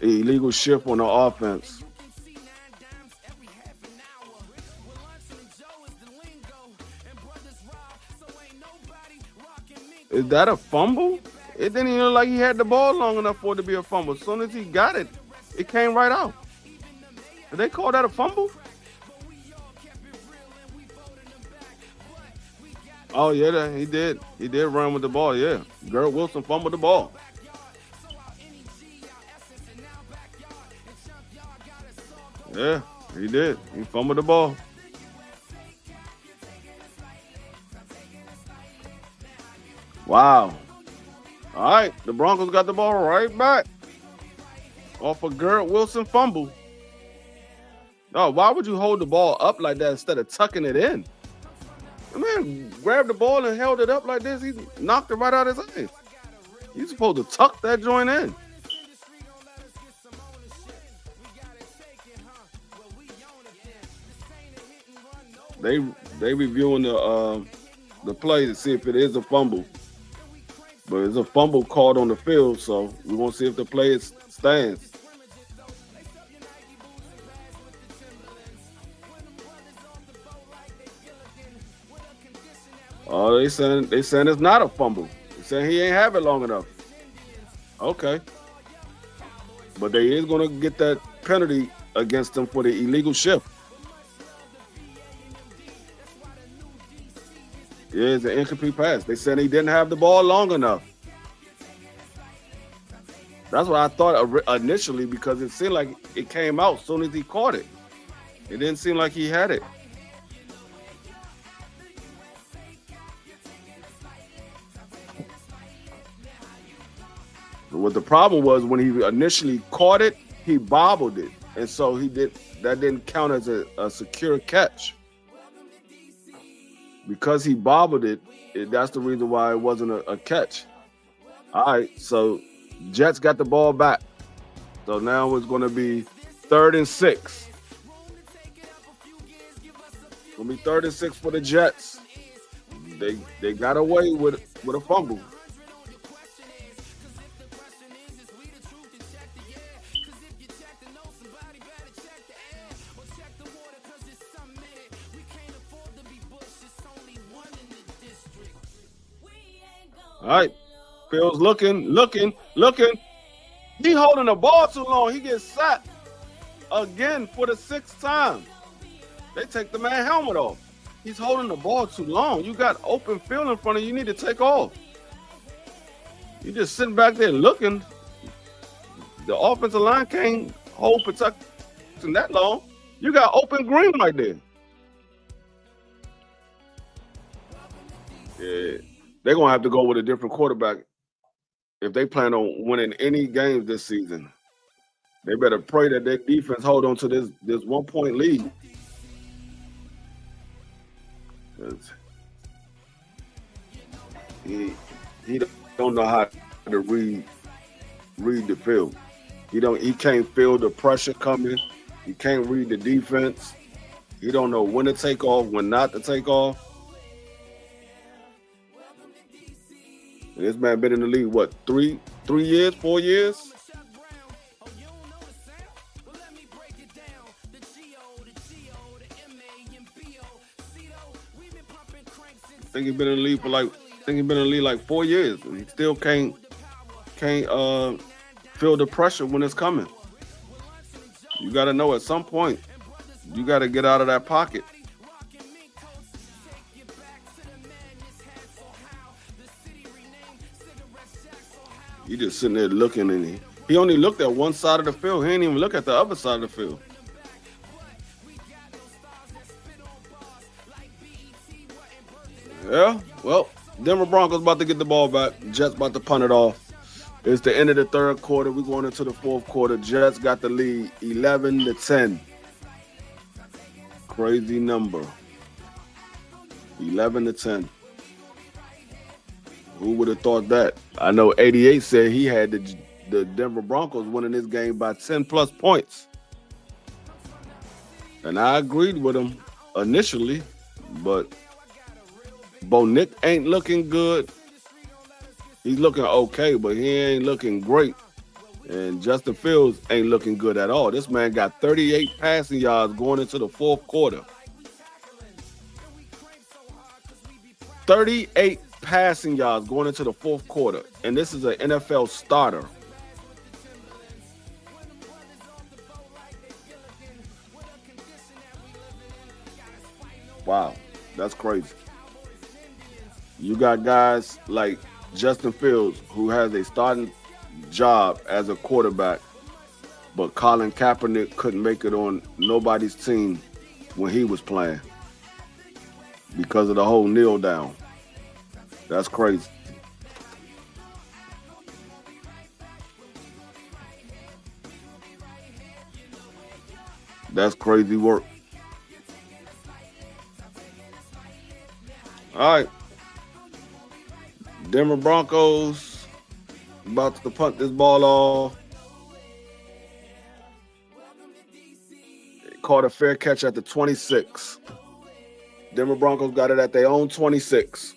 Illegal shift on the offense. Is that a fumble? It didn't even look like he had the ball long enough for it to be a fumble. As soon as he got it, it came right out. Did they call that a fumble? Oh, yeah, he did. He did run with the ball, yeah. Garrett Wilson fumbled the ball. Yeah, he did. He fumbled the ball. Wow. All right, the Broncos got the ball right back off a Garrett Wilson fumble. No, why would you hold the ball up like that instead of tucking it in? The man grabbed the ball and held it up like this. He knocked it right out of his hands. You're supposed to tuck that joint in. They reviewing the play to see if it is a fumble. But it's a fumble called on the field, so we want to see if the play stands. Oh, they saying it's not a fumble. They saying he ain't have it long enough. Okay. But they is gonna get that penalty against them for the illegal shift. Yeah, it's an incomplete pass. They said he didn't have the ball long enough. That's what I thought initially, because it seemed like it came out as soon as he caught it. It didn't seem like he had it. What the problem was when he initially caught it, he bobbled it, and so that didn't count as a secure catch because he bobbled it. That's the reason why it wasn't a catch. All right, so Jets got the ball back. So now it's going to be 3rd and 6. It's going to be 3rd and 6 for the Jets. They got away with a fumble. All right, Phil's looking. He holding the ball too long. He gets sacked again for the 6th time. They take the man helmet off. He's holding the ball too long. You got open field in front of you. You need to take off. You just sitting back there looking. The offensive line can't hold protection that long. You got open green right there. Yeah, they're going to have to go with a different quarterback if they plan on winning any games this season. They better pray that their defense hold on to this 1-point lead. He don't know how to read the field. He can't feel the pressure coming. He can't read the defense. He don't know when to take off, when not to take off. And this man been in the league, what, 3 years, 4 years? I think he's been in the league like 4 years, and he still can't feel the pressure when it's coming. You got to know at some point you got to get out of that pocket. He just sitting there looking, and he only looked at one side of the field. He didn't even look at the other side of the field. Yeah, well, Denver Broncos about to get the ball back. Jets about to punt it off. It's the end of the 3rd quarter. We're going into the 4th quarter. Jets got the lead 11-10. Crazy number. 11-10. Who would have thought that? I know 88 said he had the Denver Broncos winning this game by 10+ points. And I agreed with him initially, but Bo Nick ain't looking good. He's looking okay, but he ain't looking great. And Justin Fields ain't looking good at all. This man got 38 passing yards going into the 4th quarter. 38 passing yards going into the 4th quarter. And this is an NFL starter. Wow, that's crazy. You got guys like Justin Fields, who has a starting job as a quarterback, but Colin Kaepernick couldn't make it on nobody's team when he was playing because of the whole kneel down. That's crazy. That's crazy work. All right. Denver Broncos about to punt this ball off. Caught a fair catch at the 26. Denver Broncos got it at their own 26.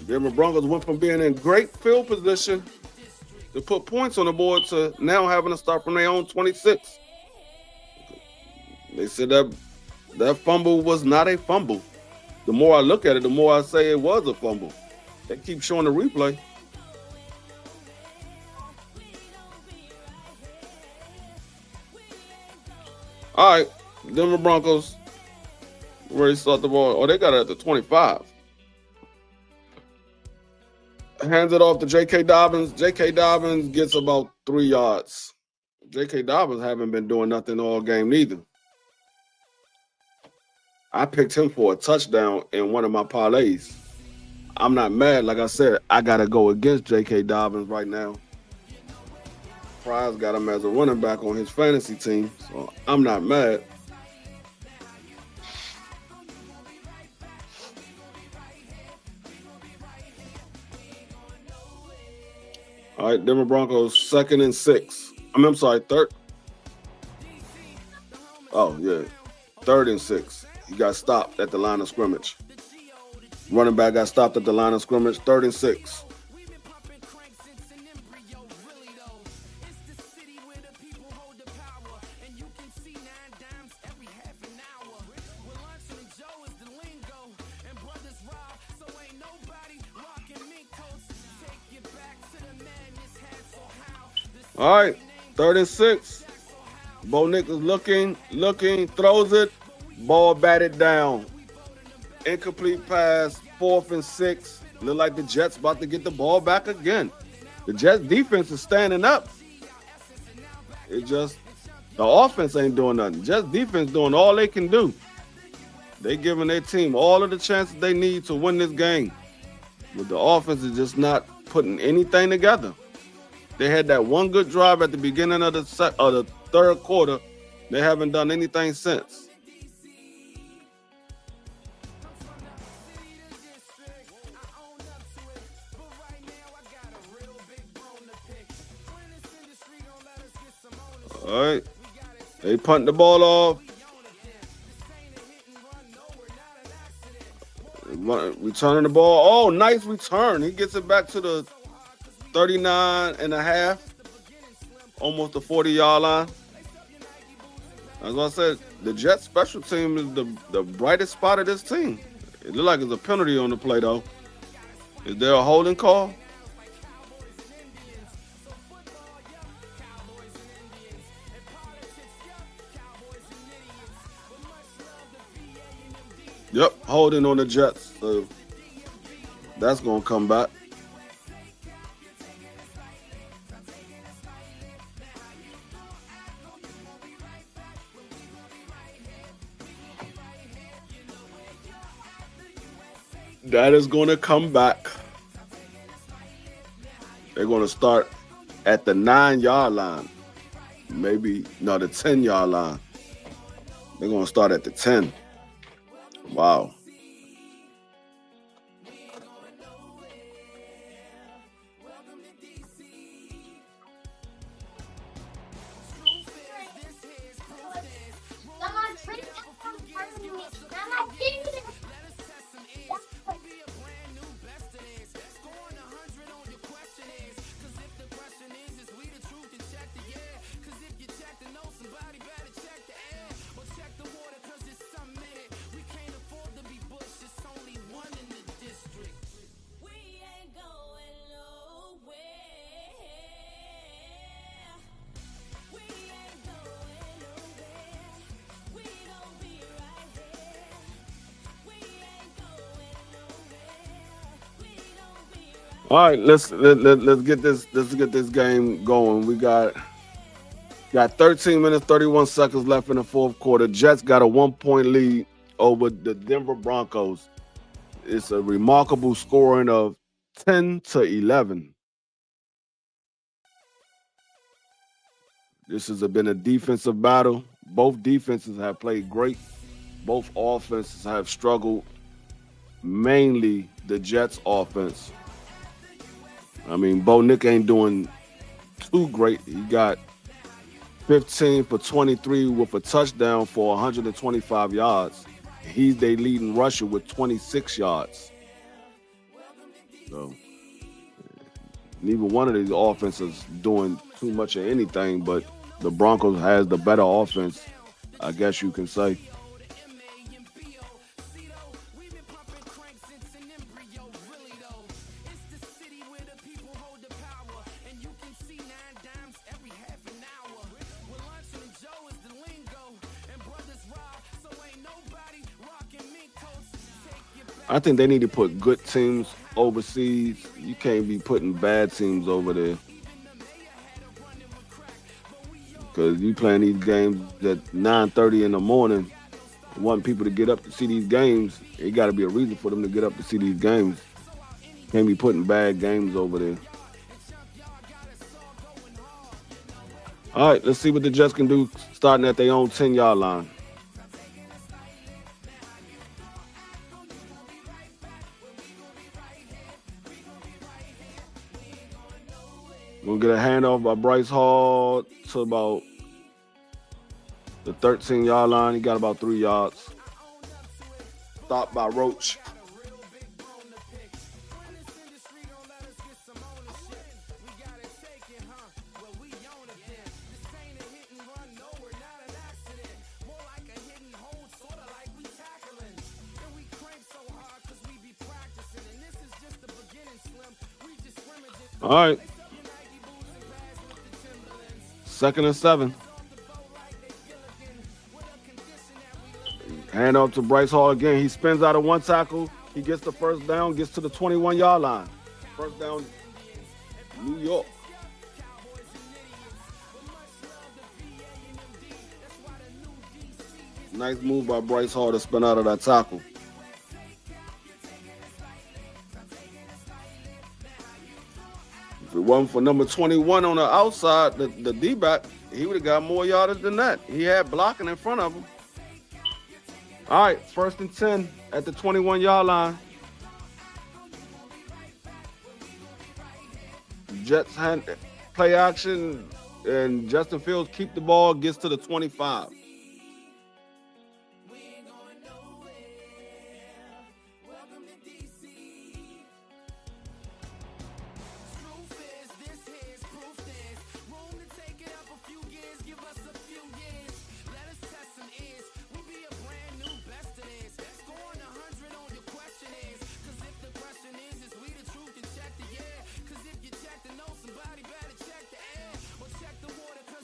Denver Broncos went from being in great field position to put points on the board to now having to start from their own 26. They said that fumble was not a fumble. The more I look at it, the more I say it was a fumble. They keep showing the replay. All right, Denver Broncos Where he start the ball? Oh, they got it at the 25. Hands it off to J.K. Dobbins. J.K. Dobbins gets about 3 yards. J.K. Dobbins haven't been doing nothing all game neither. I picked him for a touchdown in one of my parlays. I'm not mad. Like I said, I got to go against J.K. Dobbins right now. Fry's got him as a running back on his fantasy team, so I'm not mad. All right, Denver Broncos 2nd and 6. I'm sorry, third. Oh, yeah. 3rd and 6. He got stopped at the line of scrimmage. Running back got stopped at the line of scrimmage. 3rd and 6. All right, 3rd and 6. Bo Nick is looking, throws it, ball batted down. Incomplete pass, 4th and 6. Look like the Jets about to get the ball back again. The Jets defense is standing up. It just, the offense ain't doing nothing. Jets defense doing all they can do. They giving their team all of the chances they need to win this game. But the offense is just not putting anything together. They had that one good drive at the beginning of the 3rd quarter. They haven't done anything since. All right. They punt the ball off. Returning the ball. Oh, nice return. He gets it back to the 39 and a half. Almost the 40-yard line. As I said, the Jets special team is the brightest spot of this team. It looks like there's a penalty on the play, though. Is there a holding call? Yep, holding on the Jets. So that's going to come back. That is going to come back. They're going to start at the 9-yard line. Maybe, no, the 10-yard line. They're going to start at the 10. Wow. All right, let's get this game going. We got 13 minutes, 31 seconds left in the 4th quarter. Jets got a 1-point lead over the Denver Broncos. It's a remarkable scoring of 10-11. This has been a defensive battle. Both defenses have played great. Both offenses have struggled. Mainly the Jets offense. I mean, Bo Nick ain't doing too great. He got 15 for 23 with a touchdown for 125 yards. He's their leading rusher with 26 yards. So neither one of these offenses doing too much of anything, but the Broncos has the better offense, I guess you can say. I think they need to put good teams overseas. You can't be putting bad teams over there because you playing these games at 9:30 in the morning. Want people to get up to see these games. It got to be a reason for them to get up to see these games. Can't be putting bad games over there. All right, let's see what the Jets can do starting at their own 10-yard line. We'll get a handoff by Bryce Hall to about the 13-yard line. He got about 3 yards. Stopped by Roach. All right. 2nd and 7. Hand off to Bryce Hall again. He spins out of one tackle. He gets the first down, gets to the 21-yard line. First down, New York. Nice move by Bryce Hall to spin out of that tackle. If it wasn't for number 21 on the outside, the D-back, he would have got more yardage than that. He had blocking in front of him. All right, 1st and 10 at the 21-yard line. Jets hand play action, and Justin Fields keep the ball, gets to the 25.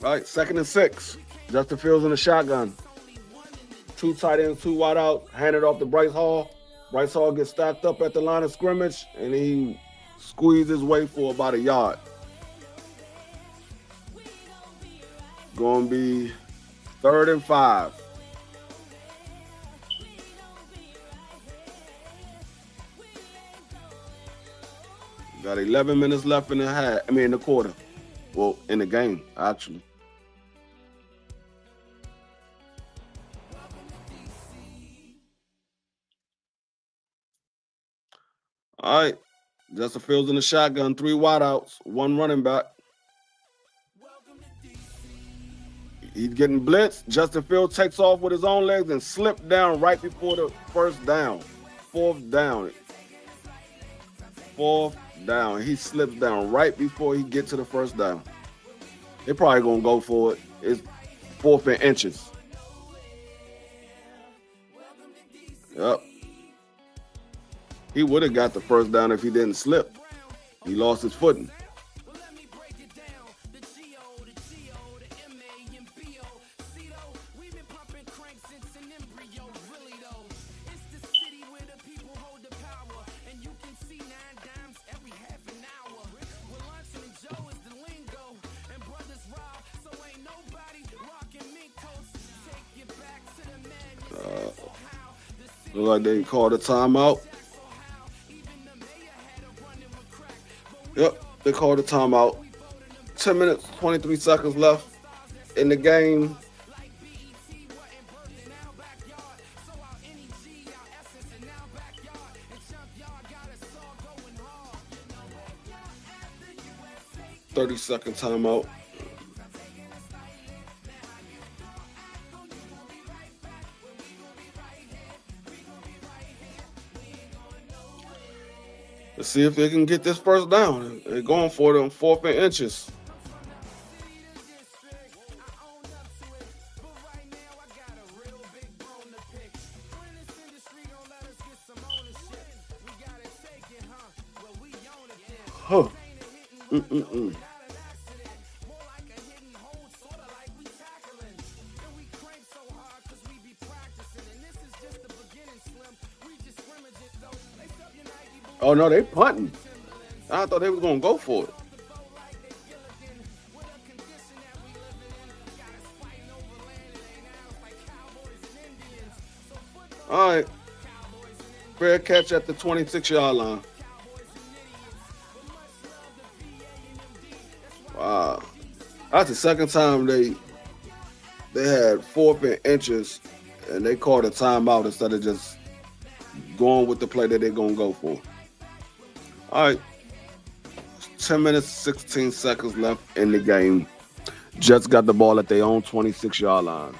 All right, 2nd and 6. Justin Fields in the shotgun. 2 tight ends, 2 wide out. Handed off to Bryce Hall. Bryce Hall gets stacked up at the line of scrimmage, and he squeezes his way for about a yard. Going to be 3rd and 5. Got 11 minutes left in the quarter. Well, in the game, actually. All right. Justin Fields in the shotgun, 3 wideouts, 1 running back. He's getting blitzed. Justin Fields takes off with his own legs and slipped down right before the first down. 4th down. 4th down. He slips down right before he gets to the first down. They're probably going to go for it. It's 4th and inches. Yep. He would have got the first down if he didn't slip. He lost his footing. Look like they called a timeout. Yep, they called a timeout. 10 minutes, 23 seconds left in the game. "30-second timeout." Let's see if they can get this first down. They're going for it on 4th and inches. Huh. Oh no, they punting. I thought they was gonna go for it. All right. Fair catch at the 26-yard line. Wow. That's the second time they had 4th and inches and they called a timeout instead of just going with the play that they're gonna go for. All right. 10 minutes, 16 seconds left in the game. Jets got the ball at their own 26-yard line.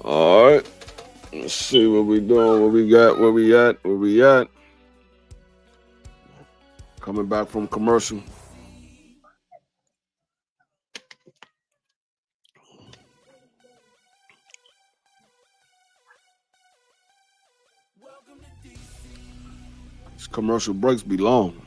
All right. Let's see what we doing. What we got? Where we at? Where we at? Coming back from commercial. These commercial breaks be long.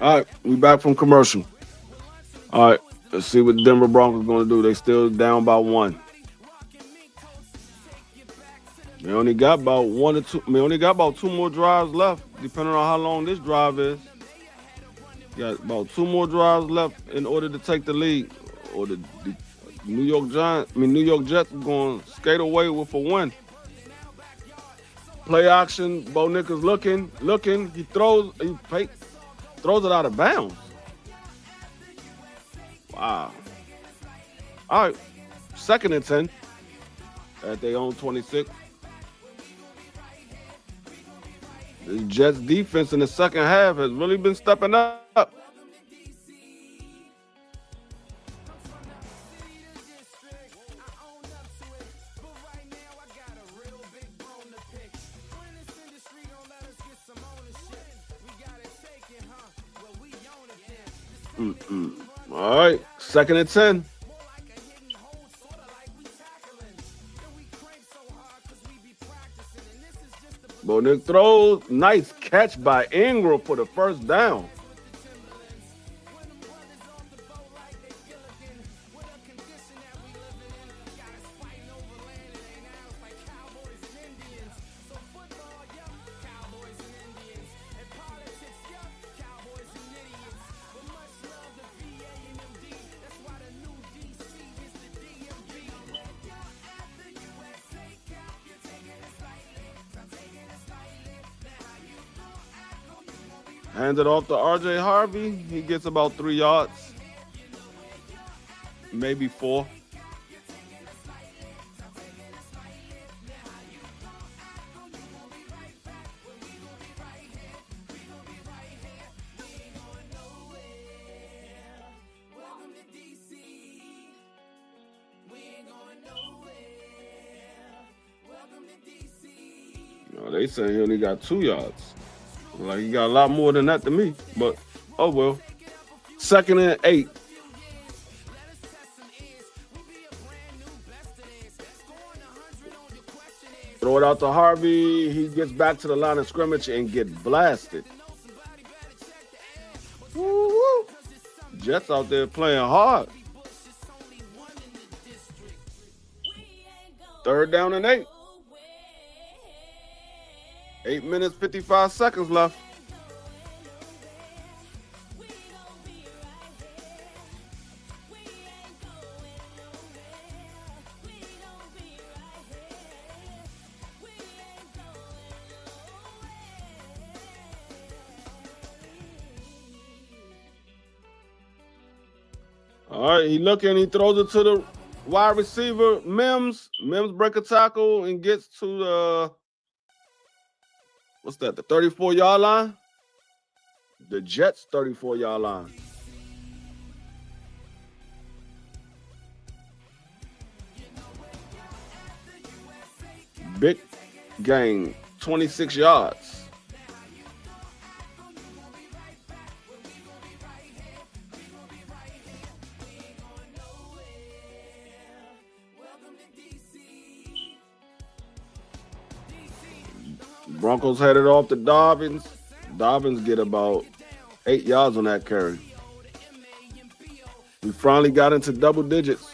All right, we back from commercial. All right, let's see what Denver Broncos going to do. They still down by 1. They only got about 1 or 2. They only got about 2 more drives left, depending on how long this drive is. Got about 2 more drives left in order to take the lead. Or the New York Jets are going to skate away with a win. Play action. Bo Nick is looking. He throws it out of bounds. Wow. All right. 2nd and 10 at their own 26. The Jets defense in the second half has really been stepping up. All right, 2nd and 10. Bo Nick throws. Nice catch by Ingram for the first down. Hands it off to R.J. Harvey. He gets about 3 yards. Maybe 4. They say he only got 2 yards. Like, he got a lot more than that to me, but oh well. 2nd and 8. Throw it out to Harvey. He gets back to the line of scrimmage and get blasted. Woo-woo. Jets out there playing hard. 3rd down and 8. 8 minutes, 55 seconds left. All right, he looking, he throws it to the wide receiver, Mims. Mims break a tackle and gets to the, what's that, the 34-yard line? The Jets' 34-yard line. Big gain, 26 yards. Broncos headed off to Dobbins. Dobbins get about 8 yards on that carry. We finally got into double digits.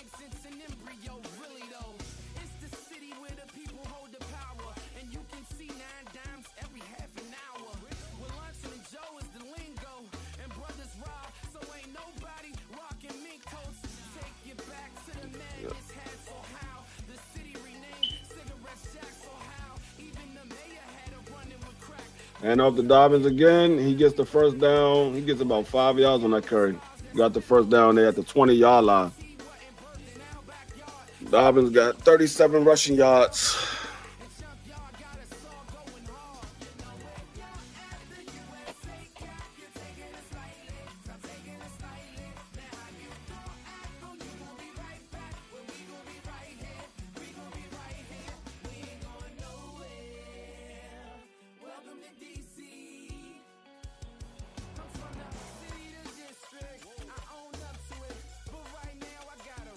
And off the Dobbins again, he gets the first down. He gets about 5 yards on that carry. Got the first down there at the 20-yard line. Dobbins got 37 rushing yards.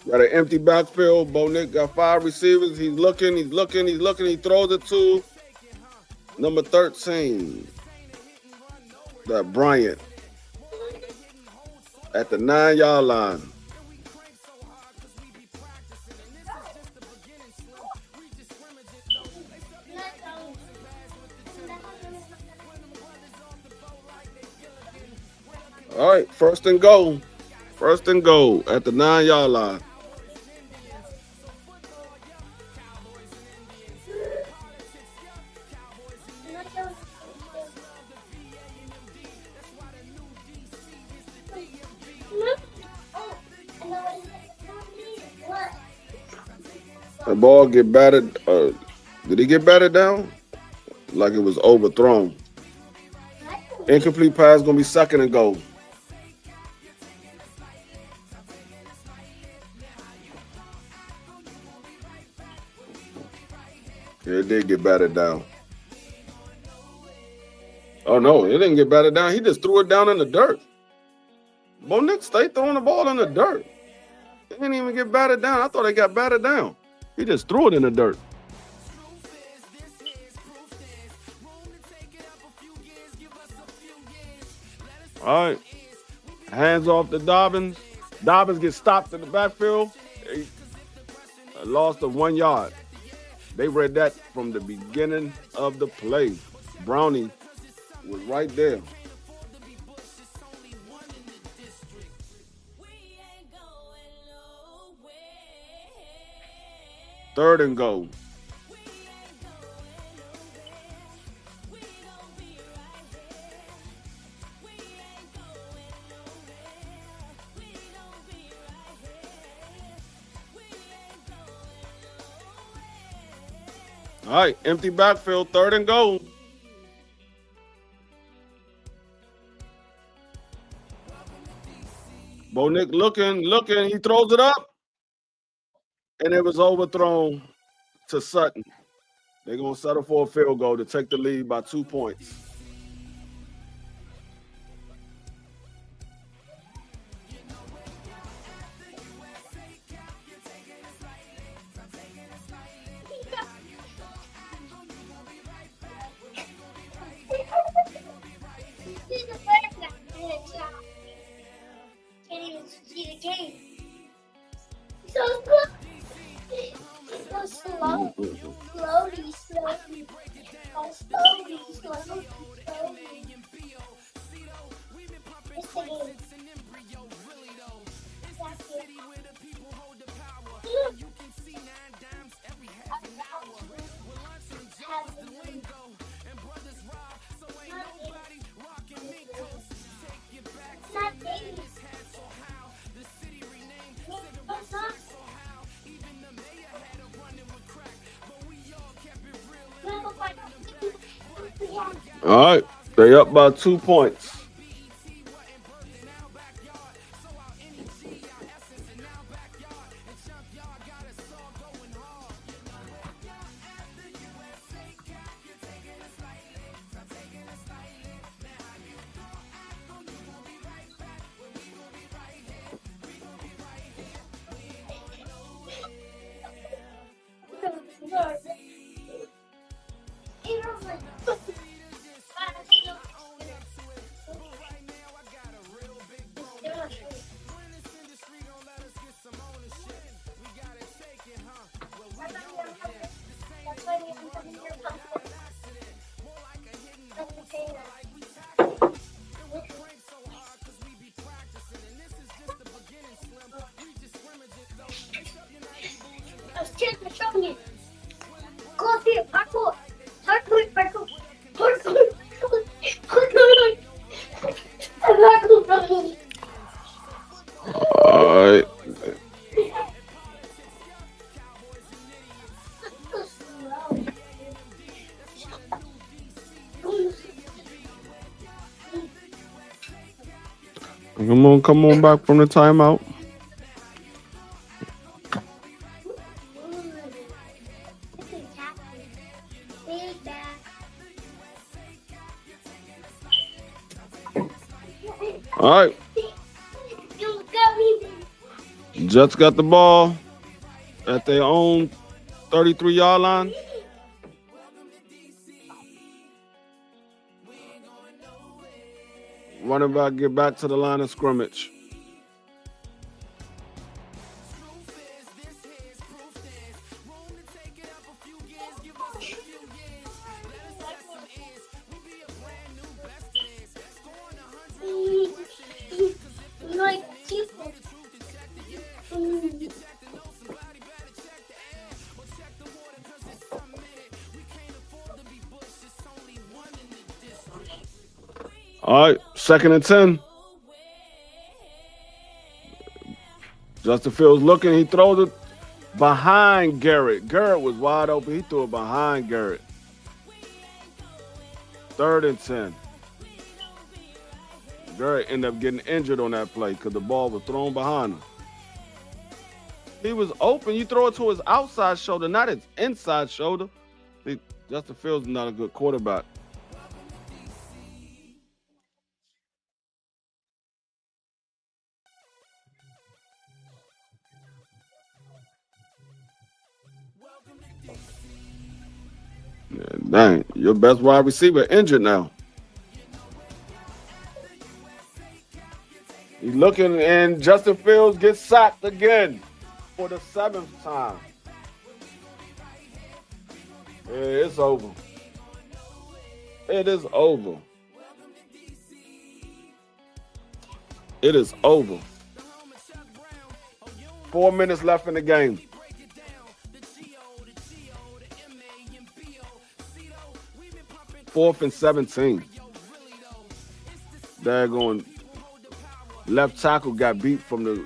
Got an empty backfield. Bo Nick got 5 receivers. He's looking. He throws it to number 13. That Bryant at the 9-yard line. All right, first and goal. First and goal at the 9-yard line. The ball get batted. Did he get batted down? Like it was overthrown. Incomplete pass gonna be 2nd and goal. Yeah, it did get batted down. Oh no, it didn't get batted down. He just threw it down in the dirt. Bo Nick stayed throwing the ball in the dirt. It didn't even get batted down. I thought it got batted down. He just threw it in the dirt. All right. Hands off to Dobbins. Dobbins gets stopped in the backfield. A loss of 1 yard. They read that from the beginning of the play. Brownie was right there. Third and goal. All right, empty backfield, 3rd and goal. Bo Nick looking, he throws it up. And it was overthrown to Sutton. They're going to settle for a field goal to take the lead by 2 points. Go slow. Slowly, slowly. Go slowly, slowly, slowly. It's the game. Not daily. All right, they up by 2 points. Show me. Go up here, parkour. Parkour, parkour. Parkour, parkour. Parkour, parkour. All right. Come on back from the timeout. All right. Jets got the ball at their own 33-yard line. Running back get back to the line of scrimmage. All right, 2nd and 10. Justin Fields looking. He throws it behind Garrett. Garrett was wide open. He threw it behind Garrett. 3rd and 10. Garrett ended up getting injured on that play because the ball was thrown behind him. He was open. You throw it to his outside shoulder, not his inside shoulder. Justin Fields is not a good quarterback. Yeah, dang, your best wide receiver injured now. He's looking, and Justin Fields gets sacked again for the 7th time. Yeah, it's over. It is over. It is over. 4 minutes left in the game. Fourth and 17. Daggone left tackle got beat from the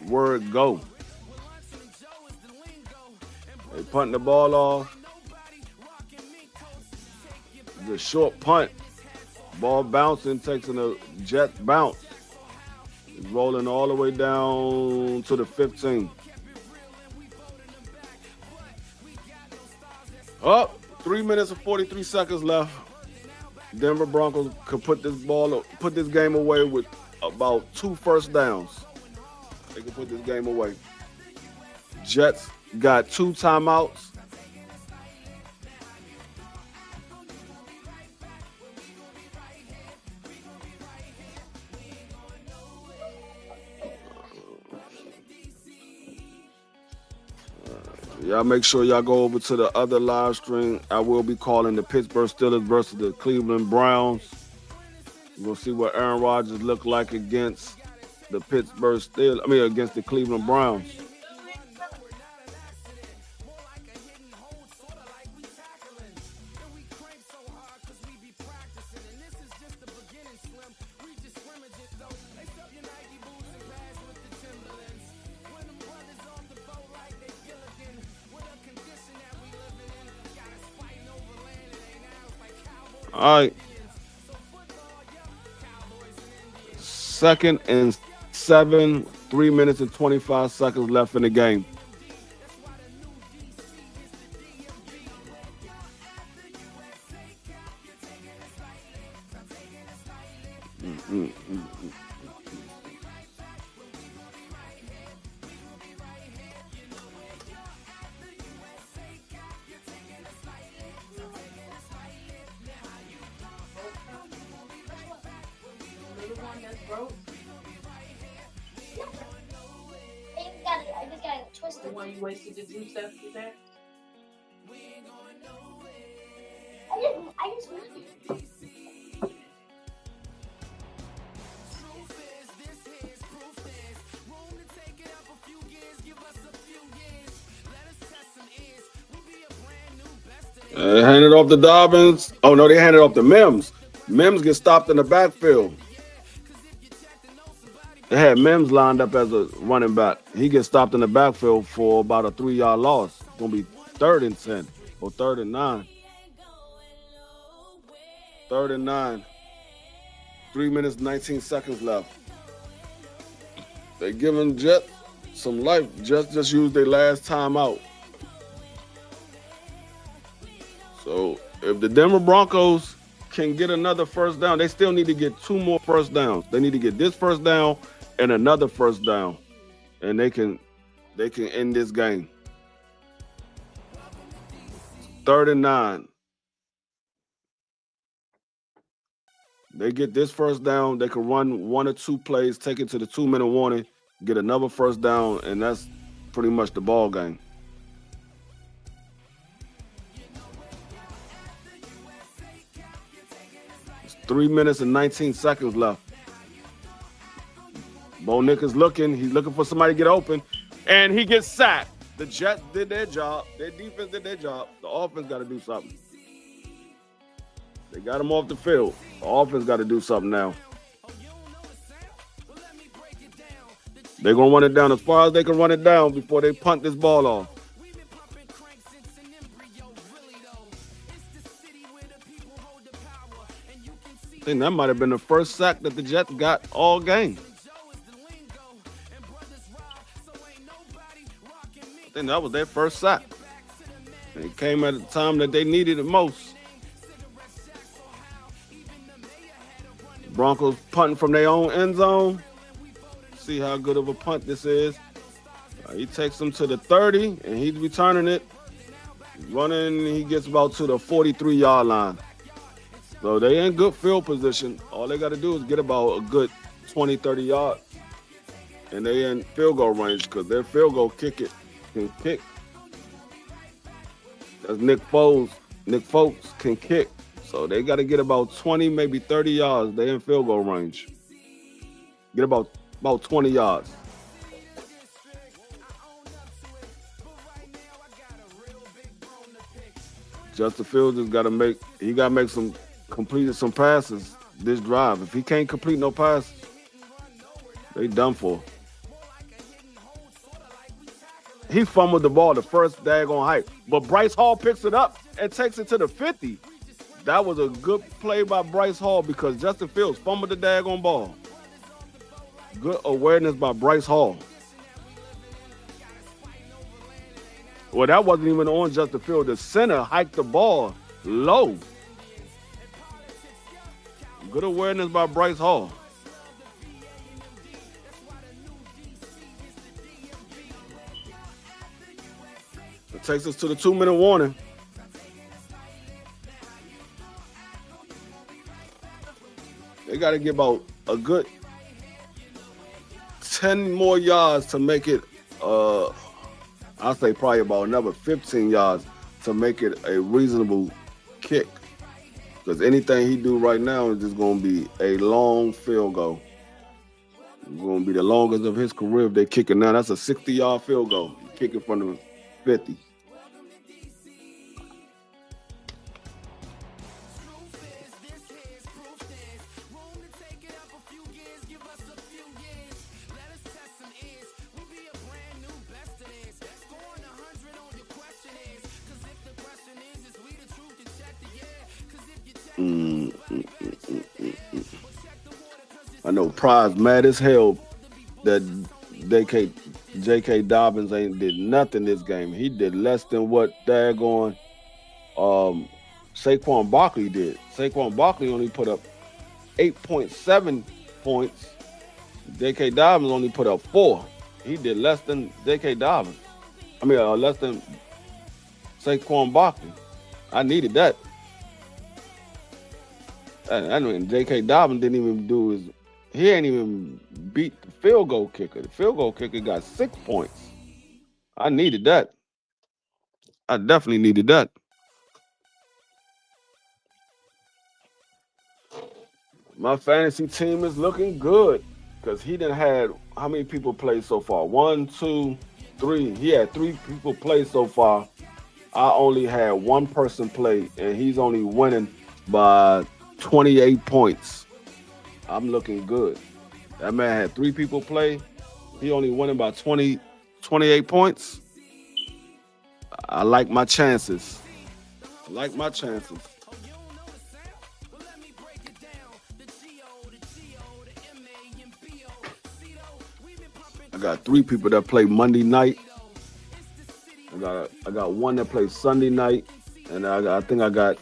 word go. They punting the ball off. The short punt. Ball bouncing, takes a jet bounce. It's rolling all the way down to the 15. Up. 3 minutes and 43 seconds left. Denver Broncos could put this game away with about 2 first downs. They could put this game away. Jets got 2 timeouts. Y'all make sure y'all go over to the other live stream. I will be calling the Pittsburgh Steelers versus the Cleveland Browns. We'll see what Aaron Rodgers look like against the Pittsburgh Steelers. I mean, against the Cleveland Browns. All right. 2nd and 7, 3 minutes and 25 seconds left in the game. Little one that's broke. I just got it The twisted. one you wasted the juice after that. I just Handed off to Dobbins. Oh, no, they handed off to Mims. Mims gets stopped in the backfield. They had Mims lined up as a running back. He gets stopped in the backfield for about a 3-yard loss. It's going to be 3rd and 10 or 3rd and 9. 3rd and 9. 3 minutes, 19 seconds left. They giving Jets some life. Jets just used their last timeout. So if the Denver Broncos can get another first down, they still need to get 2 more first downs. They need to get this first down and another first down, and they can end this game. 3rd and 9. They get this first down, they can run 1 or 2 plays, take it to the 2-minute warning, get another first down, and that's pretty much the ball game. 3 minutes and 19 seconds left. Bo Nick is looking. He's looking for somebody to get open, and he gets sacked. The Jets did their job. Their defense did their job. The offense got to do something. They got him off the field. The offense got to do something now. They're going to run it down as far as they can run it down before they punt this ball off. I think that might have been the first sack that the Jets got all game. I think that was their first sack. And it came at a time that they needed it most. Broncos punting from their own end zone. See how good of a punt this is. He takes them to the 30, and he's returning it. Running, he gets about to the 43-yard line. So they in good field position. All they got to do is get about a good 20, 30 yards. And they in field goal range because their field goal can kick. That's Nick Foles. Nick Foles can kick. So they got to get about 20, maybe 30 yards. They in field goal range. Get about 20 yards. Justin Fields has got to make completed some passes this drive. If he can't complete no passes, they done for. He fumbled the ball the first daggone hike, but Bryce Hall picks it up and takes it to the 50. That was a good play by Bryce Hall because Justin Fields fumbled the daggone ball. Good awareness by Bryce Hall. Well, that wasn't even on Justin Fields. The center hiked the ball low. Good awareness by Bryce Hall. It takes us to the 2-minute warning. They got to get about a good 10 more yards to make it, I I'll say probably about another 15 yards to make it a reasonable kick. Because anything he do right now is just going to be a long field goal. It's going to be the longest of his career if they kick it now. That's a 60-yard field goal. Kick it from the 50. I know Prize mad as hell that J.K. Dobbins ain't did nothing this game. He did less than what daggone Saquon Barkley did. Saquon Barkley only put up 8.7 points. J.K. Dobbins only put up 4. He did less than J.K. Dobbins. I mean, less than Saquon Barkley. I needed that. I mean, J.K. Dobbins didn't even do his. He ain't even beat the field goal kicker. The field goal kicker got 6 points. I needed that. I definitely needed that. My fantasy team is looking good because he done had how many people play so far? 1, 2, 3. He had 3 people play so far. I only had 1 person play, and he's only winning by 28 points. I'm looking good. That man had 3 people play. He only winning by 28 points. I like my chances. I like my chances. I got 3 people that play Monday night. I got 1 that plays Sunday night, and I think I got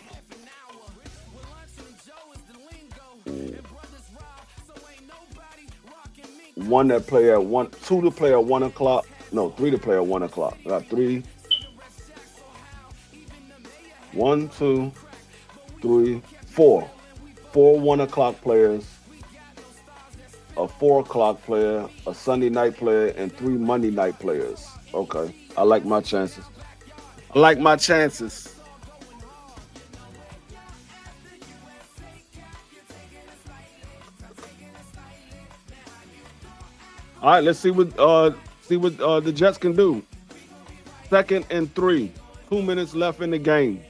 one that play at 1, 2 to play at 1 o'clock. No, 3 to play at 1 o'clock. I got 3. 1, 2, 3, 4. 4 1 o'clock players, a 4 o'clock player, a Sunday night player, and 3 Monday night players. Okay. I like my chances. I like my chances. All right, let's see what the Jets can do. 2nd and 3. 2 minutes left in the game.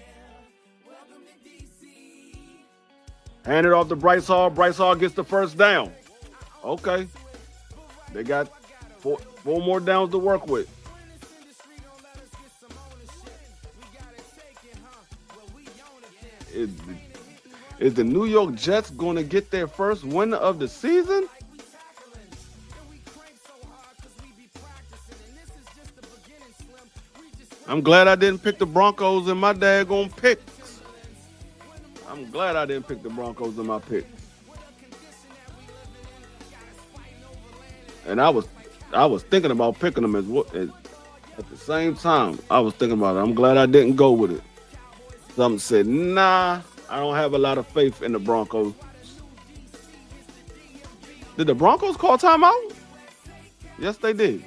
Hand it off to Bryce Hall. Bryce Hall gets the first down. Okay. They got four more downs to work with. Is the New York Jets going to get their first win of the season? I'm glad I didn't pick the Broncos in my daggone picks. I'm glad I didn't pick the Broncos in my picks. And I was thinking about picking them at the same time. I was thinking about it. I'm glad I didn't go with it. Something said, nah, I don't have a lot of faith in the Broncos. Did the Broncos call timeout? Yes, they did.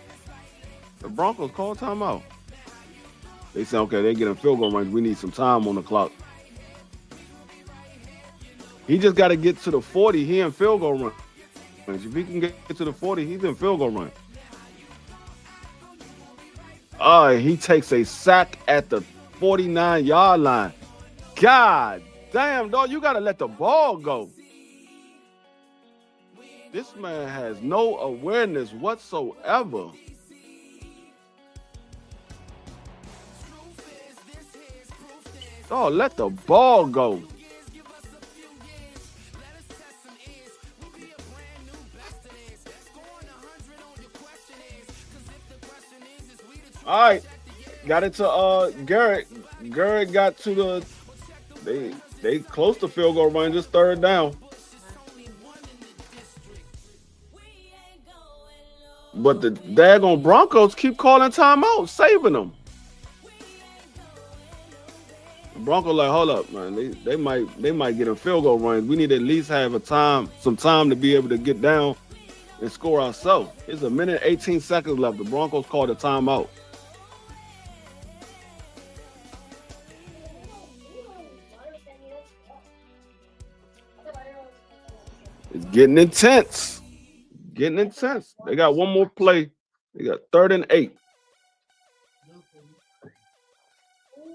The Broncos called timeout. They said, okay, they get in field goal range. We need some time on the clock. He just got to get to the 40. He in field goal range. If he can get to the 40, he's in field goal range. He takes a sack at the 49-yard line. God damn, dog, you got to let the ball go. This man has no awareness whatsoever. Oh, let the ball go. All right, got it to Garrett. Garrett got to the they close to field goal range. Just 3rd down. But the daggone Broncos keep calling timeout, saving them. The Broncos like, hold up, man. They might get a field goal range. We need to at least have some time to be able to get down and score ourselves. It's 1 minute 18 seconds left. The Broncos called a timeout. It's getting intense. Getting intense. They got one more play. They got 3rd and 8.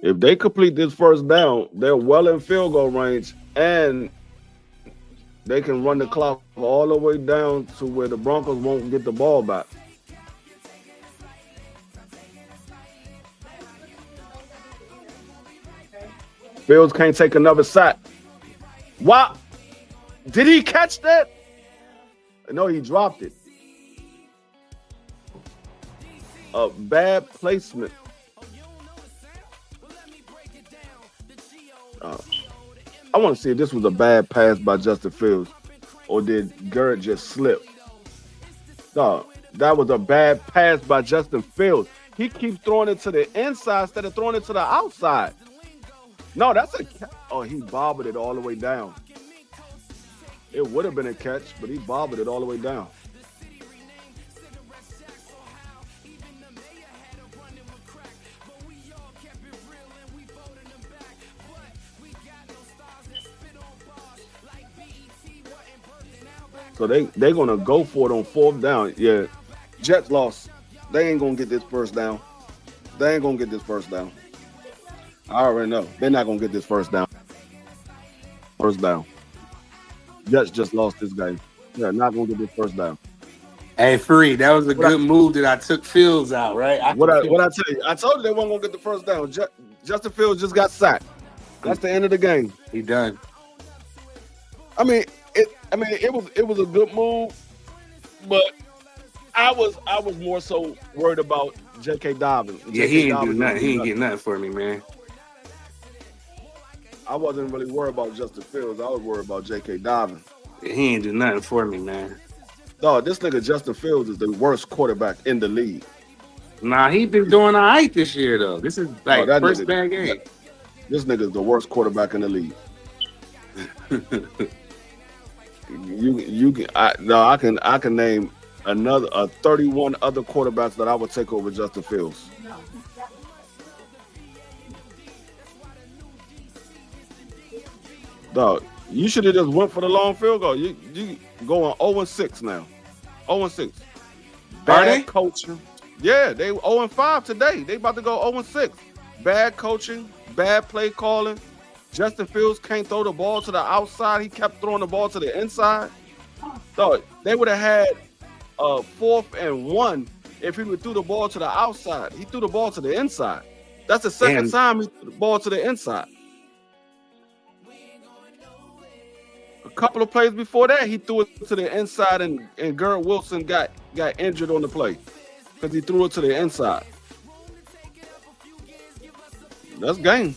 If they complete this first down, they're well in field goal range, and they can run the clock all the way down to where the Broncos won't get the ball back. Fields can't take another sack. Wow. Did he catch that? No, he dropped it. A bad placement. I want to see if this was a bad pass by Justin Fields, or did Garrett just slip? No, that was a bad pass by Justin Fields. He keeps throwing it to the inside instead of throwing it to the outside. No, that's a catch. Oh, he bobbled it all the way down. It would have been a catch, but he bobbled it all the way down. So they're gonna go for it on 4th down. Yeah, Jets lost. They ain't gonna get this first down. They ain't gonna get this first down. I already know they're not gonna get this first down. First down. Jets just lost this game. They're not gonna get this first down. Hey, Free, that was a good move that I took Fields out, right? What I tell you? I told you they weren't gonna get the first down. Justin Fields just got sacked. That's the end of the game. He done. I mean, it was a good move, but I was more so worried about J.K. Dobbins. Yeah, he ain't do nothing. He ain't get nothing for me, man. I wasn't really worried about Justin Fields. I was worried about J.K. Dobbins. Yeah, he ain't do nothing for me, man. Dog, this nigga Justin Fields is the worst quarterback in the league. Nah, he been doing all right this year, though. This is like first bad game. This nigga is the worst quarterback in the league. I can name 31 other quarterbacks that I would take over Justin Fields. Dog, you should have just went for the long field goal. You going 0-6 now. 0-6. Bad coaching. Yeah, they 0-5 today. They about to go 0-6. Bad coaching, bad play calling. Justin Fields can't throw the ball to the outside. He kept throwing the ball to the inside. So they would have had 4th and 1 if he would threw the ball to the outside. He threw the ball to the inside. That's the second time he threw the ball to the inside. A couple of plays before that, he threw it to the inside, and Garrett Wilson got injured on the play because he threw it to the inside. That's game.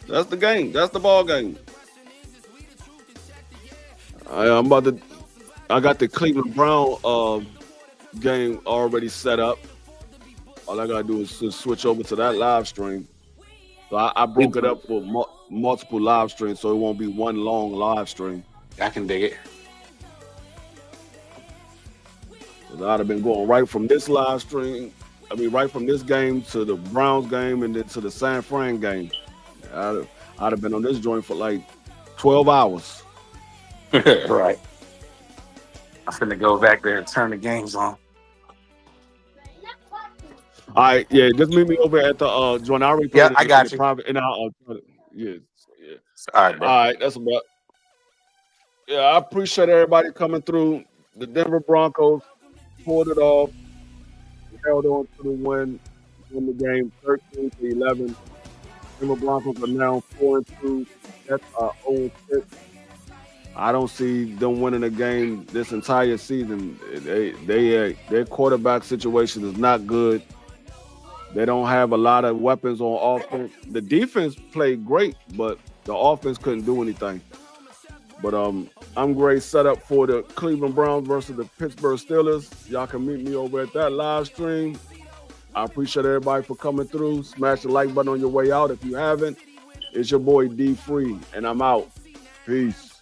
That's the game. That's the ball game. I got the Cleveland Brown game already set up. All I gotta do is just switch over to that live stream. So I broke it up for multiple live streams, so it won't be one long live stream. I can dig it. I'd have been going right from this live stream. Right from this game to the Browns game and then to the San Fran game. I'd have been on this joint for like 12 hours. Right. I'm finna go back there and turn the games on. All right, yeah, just meet me over at the joint. I already I got you. Private, and I'll yeah. All right, bro. All right, that's about. Yeah, I appreciate everybody coming through. The Denver Broncos pulled it off, held on to the win the game 13-11. Denver Broncos are now 4-2. Jets are 0-6. I don't see them winning a game this entire season. Their quarterback situation is not good. They don't have a lot of weapons on offense. The defense played great, but the offense couldn't do anything. But I'm great set up for the Cleveland Browns versus the Pittsburgh Steelers. Y'all can meet me over at that live stream. I appreciate everybody for coming through. Smash the like button on your way out if you haven't. It's your boy D Free, and I'm out. Peace.